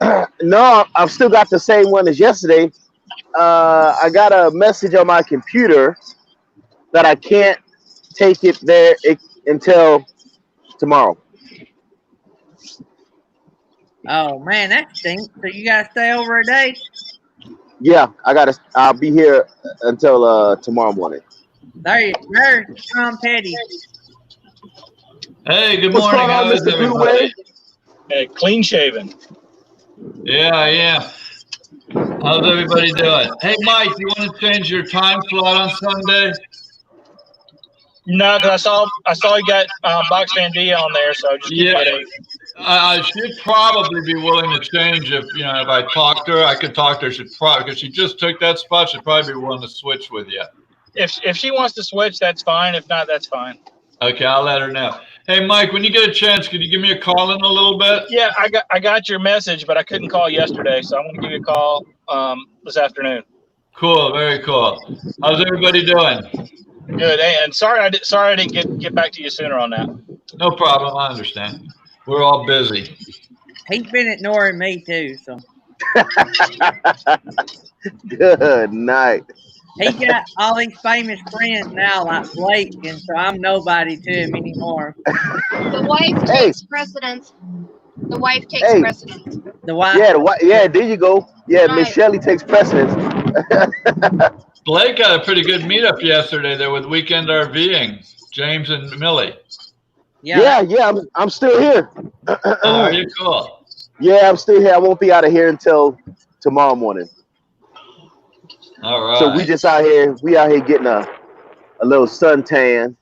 to him. No, I've still got the same one as yesterday. I got a message on my computer that I can't take it there until tomorrow. Oh man, that stinks. So you gotta stay over a day. Yeah, I'll be here until tomorrow morning. There's Tom Petty. Hey, good What's morning, going on, guys, Mr. Blue everybody. Wave? Hey, clean shaven. Yeah. How's everybody doing? Hey, Mike, you want to change your time slot on Sunday? No, because I saw you got Box Van D on there, so just keep it in. I should probably be willing to change if I talked to her. I could talk to her. She'd probably, because she just took that spot, she'd probably be willing to switch with you. If she wants to switch, that's fine. If not, that's fine. Okay, I'll let her know. Hey, Mike, when you get a chance, could you give me a call in a little bit? Yeah, I got your message, but I couldn't call yesterday, so I'm going to give you a call this afternoon. Cool, very cool. How's everybody doing? Good. Hey, and sorry I didn't get back to you sooner on that. No problem. I understand. We're all busy. He's been ignoring me too, so Good night. he got all these famous friends now, like Blake, and so I'm nobody to him anymore. The wife takes precedence. The wife takes precedence. The wife. Yeah, there you go. Yeah, Right. Miss Shelley takes precedence. Blake got a pretty good meetup yesterday there with Weekend RVing, James and Millie. Yeah. I'm still here. Are you cool? Yeah, I'm still here. I won't be out of here until tomorrow morning. All right. So we out here getting a little suntan,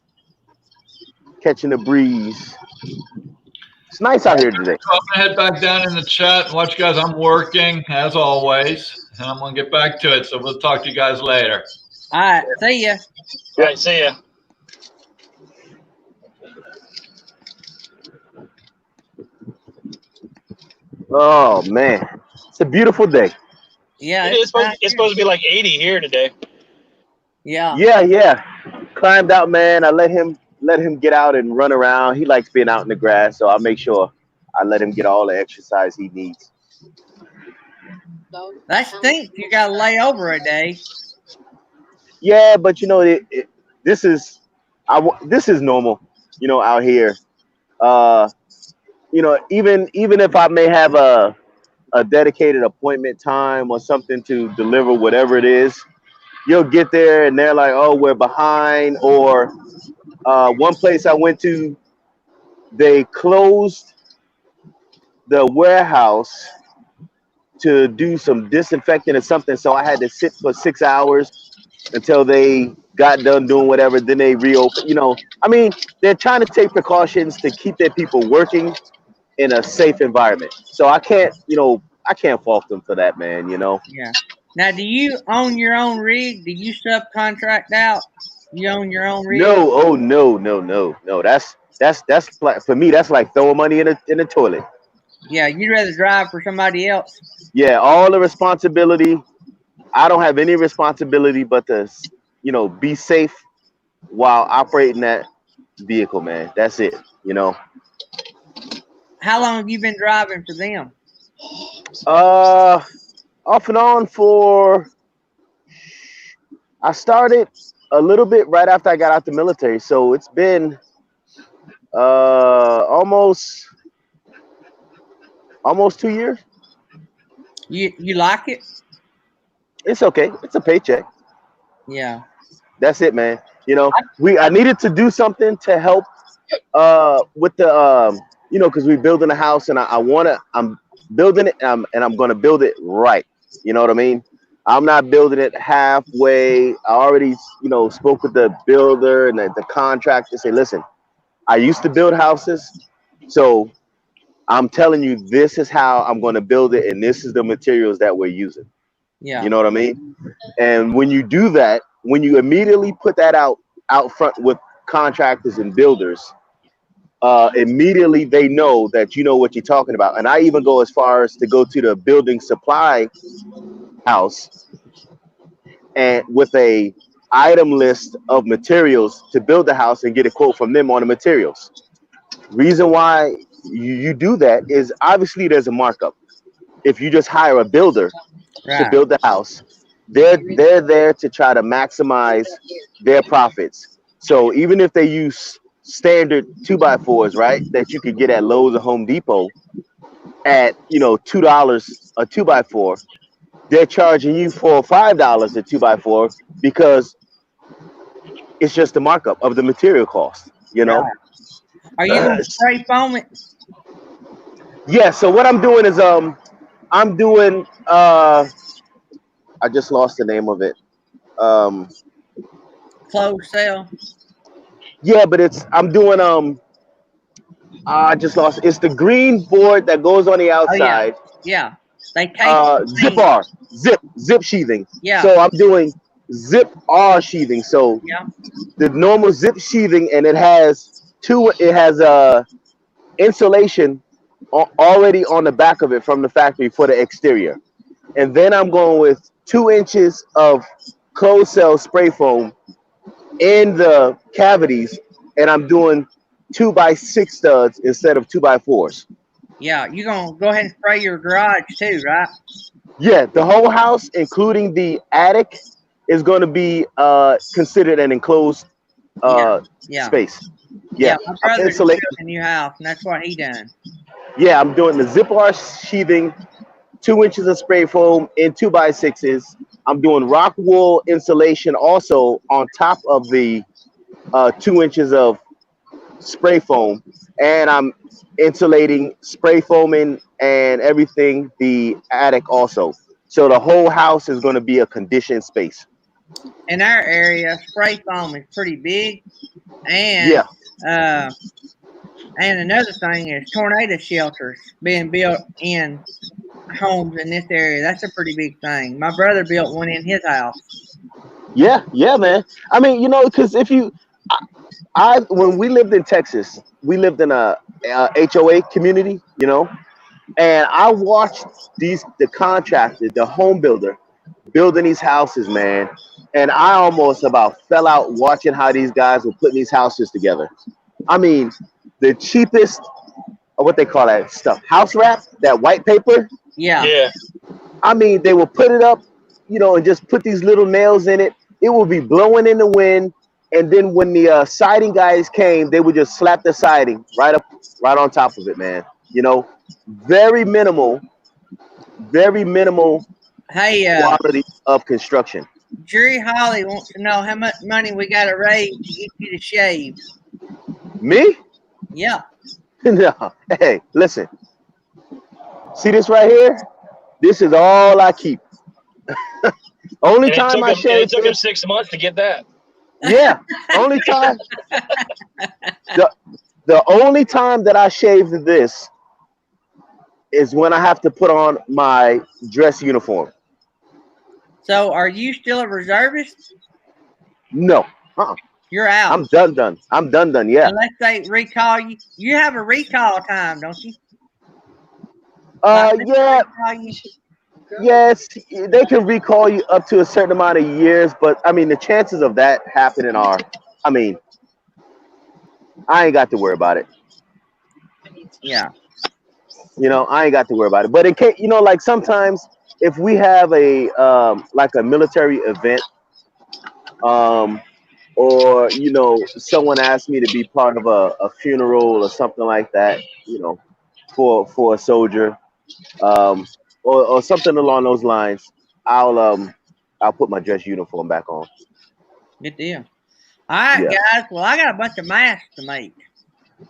catching the breeze. It's nice out here today. So I'm gonna head back down in the chat and watch you guys. I'm working as always, and I'm gonna get back to it. So we'll talk to you guys later. All right. See ya. All right, see ya. Oh man, it's a beautiful day. Yeah, It is it's nice it's here. supposed to be like 80 here today. Yeah, Yeah, yeah. Climbed out, man. I let him get out and run around. He likes being out in the grass, so I make sure I let him get all the exercise he needs. So, that stinks. You got to lay over a day. Yeah, but this is this is normal, out here. Uh, even if I may have a dedicated appointment time or something to deliver whatever it is, you'll get there and they're like, "Oh, we're behind," or one place I went to, they closed the warehouse to do some disinfecting or something, so I had to sit for 6 hours until they got done doing whatever. Then they reopened. I mean, they're trying to take precautions to keep their people working in a safe environment. So I can't fault them for that, man. Yeah. Now, do you own your own rig? Do you subcontract out? You own your own rig? No, oh no, no, no, no. That's like, for me. That's like throwing money in the toilet. Yeah, you'd rather drive for somebody else. Yeah, all the responsibility. I don't have any responsibility but to, be safe while operating that vehicle, man. That's it. How long have you been driving for them? Uh, Off and on for. I started a little bit right after I got out the military, so it's been almost 2 years. You like it? It's okay. It's a paycheck. Yeah. That's it, man. I, I needed to do something to help with the because we're building a house, and I'm building it, and I'm gonna build it right. You know what I mean? I'm not building it halfway. I already spoke with the builder and the contractor. Say, listen, I used to build houses, so I'm telling you, this is how I'm going to build it, and this is the materials that we're using. You yeah. know what I mean? And when you do that, when you immediately put that out front with contractors and builders, immediately they know that you know what you're talking about. And I even go as far as to go to the building supply house and with a item list of materials to build the house and get a quote from them on the materials. Reason why you do that is obviously there's a markup. If you just hire a builder to Right. build the house, they're there to try to maximize their profits. So even if they use standard 2x4s, right, that you could get at Lowe's or Home Depot at $2 a 2x4, they're charging you $4 or $5 a 2x4 because it's just the markup of the material cost. Right. Are you gonna spray foam it? Yeah. So what I'm doing is I'm doing I just lost the name of it. Um, Closed cell? yeah, but I'm doing I just lost. It's the green board that goes on the Oh yeah. outside. Yeah. They tape the Zip thing. R, zip sheathing. Yeah. So I'm doing zip R sheathing. So Yeah. the normal zip sheathing, and it has insulation already on the back of it from the factory for the exterior. And then I'm going with 2 inches of closed cell spray foam in the cavities, and I'm doing 2x6 studs instead of 2x4s. Yeah. You gonna go ahead and spray your garage too, right? Yeah, the whole house, including the attic, is going to be considered an enclosed Yeah. Yeah. space. Yeah. Yeah, My I'm brother just insulating. built a new house, and that's what he done. Yeah, I'm doing the zip R sheathing, 2 inches of spray foam in 2x6s. I'm doing rock wool insulation also on top of the 2 inches of spray foam, and I'm insulating, spray foaming, and everything the attic also. So the whole house is going to be a conditioned space. In our area, spray foam is pretty big, and Yeah, and another thing is tornado shelters being built in homes in this area. That's a pretty big thing. My brother built one in his house. yeah, man. I mean, because if you, when we lived in Texas, we lived in a HOA community, And I watched the contractor, the home builder, building these houses, man. And I almost about fell out watching how these guys were putting these houses together. I mean, the cheapest, what they call that stuff, house wrap, that white paper. Yeah. Yeah. I mean, they will put it up, and just put these little nails in it. It will be blowing in the wind. And then when the siding guys came, they would just slap the siding right on top of it, man. Very minimal Hey, quality of construction. Jerry Holly wants to know how much money we got to raise to get you to shave. Me? Yeah. No. Hey, listen. See this right here? This is all I keep. Only And time I it shave. took him 6 months to get that. Yeah. Only time. The only time that I shave this is when I have to put on my dress uniform. So, are you still a reservist? No. You're out. I'm done. I'm done. Yeah. Unless they recall you. You have a recall time, don't you? Yeah. Recall you? Yes, they can recall you up to a certain amount of years, but I mean the chances of that happening are, I ain't got to worry about it. Yeah. I ain't got to worry about it. But in case, like sometimes if we have a like a military event, or someone asked me to be part of a funeral or something like that, for a soldier, or something along those lines, I'll put my dress uniform back on. Good deal. All right, guys. Well, I got a bunch of masks to make.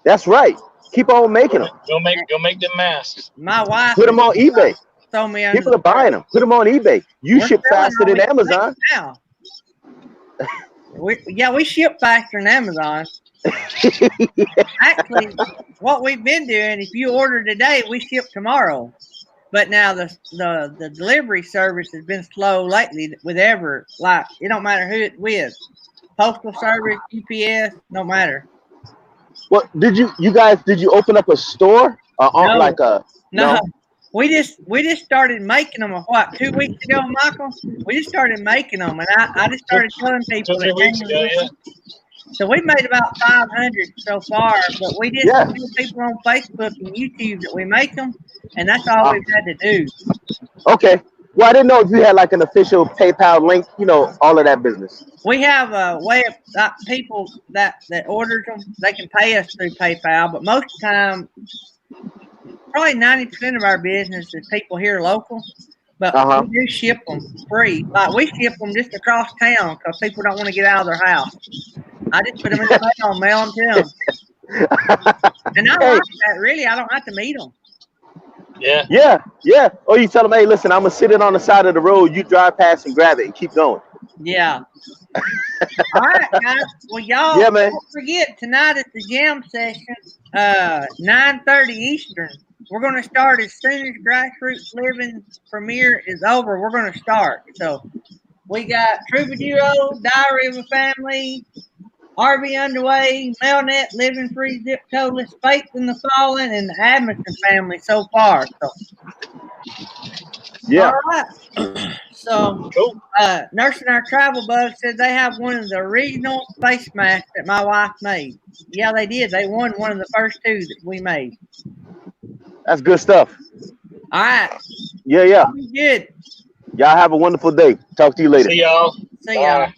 That's right. Keep on making them. Go make them masks. My wife Put them on eBay. Throw me under People are buying them. Put them on eBay. You We're ship selling faster all than these Amazon. things now. We ship faster than Amazon. Actually, what we've been doing, if you order today, we ship tomorrow. But now the delivery service has been slow lately with it don't matter who it's with. Postal service, UPS, no matter. What did you open up a store? No. We just started making them 2 weeks ago, Michael? We just started making them, and I just started telling people 2 weeks ago, yeah. So we made about 500 so far, but we just tell people on Facebook and YouTube that we make them, and that's all we've had to do. Okay. Well, I didn't know if you had like an official PayPal link, all of that business. We have a way of people that orders them, they can pay us through PayPal, but most of the time, probably 90% of our business is people here local, but we do ship them free. Like we ship them just across town because people don't want to get out of their house. I just put them in the mail and mail them to them. And I like that, really. I don't have to meet them. Yeah. Or you tell them, hey, listen, I'm going to sit it on the side of the road. You drive past and grab it and keep going. Yeah. All right, guys. Well, y'all don't forget, tonight is the jam session, 9:30 Eastern. We're going to start as soon as Grassroots Living premiere is over. We're going to start. So we got Troubadour, Diary of a Family, RV Underway, Melnet, Living Free, Zip Codeless, Faith in the Fallen, and the Adamson family so far. So, all right. So, Nursing Our Travel Bug said they have one of the original face masks that my wife made. Yeah, they did. They won one of the first two that we made. That's good stuff. All right. Yeah. Good. Y'all have a wonderful day. Talk to you later. See y'all. See y'all. Bye.